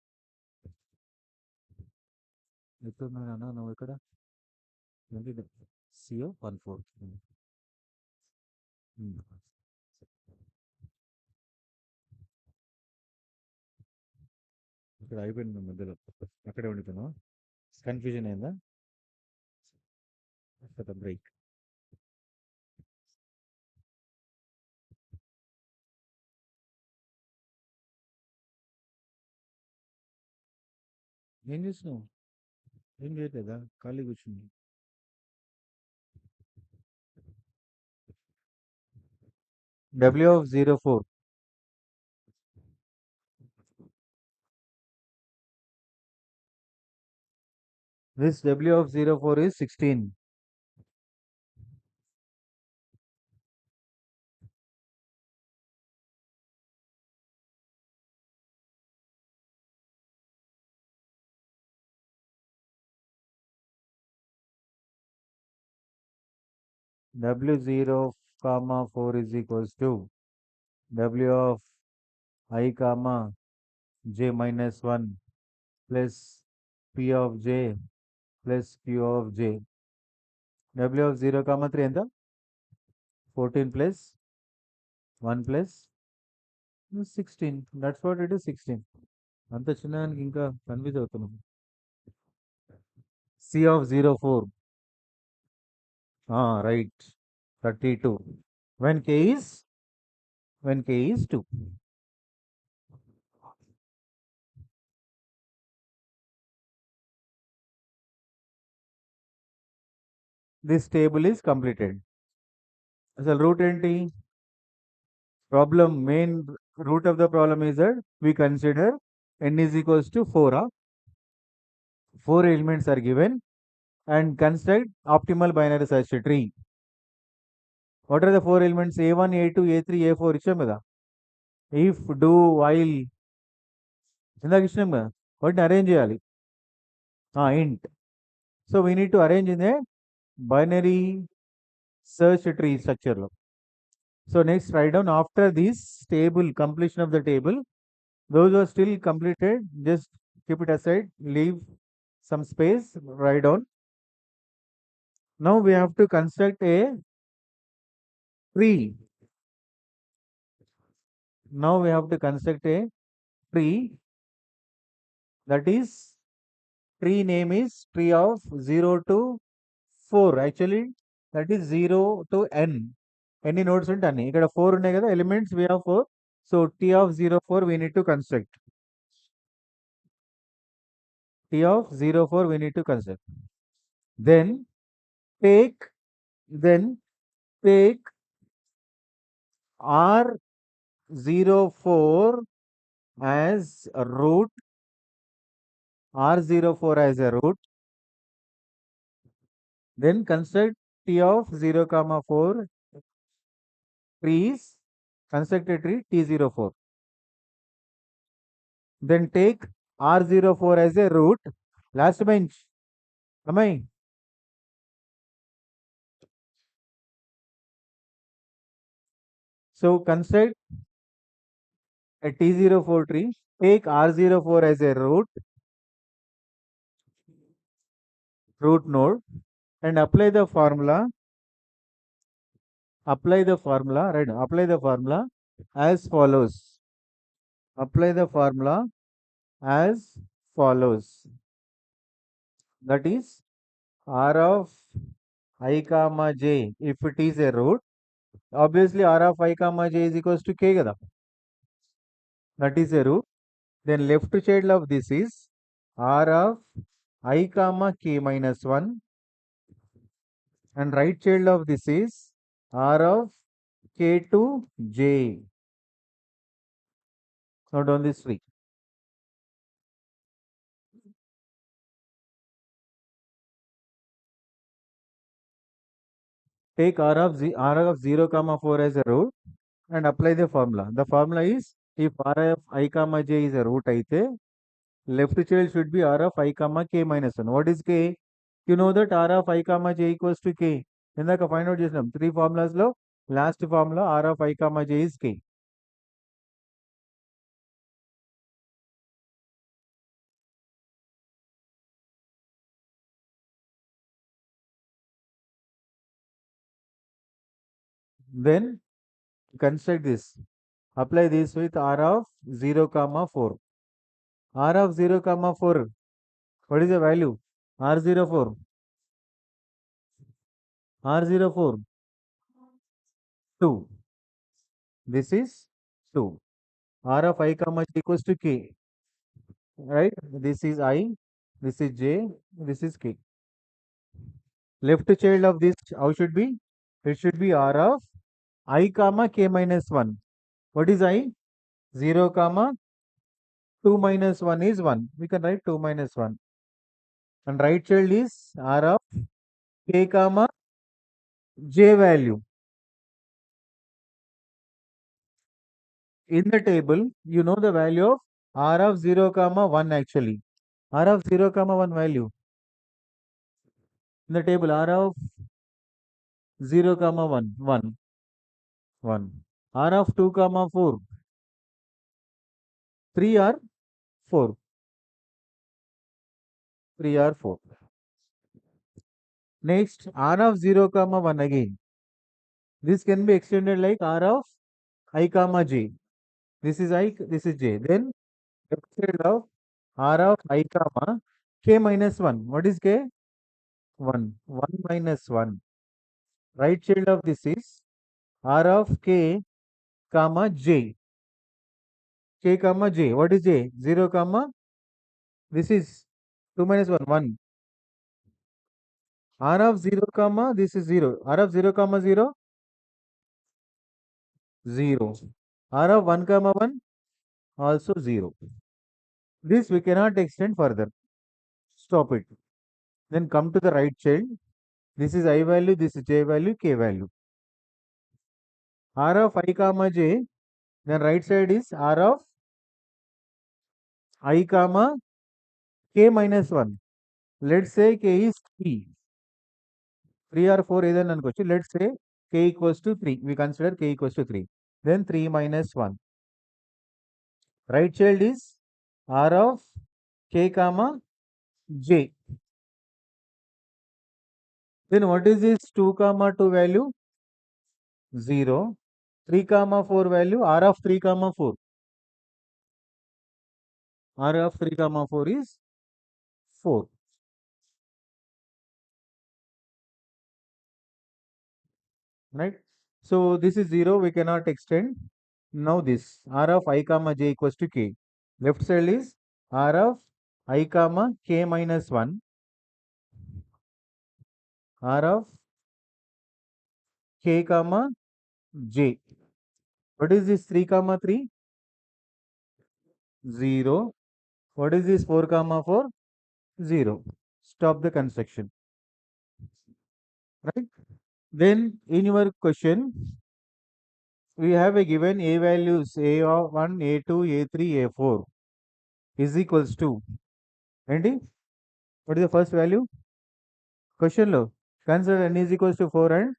ఎక్కడ నువ్వు ఇక్కడ CO14. ఇక్కడ అయిపోయింది మధ్యలో, అక్కడే ఉండిపోయినావు. కన్ఫ్యూజన్ అయిందా? బ్రేక్. ఏం చేసినావు? ఏం చేయట్లేదా? ఖాళీ కూర్చుంది. W04. This W04 is 16. W0 comma 4 is equals to W of I comma J minus 1 plus P of J plus Q of J. W of 0 comma 3 ఎంత? 14 plus 1 plus 16. That's what it is, 16. అంత చిన్నదానికి ఇంకా confuse అవుతున్నాం. C of 04. Right. 32. When K is 2. This table is completed. అసలు route ఏంటి? Problem, main root of the problem is that we consider n is equals to 4. 4 elements are given and construct optimal binary search tree. What are the 4 elements? A1, A2, A3, A4 ఇచ్చాం కదా. If, do, while ఇందాక ఇచ్చినాం కదా, వాటిని arrange చేయాలి. Int. So we need to arrange in a binary search tree structure లో. So next write down after this table, completion of the table, those who are still completed, just keep it aside, leave some space, write down. Now we have to construct a tree. Now we have to construct a tree, that is, tree name is tree of 0 to 4. Actually that is 0 to n. Any nodes ఉంటే అన్ని. ఇక్కడ 4 ఉన్నాయి కదా elements, we have 4. So T of 04 we need to construct. T of 04 we need to construct. Then take R04 as a root, R04 as a root, then construct T of 0 comma 4 trees, construct a tree T04. Then take R04 as a root, last bench. Am I? So construct a T04 tree, take R04 as a root node, and apply the formula. Apply the formula, right? Apply the formula as follows. Apply the formula as follows. That is R of I comma j, if it is a root, Obviously, R of I comma j is equals to k kada. That is a rule. Then left child of this is R of I comma k minus 1 and right child of this is R of k to j. Note down this three. Take R of 0 comma 4 as a root and apply the formula. The formula is if R of I comma j is a root aithe, left child should be R of I comma k minus 1. What is k? You know that R of I comma j equals to k. ఇందాక find out చేసినాం three formulas లో last formula R of I comma j is k. Then construct this. Apply this with R of 0 comma 4. R of 0 comma 4. What is the value? R04. R04. 2. This is 2. R of I comma j equals to k. Right? This is I. This is j. This is k. Left child of this, how should be? It should be R of I comma k minus 1. What is I? 0 comma 2 minus 1 is 1. We can write 2 minus 1. And right child is R of k comma j value. In the table, you know the value of R of 0 comma 1 actually. R of 0 comma 1 value. In the table, R of 0 comma 1, 1, 1. R of 2 comma 4, 3 or 4, 3 or 4. Next, R of 0 comma 1 again. This can be extended like R of I comma j. This is I, this is j. Then instead of R of I comma k minus 1. What is k? 1. 1 minus 1. Right child of this is R of k comma j. K comma j. What is j? 0 comma. This is 2 minus 1. 1. R of 0 comma. This is 0. R of 0 comma 0. 0. R of 1 comma 1. Also 0. This we cannot extend further. Stop it. Then come to the right child. This is I value. This is j value. K value. R of I comma j. Then right side is R of I comma k minus 1. Let's say k is 3. 3 or 4 ఏదైనా అనుకోవచ్చు. Let's say k equals to 3. We consider k equals to 3. Then 3 minus 1. Right child is R of k comma j. Then what is this 2 comma 2 value? 0. 3 comma 4 value R of 3 comma 4. R of 3 comma 4 is 4. Right? So this is 0. We cannot extend. Now this R of I comma j equals to k. Left side is R of I comma k minus 1. R of k comma j. What is this 3 comma 3? 0. What is this 4 comma 4? 0. Stop the construction. Right? Then in your question, we have a given a values a1, a2, a3, a4 is equals to. And what is the first value? Question lo. Consider n is equals to 4 and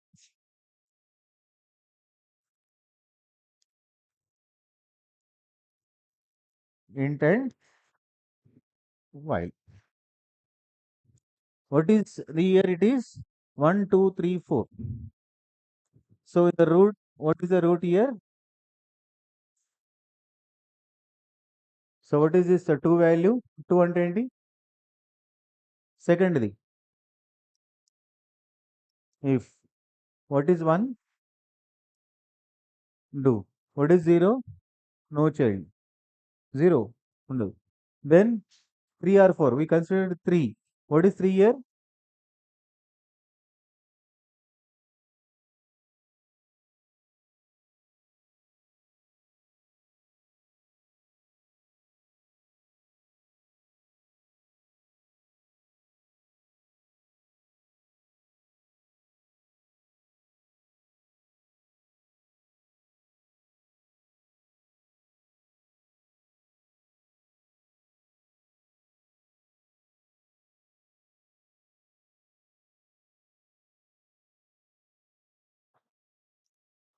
int and while. What is the here? It is 1, 2, 3, 4. So the root, what is the root here? So what is this 2 value? 2 and 20. Secondly, if what is 1? Do. What is 0? No child. 0. Undu. Then 3 or 4. We considered 3. What is 3 here?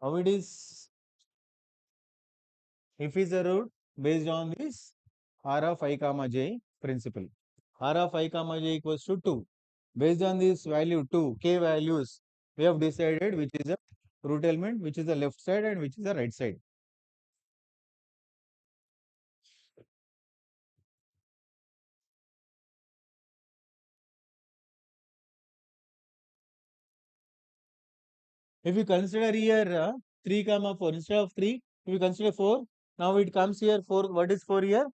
How it is? If is a root based on this R of I comma j principle. R of I comma j equals to 2. Based on this value 2, k values, we have decided which is a root element, which is the left side and which is the right side. If you consider here 3 comma 4 instead of 3, if you consider 4, now it comes here 4. What is 4 here?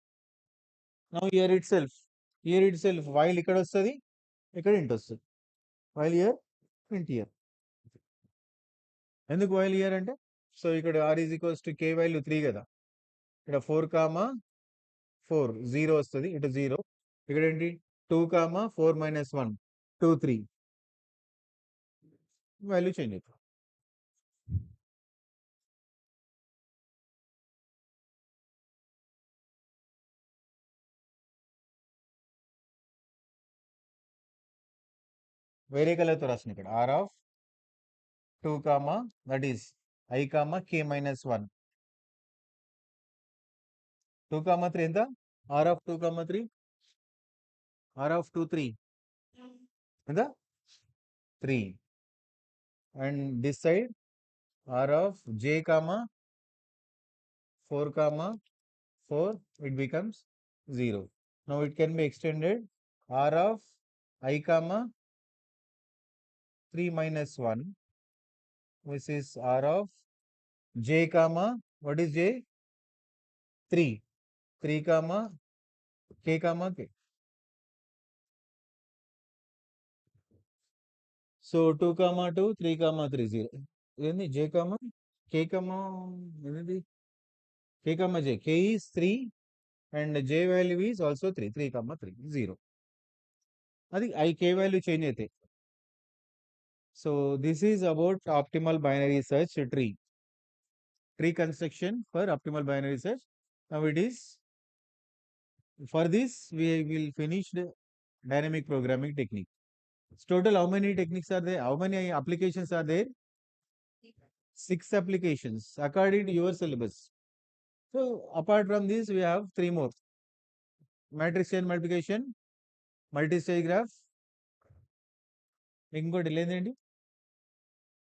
Now here itself, while ఇక్కడ వస్తుంది ఇక్కడ ఇంటి వస్తుంది while here int here. ఎందుకు while here అంటే so ఇక్కడ r is equals to k value 3 కదా, ఇక్కడ 4 కామా 4 0 వస్తుంది, ఇటు 0, ఇక్కడ ఏంటి 2 కామా 4 మైనస్ 1 2 3 వాల్యూ చేంజ్ అవుతుంది. వేరే కలర్తో రాసిన ఇక్కడ r of 2 comma that is I comma k minus 1 2 comma 3 ఎంత r of 2 comma 3 r of 2 3 ఎంత 3 and this side r of j comma 4 comma 4 it becomes 0. Now it can be extended r of I comma 3 minus 1, which is r of j comma what is j 3 3 comma k comma k. So 2 comma 2 3 comma 3 0 ఏంది j comma k comma ఏంది k comma j k is 3 and j value is also 3 3 comma 3 0. అది I k value change అయితే. So this is about optimal binary search tree construction for optimal binary search. Now it is for this we will finish the dynamic programming technique. So total how many techniques are there? How many applications are there? 6 applications according to your syllabus. So apart from this we have 3 more: matrix chain multiplication, multi-stage graph. ఇంకోటి లేదండి,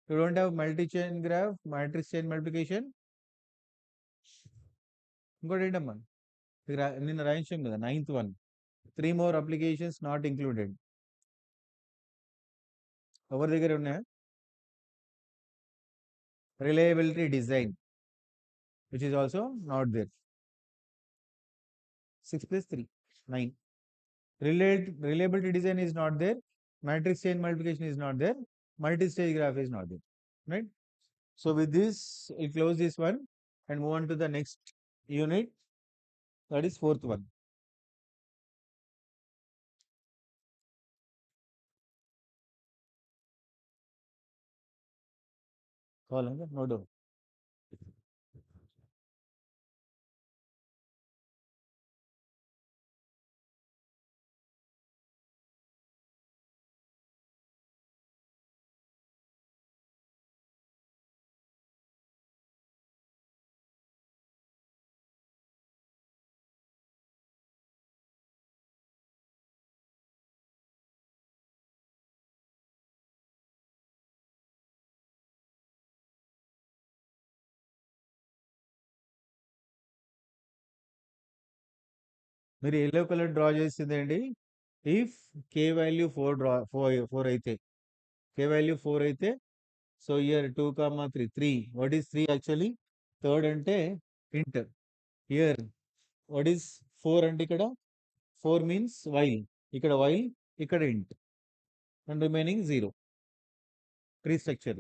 you don't have multi-chain graph, matrix chain multiplication, ఇంకోటి ఏంటమ్మా నిన్న రాయించాం కదా 9th one. 3 more applications not included. ఎవరి దగ్గర ఉన్నాయా? Reliability design, which is also not there. 6 plus 3 9. Reliability design is not there, matrix chain multiplication is not there, multi-stage graph is not there, right? So with this we close this one and move on to the next unit, that is 4th one. No doubt. మీరు yellow colour draw చేసింది ఏంటి? If k value 4 draw 4 అయితే, k value 4 అయితే, so here 2 comma 3 3, what is 3 actually? Third అంటే int. Here, what is 4 అంటే ఇక్కడ 4 means while. ఇక్కడ while, ఇక్కడ int. And remaining 0. Tree structure.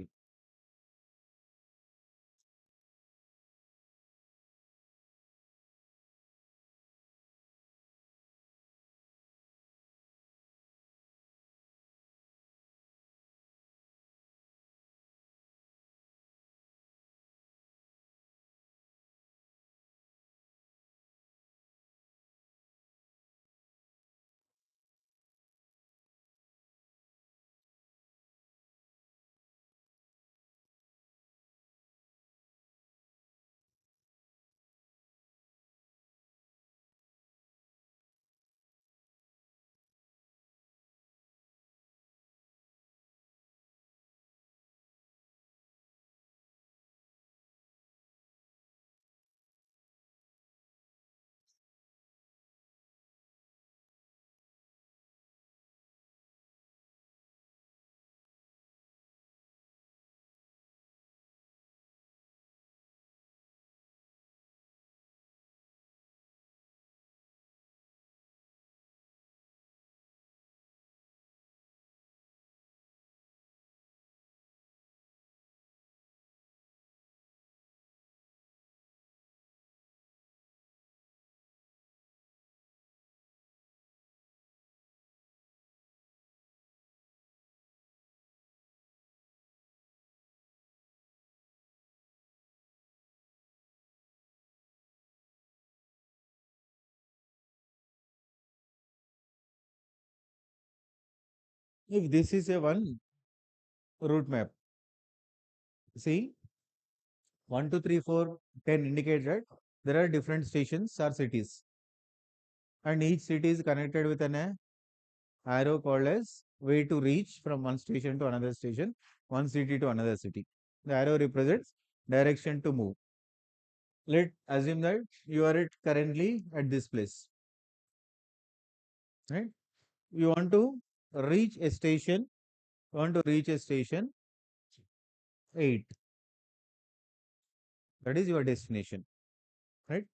If this is a one route map, see 1, 2, 3, 4, 10 indicates that there are different stations or cities, and each city is connected with an arrow called as way to reach from one station to another station, one city to another city. The arrow represents direction to move. Let assume that you are currently at this place, right? You want to reach a station, you want to reach a station 8. That is your destination, right?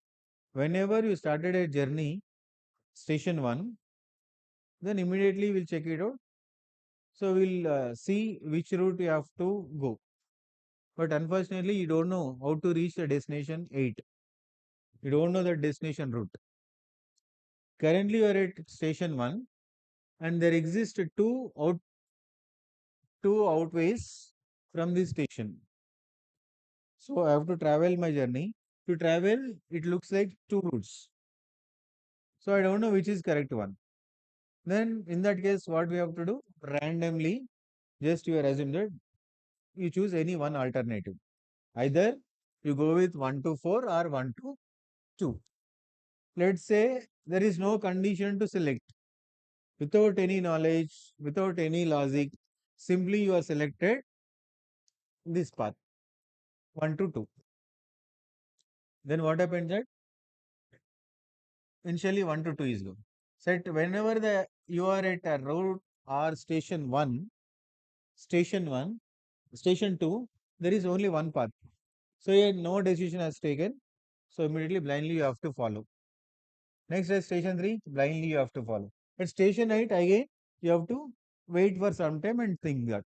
Whenever you started a journey, station 1, then immediately we'll check it out. So we'll see which route you have to go. But unfortunately, you don't know how to reach the destination 8. You don't know the destination route. Currently, you are at station 1, and there exist two outways from this station. So I have to travel my journey. To travel, it looks like two routes. So I don't know which is correct one. Then in that case, what we have to do? Randomly, just you are assume that you choose any one alternative. Either you go with 1 to 4 or 1 to 2. Let's say there is no condition to select. Without any knowledge, without any logic, simply you are selected this path 1 to 2. Then what happens that initially 1 to 2 is go. Set whenever you are at a road or station 1, station 2, there is only one path. So here no decision has taken. So immediately blindly you have to follow. Next at station 3, blindly you have to follow. At station 8, again you have to wait for some time and think that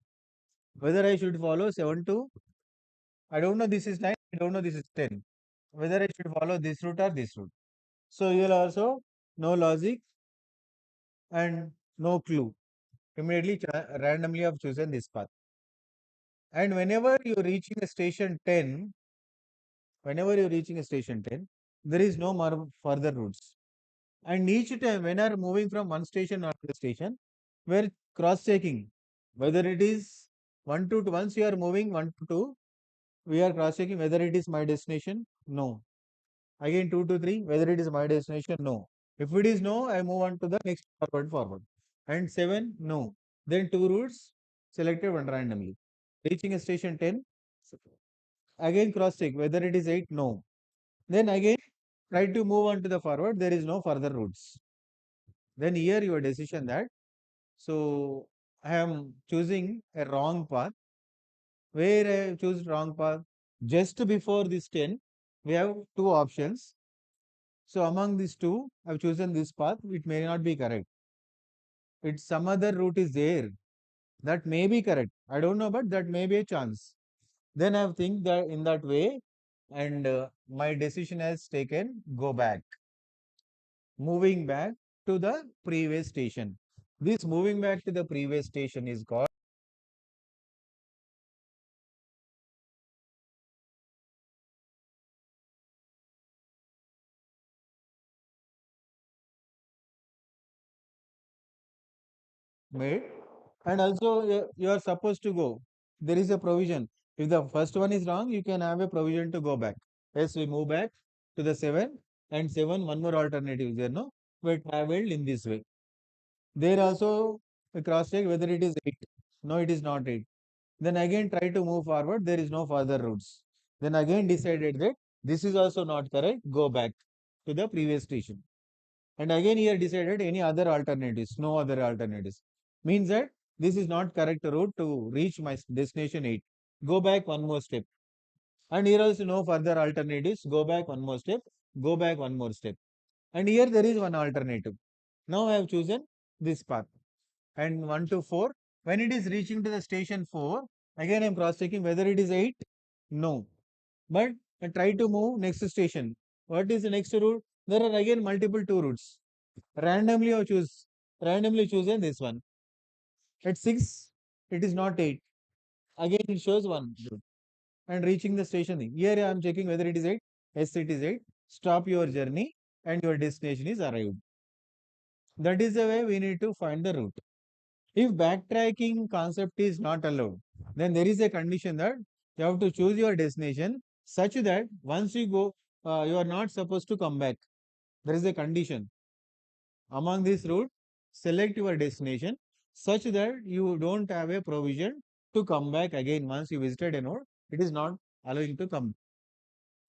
whether I should follow 7 to, I don't know this is 9, I don't know this is 10. Whether I should follow this route or this route. So you will also no logic and no clue. Immediately randomly have chosen this path. And whenever you're reaching a station 10, whenever you're reaching a station 10, there is no more further routes. And each time when are moving from one station or the station, we're cross checking whether it is 1 to 2. Once you are moving 1 to 2, we are cross checking whether it is my destination. No. Again 2 to 3, whether it is my destination. No. If it is no, I move on to the next forward. And 7, no. Then two routes selected one randomly. Reaching a station 10, again cross check whether it is 8. No. Then again try to move on to the forward. There is no further routes. Then here your decision that so I am choosing a wrong path. Where I choose wrong path? Just before this 10, we have two options. So among these two, I've chosen this path. It may not be correct. It's some other route is there that may be correct. I don't know, but that may be a chance. Then I think that in that way, and my decision has taken go back, moving back to the previous station. This moving back to the previous station is called made. And also you are supposed to go. There is a provision. If the first one is wrong, you can have a provision to go back. Yes, we move back to the 7 and 7, one more alternative is there, no? We traveled in this way. There also we cross check whether it is 8. No, it is not 8. Then again try to move forward. There is no further routes. Then again decided that this is also not correct. Go back to the previous station. And again here decided any other alternatives, no other alternatives. Means that this is not correct route to reach my destination 8. Go back one more step. And here also no further alternatives. Go back one more step. Go back one more step. And here there is one alternative. Now I have chosen this path. And 1 to 4. When it is reaching to the station 4, again I am cross checking whether it is 8. No. But I try to move next station. What is the next route? There are again multiple two routes. Randomly I choose. Randomly chosen this one. At 6, it is not 8. Again it shows 1 route. And reaching the station. Here I am checking whether it is 8. Yes, it is 8. Stop your journey and your destination is arrived. That is the way we need to find the route. If backtracking concept is not allowed, then there is a condition that you have to choose your destination such that once you go, you are not supposed to come back. There is a condition. Among this route, select your destination such that you don't have a provision to come back again once you visited a node. It is not allowing to come.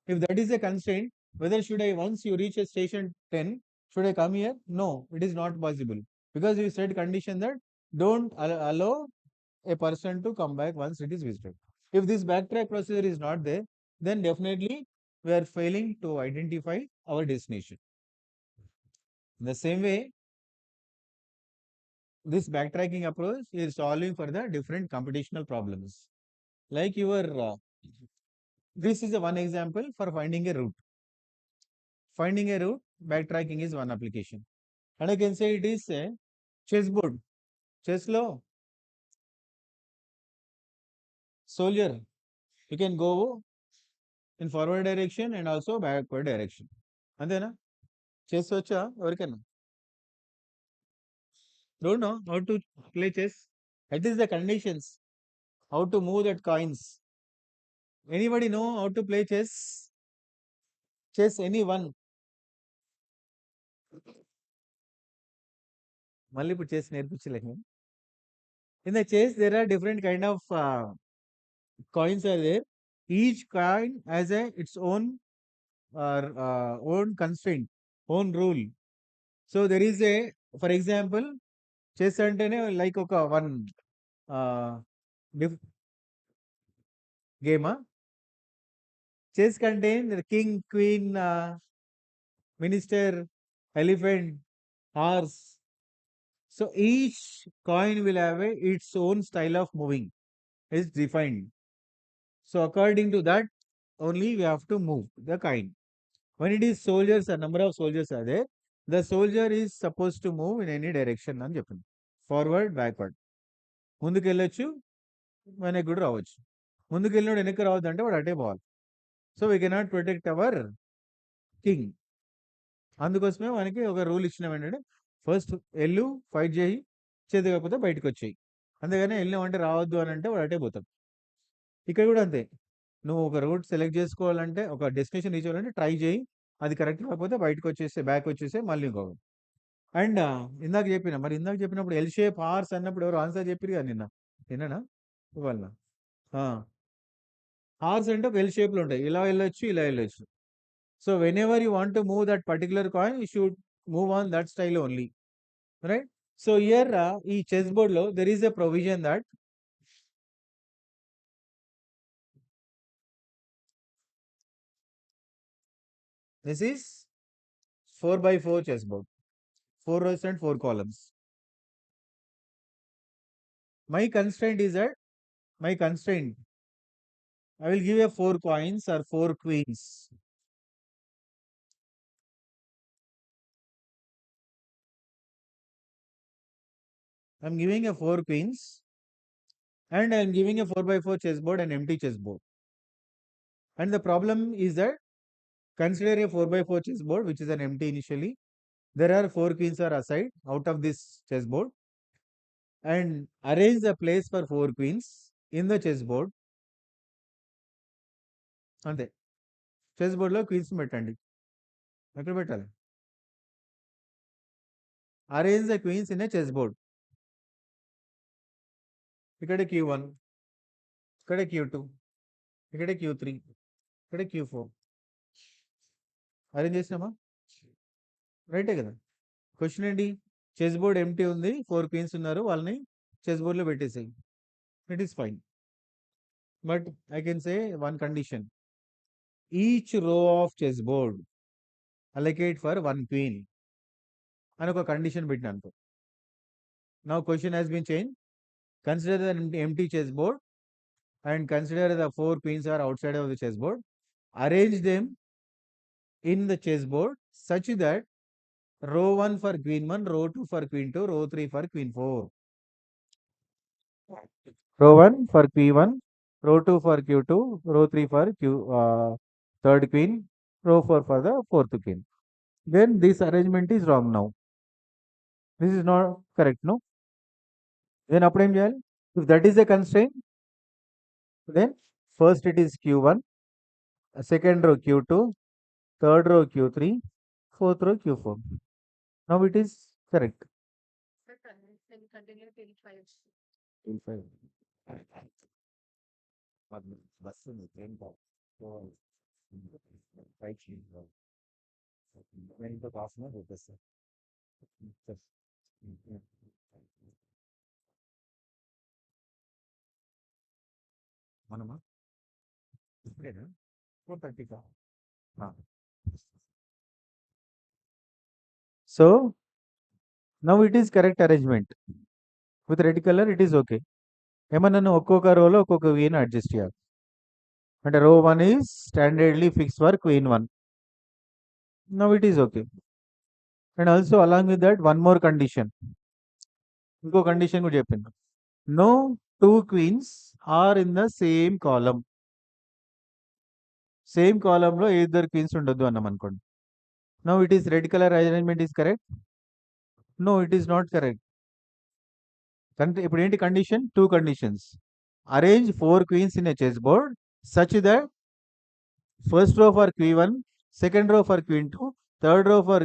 If that is a constraint, whether should I once you reach a station 10, should I come here? No, it is not possible because you said condition that don't allow a person to come back once it is visited. If this backtrack procedure is not there, then definitely we are failing to identify our destination. In the same way, this backtracking approach is solving for the different computational problems. Like this is a one example for finding a route. Finding a route, backtracking is one application. And I can say it is a chessboard. Chess law, soldier. You can go in forward direction and also backward direction. అంతేనా chess వచ్చా ఎవరికైనా don't know how to play chess. That is the conditions. How to move that coins. Anybody know how to play chess? Chess, anyone? మళ్ళీ ఇప్పుడు chess నేర్పించలేము. In the chess, there are different kind of coins are there. Each coin has its own constraint, own rule. So there is a, for example, chess అంటేనే like ఒక one game. Chess contain the king, queen, minister, elephant, horse. So each coin will have its own style of moving. Is defined. So according to that, only we have to move the coin. When it is soldiers, a number of soldiers are there. The soldier is supposed to move in any direction అని చెప్పింది. Forward, backward. ముందుకు వెళ్ళొచ్చు, వెనక్కి కూడా రావచ్చు. ముందుకు వెళ్ళినోడు వెనక్కి రావద్దు అంటే వాడు అటే పోవాలి. So we cannot protect our king. అందుకోసమే మనకి ఒక రూల్ ఇచ్చినాం ఏంటంటే ఫస్ట్ ఎల్లు ఫైట్ చేయి, చేతి కాకపోతే బయటకు వచ్చేయి. అంతేగాని వెళ్ళినామంటే రావద్దు అని అంటే వాడు అటే పోతాం. ఇక్కడ కూడా అంతే. నువ్వు ఒక రూట్ సెలెక్ట్ చేసుకోవాలంటే ఒక డెస్టినేషన్ రీచ్ అవ్వాలంటే ట్రై చేయి, అది కరెక్ట్ కాకపోతే బయటకు వచ్చేస్తే బ్యాక్ వచ్చేస్తే మళ్ళీ ఇంకొక. అండ్ ఇందాక చెప్పిన మరి ఇందాక చెప్పినప్పుడు ఎల్ షేప్ హార్స్ అన్నప్పుడు ఎవరు ఆన్సర్ చెప్పారు కదా నిన్ననా ఇవాళ హార్స్ అంటే ఒక ఎల్ షేప్లో ఉంటాయి, ఇలా వెళ్ళొచ్చు ఇలా వెళ్ళొచ్చు. So when ever you want to move that particular coin you should move on that style only, right? So year ఈ చెస్ బోర్డ్ లో there is a provision that This is 4 by 4 chessboard. 4 rows and 4 columns. My constraint is that my constraint. I will give you 4 coins or 4 queens. I am giving a 4 queens and I am giving a 4 by 4 chessboard, an empty chessboard. And the problem is that consider a 4 by 4 chessboard which is an empty initially. There are 4 queens are aside out of this chessboard and arrange the place for 4 queens in the chessboard. అంతే chess బోర్డ్లో queens పెట్టండి ఎక్కడ పెట్టాలి arrange the queens in a chess board ఇక్కడ Q1 ఇక్కడ Q2 ఇక్కడ Q3 ఇక్కడ Q4 arrange చేసినామా రైటే కదా క్వశ్చన్ ఏంటి చెస్ బోర్డ్ ఎంటీ ఉంది 4 క్వీన్స్ ఉన్నారు వాళ్ళని చెస్ బోర్డ్లో పెట్టేసేయి it is fine but I can say one condition each row of chess board allocate for 1 queen అని ఒక కండిషన్ పెట్టిన అనుకో now question has been change consider the empty chessboard and consider the 4 queens are outside of the chessboard. Arrange them in the chessboard such that row 1 for queen 1, row 2 for queen 2, row 3 for queen 4. Row 1 for Q1, row 2 for Q2, row 3 for third queen, row 4 for the fourth queen. Then this arrangement is wrong now. This is not correct, no? Then అప్పుడు ఏం చేయాలి? If that is a constraint, then first it is Q1, second row Q2, third row Q3, fourth row Q4. Now it is correct. Till 5. మనమా ఇప్పుడేనా 4:30 So now it is correct arrangement. With red color it is okay. ఏమన్నాను ఒక్కొక్క రోలో ఒక్కొక్క queen adjust చేయాలి అంటే row 1 is standardly fix for queen 1. Now it is okay and also along with that one more condition ఇంకో condition కూడా చెప్పింది no 2 queens are in the same column same కాలంలో ఇద్దరు క్వీన్స్ ఉండొద్దు అన్నాం అనుకోండి no it is red colour arrangement is correct no it is not correct ఇప్పుడు ఏంటి condition 2 conditions arrange 4 queens in a chessboard such that first row for Q1, second row for Queen 2, third row for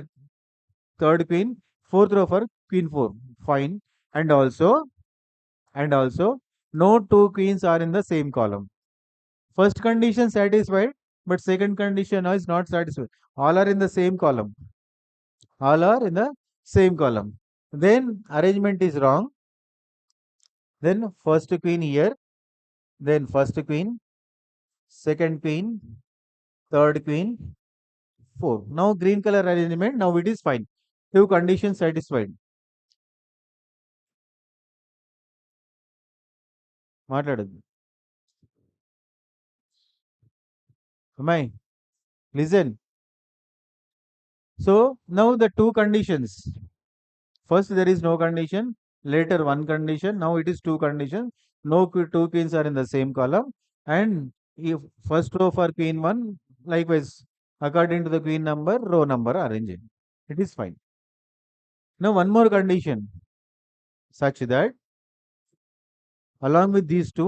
third queen, fourth row for Queen 4. Fine. And also no 2 queens are in the same column. First condition satisfied, but second condition is not satisfied. All are in the same column. All are in the same column. Then arrangement is wrong. Then first queen here, then first queen, second queen, third queen, 4. Now green color arrangement, now it is fine. 2 conditions satisfied. మాట్లాడద్దు అమ్మాయి listen. So now the 2 conditions. First there is no condition, later one condition, now it is 2 conditions. No 2 queens are in the same column and if first row for queen 1 likewise according to the queen number row number arranging. It is fine. Now one more condition such that along with these 2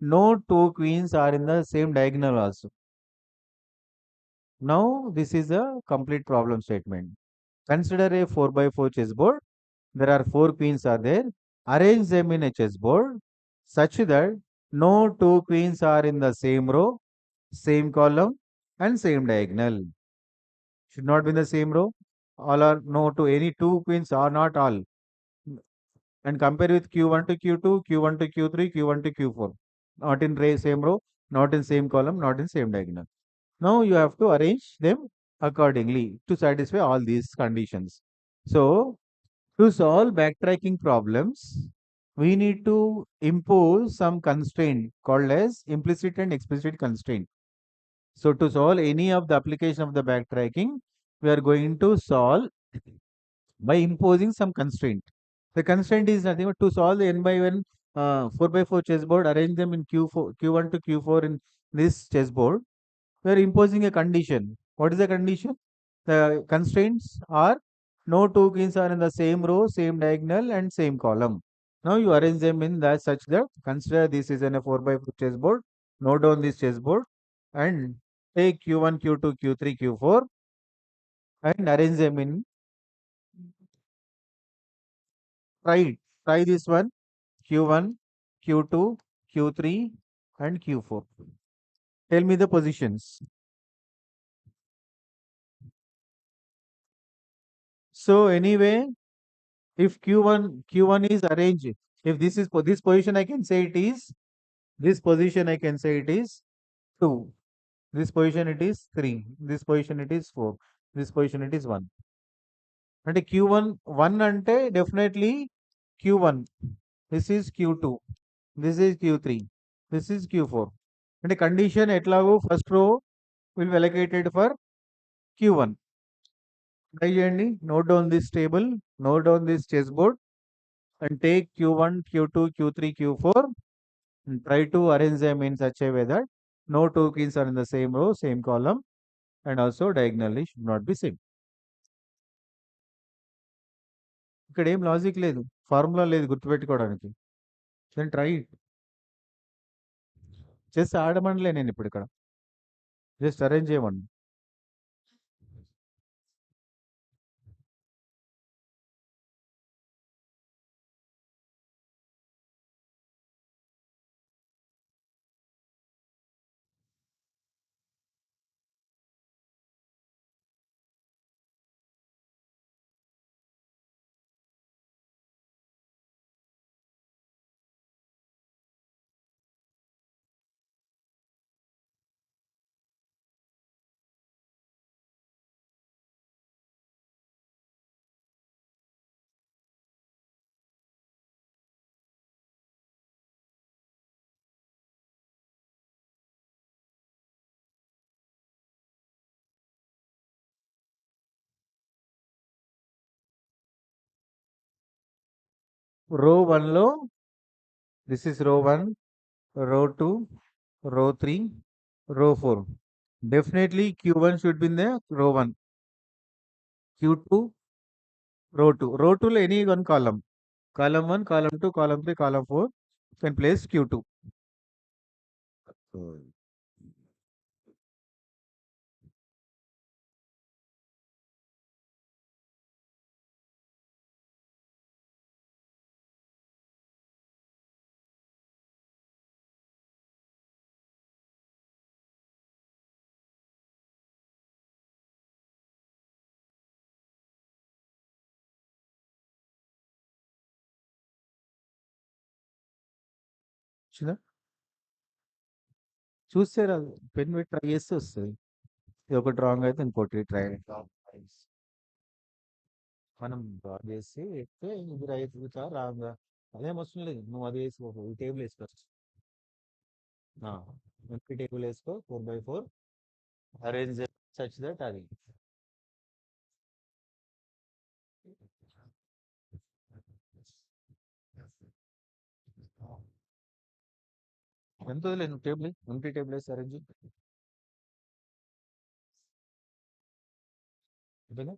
no 2 queens are in the same diagonal also. Now this is a complete problem statement. Consider a 4 by 4 chessboard. There are 4 queens are there. Arrange them in a chessboard such that no 2 queens are in the same row, same column and same diagonal. Should not be in the same row. All are no to any 2 queens are not all. And compare with Q1 to Q2, Q1 to Q3, Q1 to Q4. Not in same row, not in same column, not in same diagonal. Now you have to arrange them accordingly to satisfy all these conditions. So, to solve backtracking problems, we need to impose some constraint called as implicit and explicit constraint. So, to solve any of the application of the backtracking, we are going to solve by imposing some constraint. The constraint is nothing but to solve the n by n 4 by 4 chessboard, arrange them in Q4, Q1 to Q4 in this chessboard. We are imposing a condition. What is the condition? The constraints are no two queens are in the same row, same diagonal, and same column. Now you arrange them in that such that consider this is in a 4 by 4 chessboard. Note down this chessboard and take Q1, Q2, Q3, Q4 and arrange them in try try this one Q1, Q2, Q3, and Q4. Tell me the positions. So anyway, if Q1 is arranged, if this is this position, I can say it is this position. I can say it is 2. This position it is 3. This position it is 4. This position it is 1. అంటే Q1 అంటే definitely Q1. This is Q2. This is Q3. This is Q4. అంటే condition ఎట్లాగో first row will be allocated for Q1. Try చేయండి. Note down this table. Note down this chessboard and take Q1, Q2, Q3, Q4 and try to arrange them in such a way that no two keys are in the same row, same column, and also diagonally should not be same. ఇక్కడ ఏం logic లేదు, formula లేదు గుర్తుపెట్టుకోవడానికి. Then try it. Chess ఆడమనలే నేను ఇప్పుడు ఇక్కడ, just arrange చేయమని. రో 1లో దిస్ ఇస్ రో 1, రో 2, రో 3, రో 4. Definitely Q1 should be in the row 1, Q2, row 2. Row 2 లో any one column. Column 1, column 2, column 3, column 4 can place Q2. చూదా చూస్తే రాదు, పెన్ పెట్టి ట్రై చేస్తే వస్తుంది. ఇది ఒకటి రాంగ్ అయితే ఇంకోటి ట్రై. మనం డ్రా చేసి ఎత్తే ఇది రైట్ రాంగ్, అదేం వస్తుంది లేదు. నువ్వు అది వేసుకో, ఈ టేబుల్ వేసుకో, ఎంపీ టేబుల్ వేసుకో 4 by 4 అరేంజ్ సచ్ దట్ అది ఎంత లేదు. నువ్వు టేబుల్ ఎంపీ టేబుల్ వేసి అరేంజ్ అంతేనా.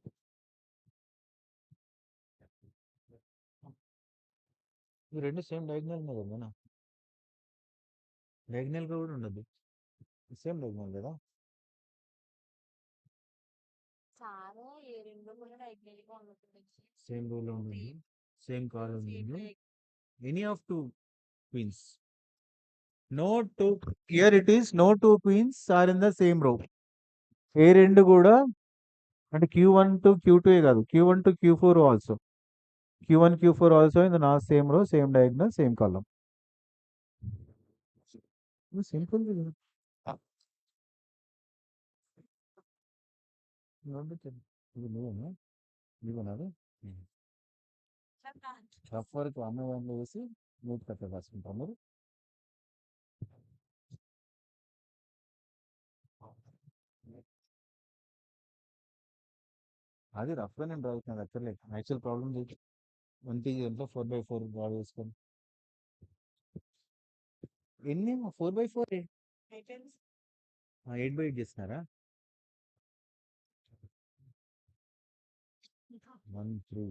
ఈ రెండు సేమ్ డయాగ్నల్ ఉన్నాయి కదా, డయాగ్నల్ గా కూడా ఉండదు, సేమ్ డయాగ్నల్ కదా. సేమ్ రూల్ ఉంటుంది, సేమ్ కాల్ ఉంటుంది. Any of two queens, no two, here it is no two queens are in the same row. ఏ రెండు కూడా అంటే Q1 to Q2 కాదు, Q1 to Q4 also, Q1 Q4 also in the నా same రో, same diagonal, same column. Simple. ఇది నువ్వేనా ఇవ్వనాలి rough work అమ్మ దాంట్లో వేసి మూడు కట్ట రాసుకుంటాం మీరు అది రఫ్గా నేను డ్రా చేసిన యాక్చువల్లీ యాక్చువల్ ప్రాబ్లమ్ ట్వంటీ ఎంతో 4x4 డ్రా చేసుకొని ఎన్ని 4x4 8x8 చేస్తున్నారా 1 3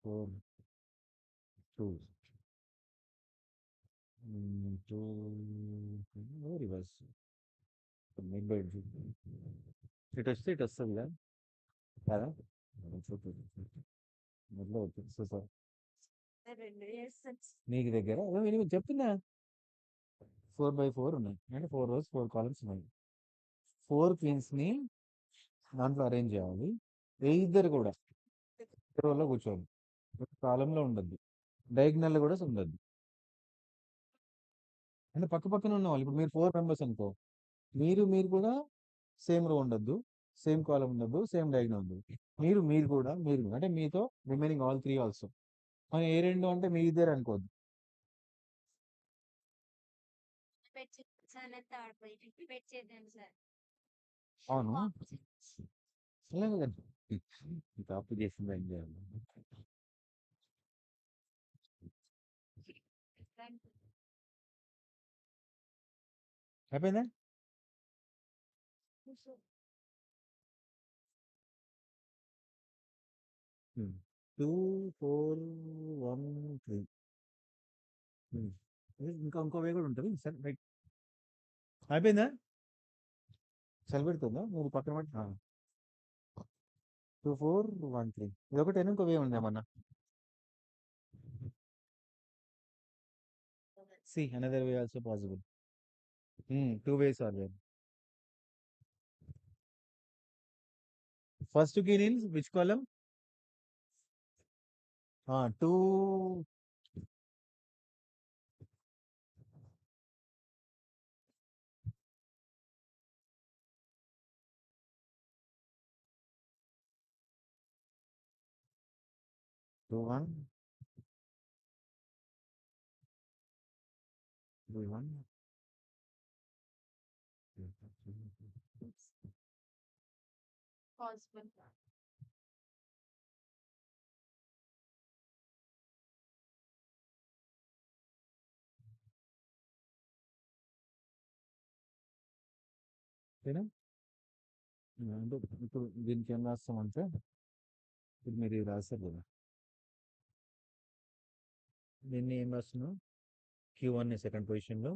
4 2 2 రివర్స్ మిడ్ బై ఇటు వస్తే ఇటు వస్తుంది కదా కదా మొదలు అవుతుంది సో సార్ నీకు దగ్గర నేను చెప్తున్నా 4x4 ఉన్నాయి అంటే 4 rows 4 columns ఉన్నాయి 4 queens ని దాంట్లో అరేంజ్ చేయాలి ఏ ఇద్దరు కూడా రోలో కూర్చోవాలి ఒక కాలంలో ఉండద్దు డయాగ్నల్ కూడా ఉండద్దు అంటే పక్క పక్కన ఉన్న వాళ్ళు ఇప్పుడు మీరు 4 members అనుకో మీరు కూడా సేమ్ రో ఉండద్దు సేమ్ కాలం ఉండద్దు సేమ్ డయాగ్నల్ ఉండదు మీరు అంటే మీతో రిమైనింగ్ ఆల్ 3 ఆల్సో మన ఏ రెండు అంటే మీ ఇద్దరు అనుకోవద్దు అవును అలాగే కదా. తప్పు చేసింది ఏం చేయాలి అయిపోయిందా 2 4 1 3 ఇంకో వే కూడా ఉంటుంది సరే రైట్ అయిపోయిందా చలి మీరు పక్కన పెట్టి 2 4 1 3 ఇది ఒకటి ఇంకో వే ఉంది ఏమన్నా C another way also possible 2 ways are there first key in which column 2 2 1 3 1 ఓకేనా అంటే ఇప్పుడు దీనికి ఏం రాస్తామంటే ఇప్పుడు మీరు ఇది రాశారు కదా దీన్ని ఏం రాస్తున్నాం Q1ని సెకండ్ పొజిషన్లో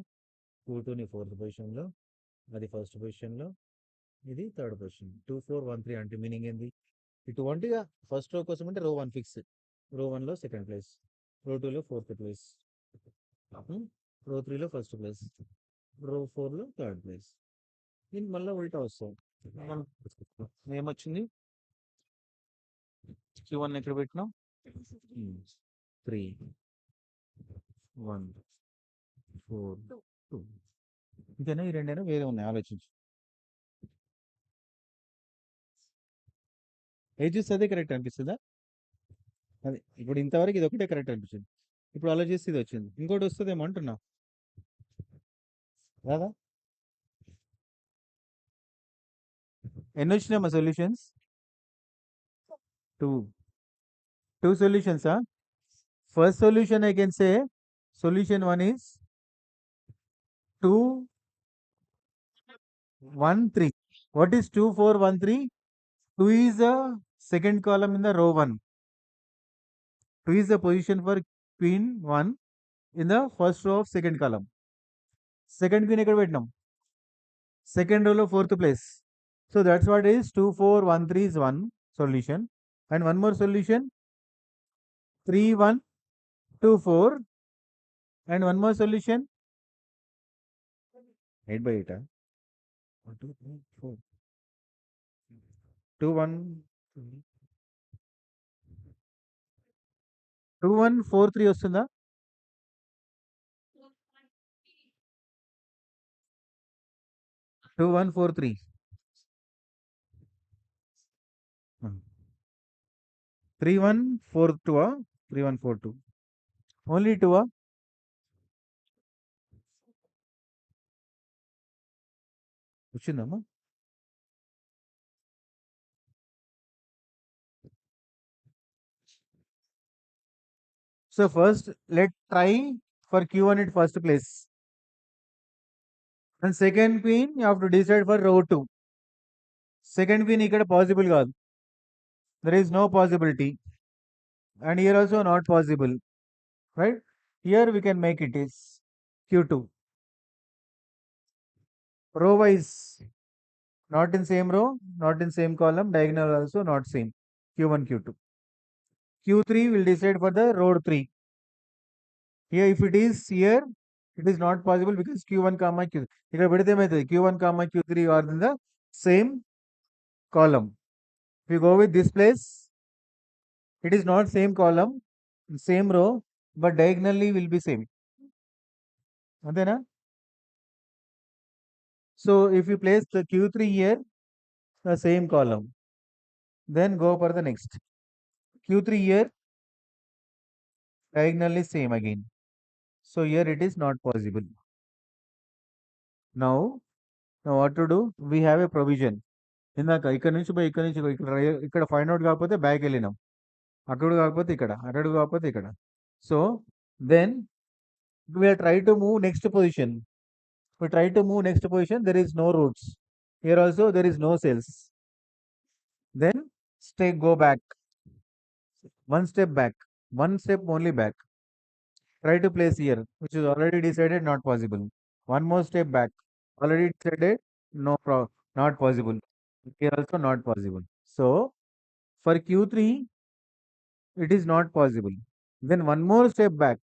Q2ని ఫోర్త్ పొజిషన్లో అది ఫస్ట్ పొజిషన్లో ఇది థర్డ్ పొజిషన్ 2 4 1 3 అంటే మీనింగ్ ఏంది ఇటువంటిగా ఫస్ట్ రో కోసం అంటే రో 1 ఫిక్స్ రో 1లో సెకండ్ ప్లేస్ రో 2లో ఫోర్త్ ప్లేస్ రో 3లో ఫస్ట్ ప్లేస్ రో 4లో థర్డ్ ప్లేస్ దీనికి మళ్ళీ ఉల్టా వస్తాం ఏమొచ్చింది Q1 ఎక్కడ పెట్టినాం 3 1 4 2 ఇంతేనా ఈ రెండైనా వేరే ఉన్నాయి ఆలోచించు ఏది చూస్తే అదే కరెక్ట్ అనిపిస్తుందా అది ఇప్పుడు ఇంతవరకు ఇది ఒకటే కరెక్ట్ అనిపించింది ఇప్పుడు ఆలోచిస్తే ఇది వచ్చింది ఇంకోటి వస్తుందేమో అంటున్నా రాదా ఎన్ని వచ్చినాయమ్మా solutions 2 solutions first solution I can say solution 1 is 2 1 3 what is 2 4 1 3 2 is the second column in the row 1 2 is the position for queen 1 in the first row of second column second queen ఎక్కడ పెట్టినాం second row లో fourth place so that's what is 2 4 1 3 is one solution and one more solution 3 1 2 4 and one more solution 8 by 8 1 2 3 4 2 1 2 1 4 3 వస్తుందా 2 1 4 3 3 1 4 2. 3 1 4 2. Only 2. వచ్చిందమ్మా. So first, let try for Q1 at first place. And second queen, you have to decide for row 2. Second queen ఇక్కడ possible కాదు. There is no possibility. And here also not possible. Right? Here we can make it is Q2. Row wise, not in same row, not in same column, diagonal also not same. Q1, Q2. Q3 will decide for the row 3. Here if it is here, it is not possible because Q1 comma Q. ఇక్కడ పెడితే ఏమవుతుంది Q1 comma Q3 are in the same column. If you go with this place, it is not same column, same row, but diagonally will be same. అంతేనా? So if you place the Q3 here, the same column, then go for the next. Q3 here, diagonally same again. So here it is not possible. Now, now what to do? We have a provision. ఇందాక ఇక్కడ నుంచి పోయి ఇక్కడ find out కాకపోతే back వెళ్ళినాం, అక్కడ కాకపోతే ఇక్కడ, అక్కడ కాకపోతే ఇక్కడ. So then we try to move next position. We try to move next position. There is no roots. Here also there is no cells. Then stay go back. One step back. One step only back. Try to place here, which is already decided not possible. One more step back. Already decided not possible. Here also not possible. So for Q3 it is not possible. Then one more step back.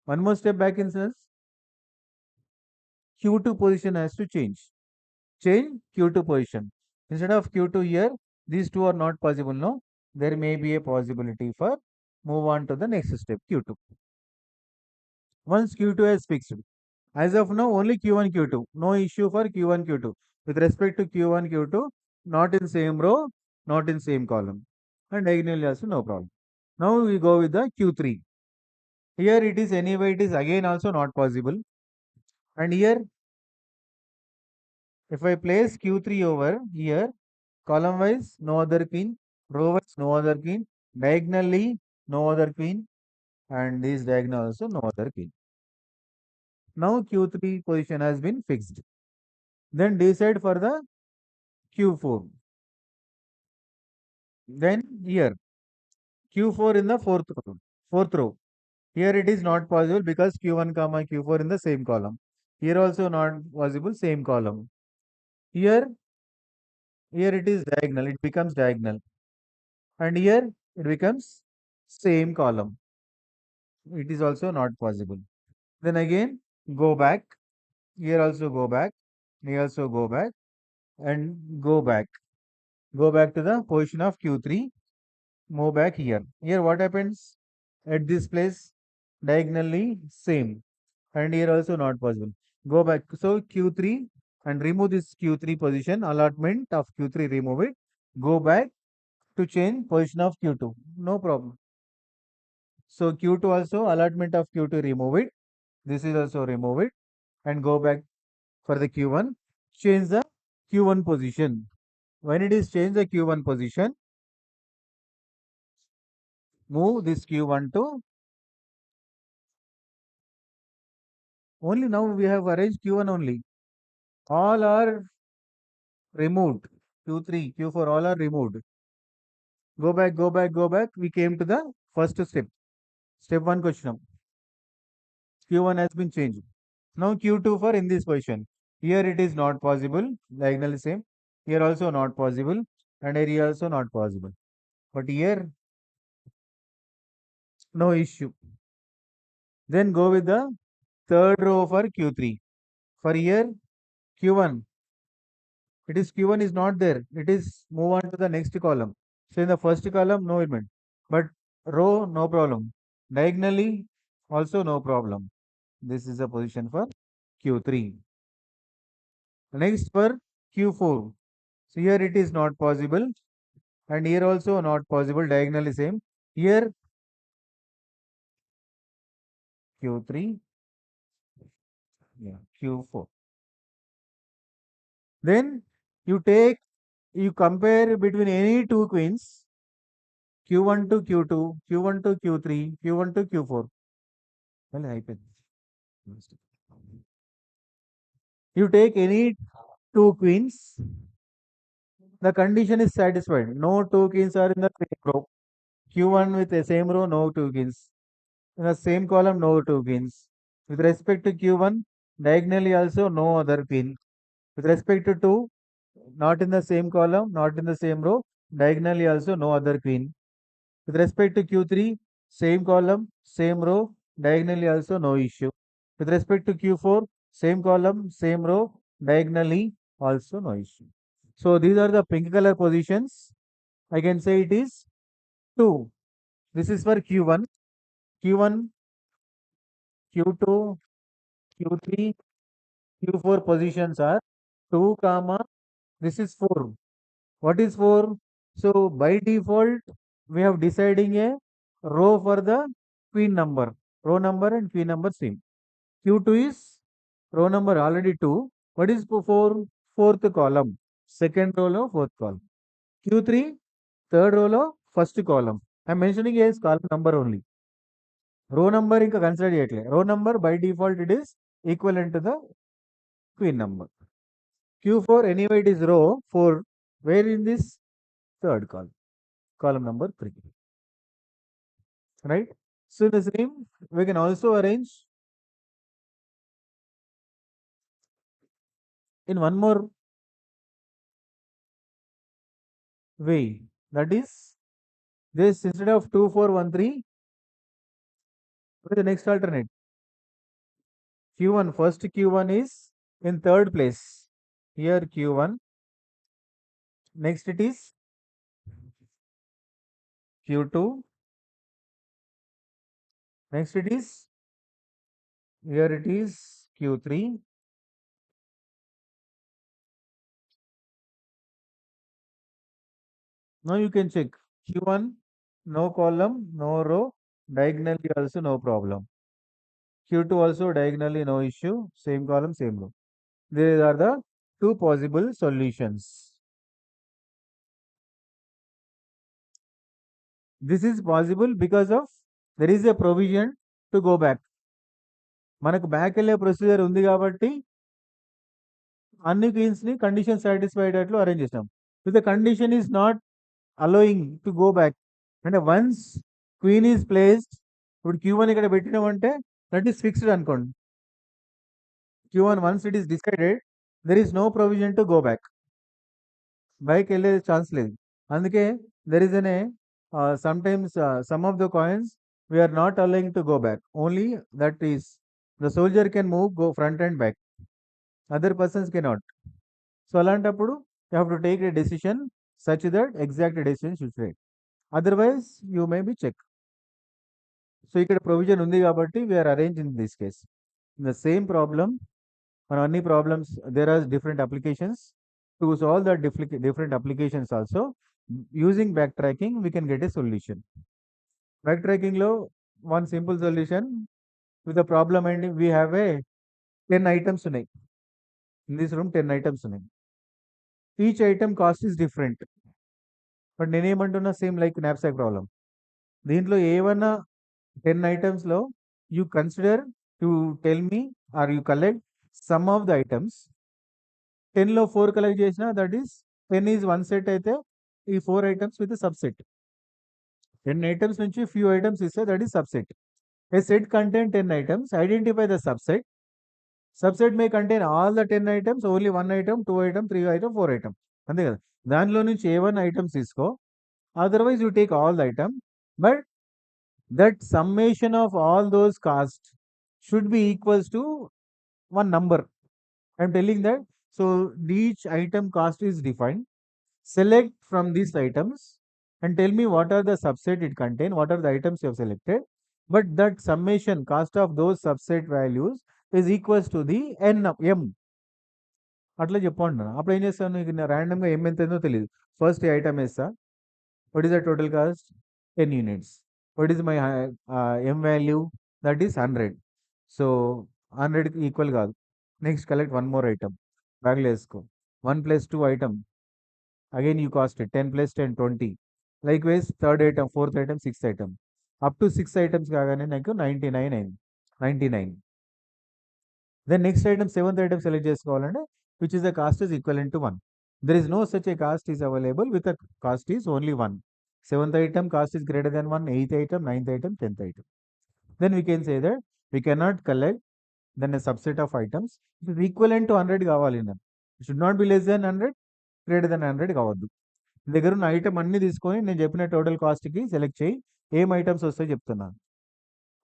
One more step back in sense Q2 position has to change. Change Q2 position. Instead of Q2 here, these two are not possible. No, there may be a possibility for move on to the next step Q2. Once Q2 is fixed, as of now only Q1 Q2. No issue for Q1 Q2. With respect to Q1 Q2, not in same row, not in same column, and diagonally also no problem. Now we go with the Q3. Here it is anyway. It is again also not possible. And here, if I place Q3 over here, column wise, no other queen. Row wise, no other queen. Diagonally, no other queen. And this diagonal also, no other queen. Now Q3 position has been fixed. Then decide for the Q4. Then here, Q4 in the fourth row. Fourth row. Here it is not possible because Q1 comma Q4 in the same column. Here also not possible, same column. Here, here it is diagonal. It becomes diagonal. And here it becomes same column. It is also not possible. Then again go back. Here also go back. Here also go back and go back. Go back to the position of Q3. Move back here. Here what happens? At this place diagonally same. And here also not possible. Go back. So Q3 and remove this Q3 position. Allotment of Q3 remove it. Go back to change position of Q2. No problem. So Q2 also allotment of Q2 remove it. This is also remove it and go back for the Q1. Change the Q1 position. When it is change the Q1 position, move this Q1 to only now we have arranged Q1 only. All are removed. Q3, Q4 all are removed. Go back, go back, go back. We came to the first step. Step 1 question. Q1 has been changed. Now Q2 for in this position. Here it is not possible. Diagonally same. Here also not possible. And here also not possible. But here no issue. Then go with the third row for Q3. For here Q1. It is Q1 is not there. It is move on to the next column. So in the first column no element. But row no problem. Diagonally also no problem. This is the position for Q3. Next for Q4. So here it is not possible. and here also not possible, diagonally same. Here Q3, yeah, Q4. Then you compare between any two queens, Q1 to Q2, Q1 to Q3, Q1 to Q4. Well, అయిపోయింది. You take any two queens, the condition is satisfied. No two queens are in the same row. Q1 with the same row, no two queens. In the same column, no two queens. With respect to Q1, diagonally also no other queen. With respect to 2, not in the same column, not in the same row, diagonally also no other queen. With respect to Q3, same column, same row, diagonally also no issue. With respect to Q4, same column, same row, diagonally also no issue. So these are the pink color positions. I can say it is 2. This is for Q1, Q1, Q2, Q3, Q4 positions are 2 comma, this is 4. What is 4? So by default, we have deciding a row for the queen number. Row number and queen number same. Q2 is row number already 2. What is 4? Fourth column. Second row lo fourth column. Q3, third row lo first column. I am mentioning as column number only. Row number ఇంకా consider చేయట్లే. Row number by default it is equivalent to the queen number. Q4 anyway it is row 4. Where in this? Third column. Column number 3. Right? So the same we can also arrange in one more way. That is this, instead of 2 4 1 3, what is the next alternate? Q1, first Q1 is in third place. Here Q1. Next it is Q2. Next it is, here it is Q3. Now you can check Q1, no column, no row, diagonally also no problem. Q2 also diagonally no issue, same column, same row. These are the two possible solutions. This is possible because of there is a provision to go back. మనకు back వెళ్ళే procedure ఉంది కాబట్టి అన్ని queens ని condition satisfied అట్లు arrange చేసాం. If the condition is not allowing to go back, అంటే once queen is placed, ఇప్పుడు Q1 ఇక్కడ పెట్టినామంటే దట్ ఈస్ ఫిక్స్డ్ అనుకోండి. Q1 once it is decided, there is no provision to go back. Back వెళ్ళే chance లేదు. అందుకే there is an sometimes some of the coins we are not allowing to go back. Only that is the soldier can move, go front and back. Other persons cannot. So అలాంటప్పుడు you have to take a decision such that exact decision should be made. Otherwise you may be check. So ఇక్కడ provision ఉంది కాబట్టి we are arranged in this case. In the same problem, on any problems there are different applications. To solve the different applications also, using backtracking we can get a solution. Backtracking లో one simple solution with the problem ending, we have a 10 items ఉన్నాయి. In this room 10 items ఉన్నాయి. Each item cost is different. But నేనేమంటున్నా same like knapsack problem. దీంట్లో ఏమన్నా 10 ఐటమ్స్లో you consider to tell me are you collect some of the items. 10లో 4 collect చేసిన that is 10 is one set అయితే ఈ 4 items with subset. 10 items నుంచి few items ఇస్తే that is subset. A set contain 10 items. Identify the subset. Subset may contain all the 10 items, only 1 item, 2 item, 3 item, 4 item. అంతే కదా. దానిలో నుంచి A1 items తీసుకో. Otherwise you take all the item. But that summation of all those costs should be equals to one number. I'm telling that. So each item cost is defined. Select from these items and tell me what are the subset it contain, what are the items you have selected. But that summation cost of those subset values is equals to the n m. అట్లా చెప్పండి. అప్పుడు ఏం చేస్తాను, ఇక ర్యాండమ్గా m ఎంత ఏందో తెలియదు. ఫస్ట్ ఈ ఐటమ్ వేస్తా, What is the total cost? 10 units. What is my M value? That is 100. So 100 equal కాదు. Next collect one more item. బ్యాగ్లో వేసుకో. 1 plus 2 item. Again you cost it. 10 plus 10, 20. Likewise, third item, fourth item, sixth item. Up to 6 items కాగానే నాకు 99 అయింది. 99. Then next item, seventh item select చేసుకోవాలంటే which is the cost is equivalent to 1. There is no such a cost is available with a cost is only 1. Seventh item cost is greater than 1, eighth item, ninth item, 10th item. Then we can say that we cannot collect then a subset of items. It is equivalent to 100 కావాలి నాకు. It should not be less than 100, greater than 100 కావద్దు. నీ దగ్గర ఉన్న item అన్ని తీసుకొని నేను చెప్పిన టోటల్ కాస్ట్కి సెలెక్ట్ చేయి ఏం ఐటమ్స్ వస్తాయో చెప్తున్నాను.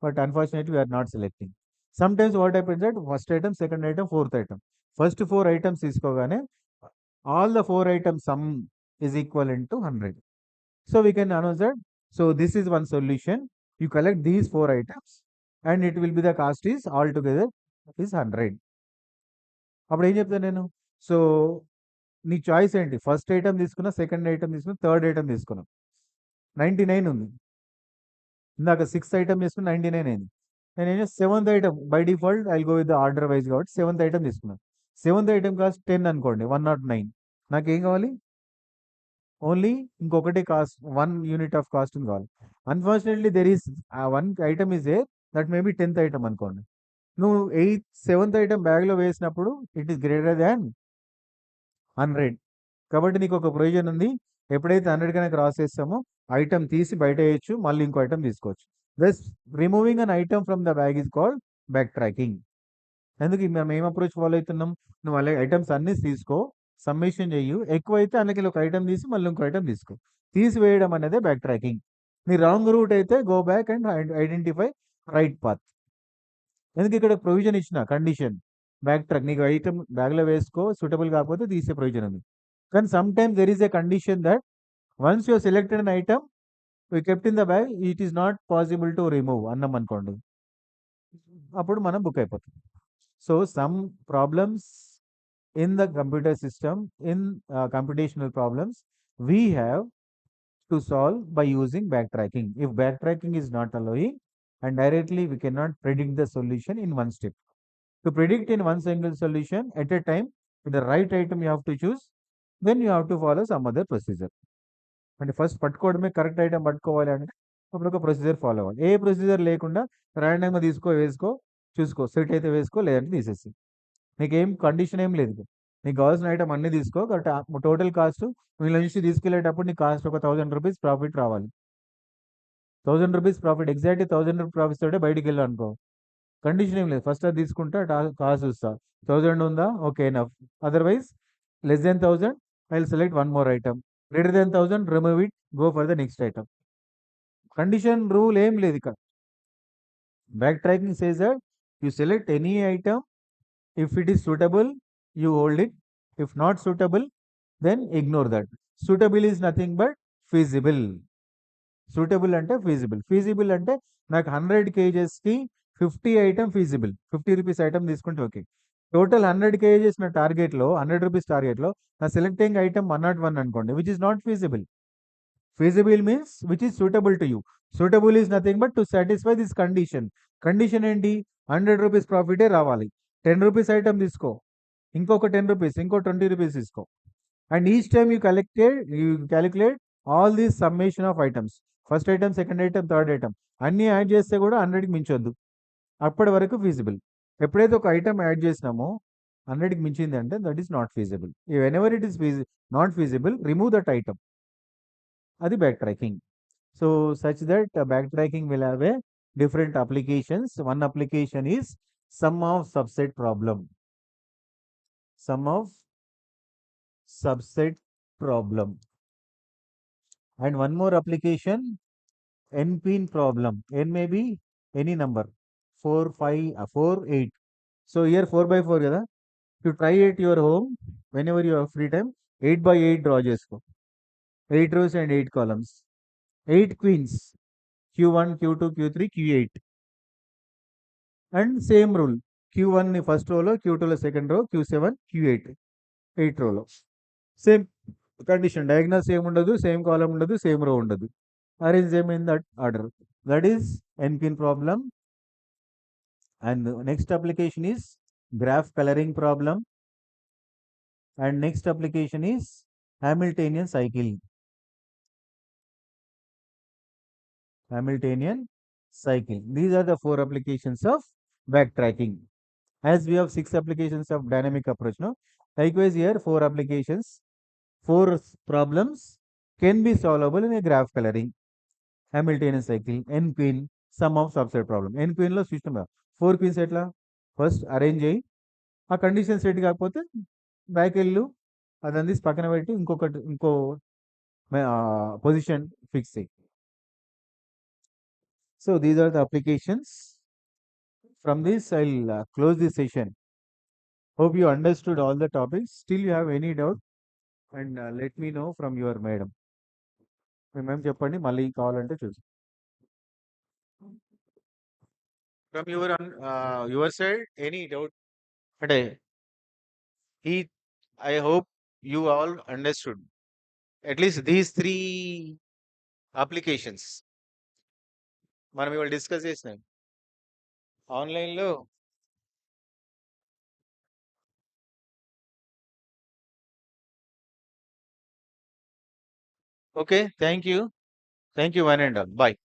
But unfortunately, we are not selecting. Sometimes what happens that first item, second item, fourth item. First four items తీసుకోగానే all the four items sum is equivalent to 100. So we can announce that. So this is one solution. You collect these four items and it will be the cost is altogether is 100. అప్పుడు ఏం చెప్తాను నేను? So నీ choice ఏంటి? First item తీసుకున్నా, second item తీసుకున్నా, third item తీసుకున్నాం, 99 ఉంది. ఇందాక సిక్స్త్ ఐటమ్ తీసుకుని 99 అయింది. నేను seventh item by default I go with the order wise కాబట్టి సెవెంత్ ఐటమ్ తీసుకున్నాను. సెవెంత్ ఐటమ్ కాస్ట్ 10 అనుకోండి, 109. నాకేం కావాలి? ఓన్లీ ఇంకొకటి కాస్ట్ 1 యూనిట్ ఆఫ్ కాస్ట్ కావాలి. Unfortunately there is one item is a that maybe 10th item అనుకోండి. నువ్వు seventh item బ్యాగ్లో వేసినప్పుడు ఇట్ ఈస్ గ్రేటర్ దాన్ 100. కాబట్టి నీకు ఒక ప్రొవిజన్ ఉంది. ఎప్పుడైతే 100 కన్నా క్రాస్ చేస్తామో ఐటమ్ తీసి బయట వేయచ్చు, మళ్ళీ ఇంకో ఐటమ్ తీసుకోవచ్చు. Thus removing an item from the bag is called back tracking. ఎందుకు మనం ఏం అప్రోచ్ ఫాలో అవుతున్నాం? నువ్వు అలాగే ఐటమ్స్ అన్ని తీసుకో, సమ్మేషన్ చెయ్యు, ఎక్కువైతే అందుకే ఒక ఐటమ్ తీసి మళ్ళీ ఇంకో ఐటమ్ తీసుకో. తీసివేయడం అనేది బ్యాక్ ట్రాకింగ్. నీ రాంగ్ రూట్ అయితే go back and identify right path. ఎందుకు ఇక్కడ ప్రొవిజన్ ఇచ్చిన కండిషన్ బ్యాక్ ట్రాక్, నీకు ఐటమ్ బ్యాగ్లో వేసుకో, సూటబుల్ కాకపోతే తీసే ప్రొవిజన్ ఉంది. కానీ some times there is a condition that once you selected an item we kept in the bag, it is not possible to remove అన్నాం అనుకోండి, అప్పుడు మనం బుక్ అయిపోతాం. So some problems in the computer system, in computational problems we have to solve by using backtracking. If backtracking is not allowing and directly we cannot predict the solution in one step. To predict in one single solution at a time with the right item you have to choose, then you have to follow some other procedure. అంటే first పట్టుకోవడమే correct item పట్టుకోవాలి అంటే అప్పుడు ఒక procedure follow అవ్వాలి. ఏ procedure లేకుండా ర్యాండమ్గా వేసుకో, చూసుకో, సెట్ అయితే వేసుకో, లేదంటే తీసేసి. నీకేం కండిషన్ ఏం లేదు. నీకు కావాల్సిన ఐటమ్ అన్ని తీసుకో, కాబట్టి టోటల్ కాస్ట్ వీళ్ళ నుంచి తీసుకెళ్లేటప్పుడు నీకు కాస్ట్ ఒక 1000 రూపీస్ ప్రాఫిట్ రావాలి. 1000 rupees profit, exactly 1000 rupees profits తోటే బయటికి వెళ్ళాను అనుకో, కండిషన్ ఏం లేదు. ఫస్ట్ అది తీసుకుంటా, కాస్ట్ చూస్తా, 1000 ఉందా, okay enough. Otherwise less than 1000 I will select one more item, greater than 1000 remove it, go for the next item. Condition rule ఏం లేదు ఇక్కడ. Back tracking says that you select any item, if it is suitable you hold it, if not suitable then ignore that. Suitable is nothing but feasible. Suitable అంటే feasible. Feasible అంటే నాకు 100 kgsకి 50 item feasible, 50 rupees item తీసుకుంటే okay. Total 100 kgs నా టార్గెట్లో, 100 rupees టార్గెట్లో నా selecting item 101 అనుకోండి, which is not feasible. Feasible means which is suitable to you. Suitable is nothing but to satisfy this condition. Condition ఏంటి? 100 rupees ప్రాఫిటే రావాలి. 10 rupees item తీసుకో, ఇంకొక 10 rupees, ఇంకో 20 rupees తీసుకో. And each time you calculate all these summation of items. First item, second item, third item అన్నీ add చేస్తే కూడా 100కి మించొద్దు. అప్పటి వరకు ఫీజిబుల్. ఎప్పుడైతే ఒక ఐటమ్ యాడ్ చేసినామో 100కి మించింది అంటే that is not feasible. Whenever it is not feasible, remove that item. అది back tracking. So such that back tracking will have a different applications. One application is sum of subset problem. Sum of subset problem. And one more application, NPin problem. N may be any number, 4, 5, 4, 8. So here 4 by 4 kada. You try at your home whenever you have free time. 8 by 8 draw chesko. 8 rows and 8 columns. 8 queens. Q1, Q2, Q3, Q8. And same rule, Q1 first రోలో, Q2లో second row, Q7, Q8 8 రోలో. Same condition diagonal same ఉండదు, same కాలం ఉండదు, same రో ఉండదు. Arrange them in that order. That is NPN problem. And the next application is graph coloring problem. And next application is Hamiltonian cycle. Hamiltonian cycle. These are the four applications of backtracking. As we have six applications of dynamic approach, no? Likewise, here four applications, four problems can be solvable in a graph coloring. Hamiltonian cycle, n pin, sum of subset problem. n pin లో system four pins ఎట్లా first arrange అయ్యి ఆ condition set కాకపోతే back వెళ్ళు అదని తీసి పక్కన పెట్టి ఇంకో పొజిషన్ ఫిక్స్ అయ్యి. So these are the applications. From this I close this session. Hope you understood all the topics. Still you have any doubt and let me know from your madam. మీ మేం చెప్పండి మళ్ళీ కావాలంటే చూసి. From your side any doubt? అంటే ఈ I hope you all understood at least these three applications మనం ఇవాళ discuss చేసినాం ఆన్లైన్లో. Okay, thank you one and all. Bye.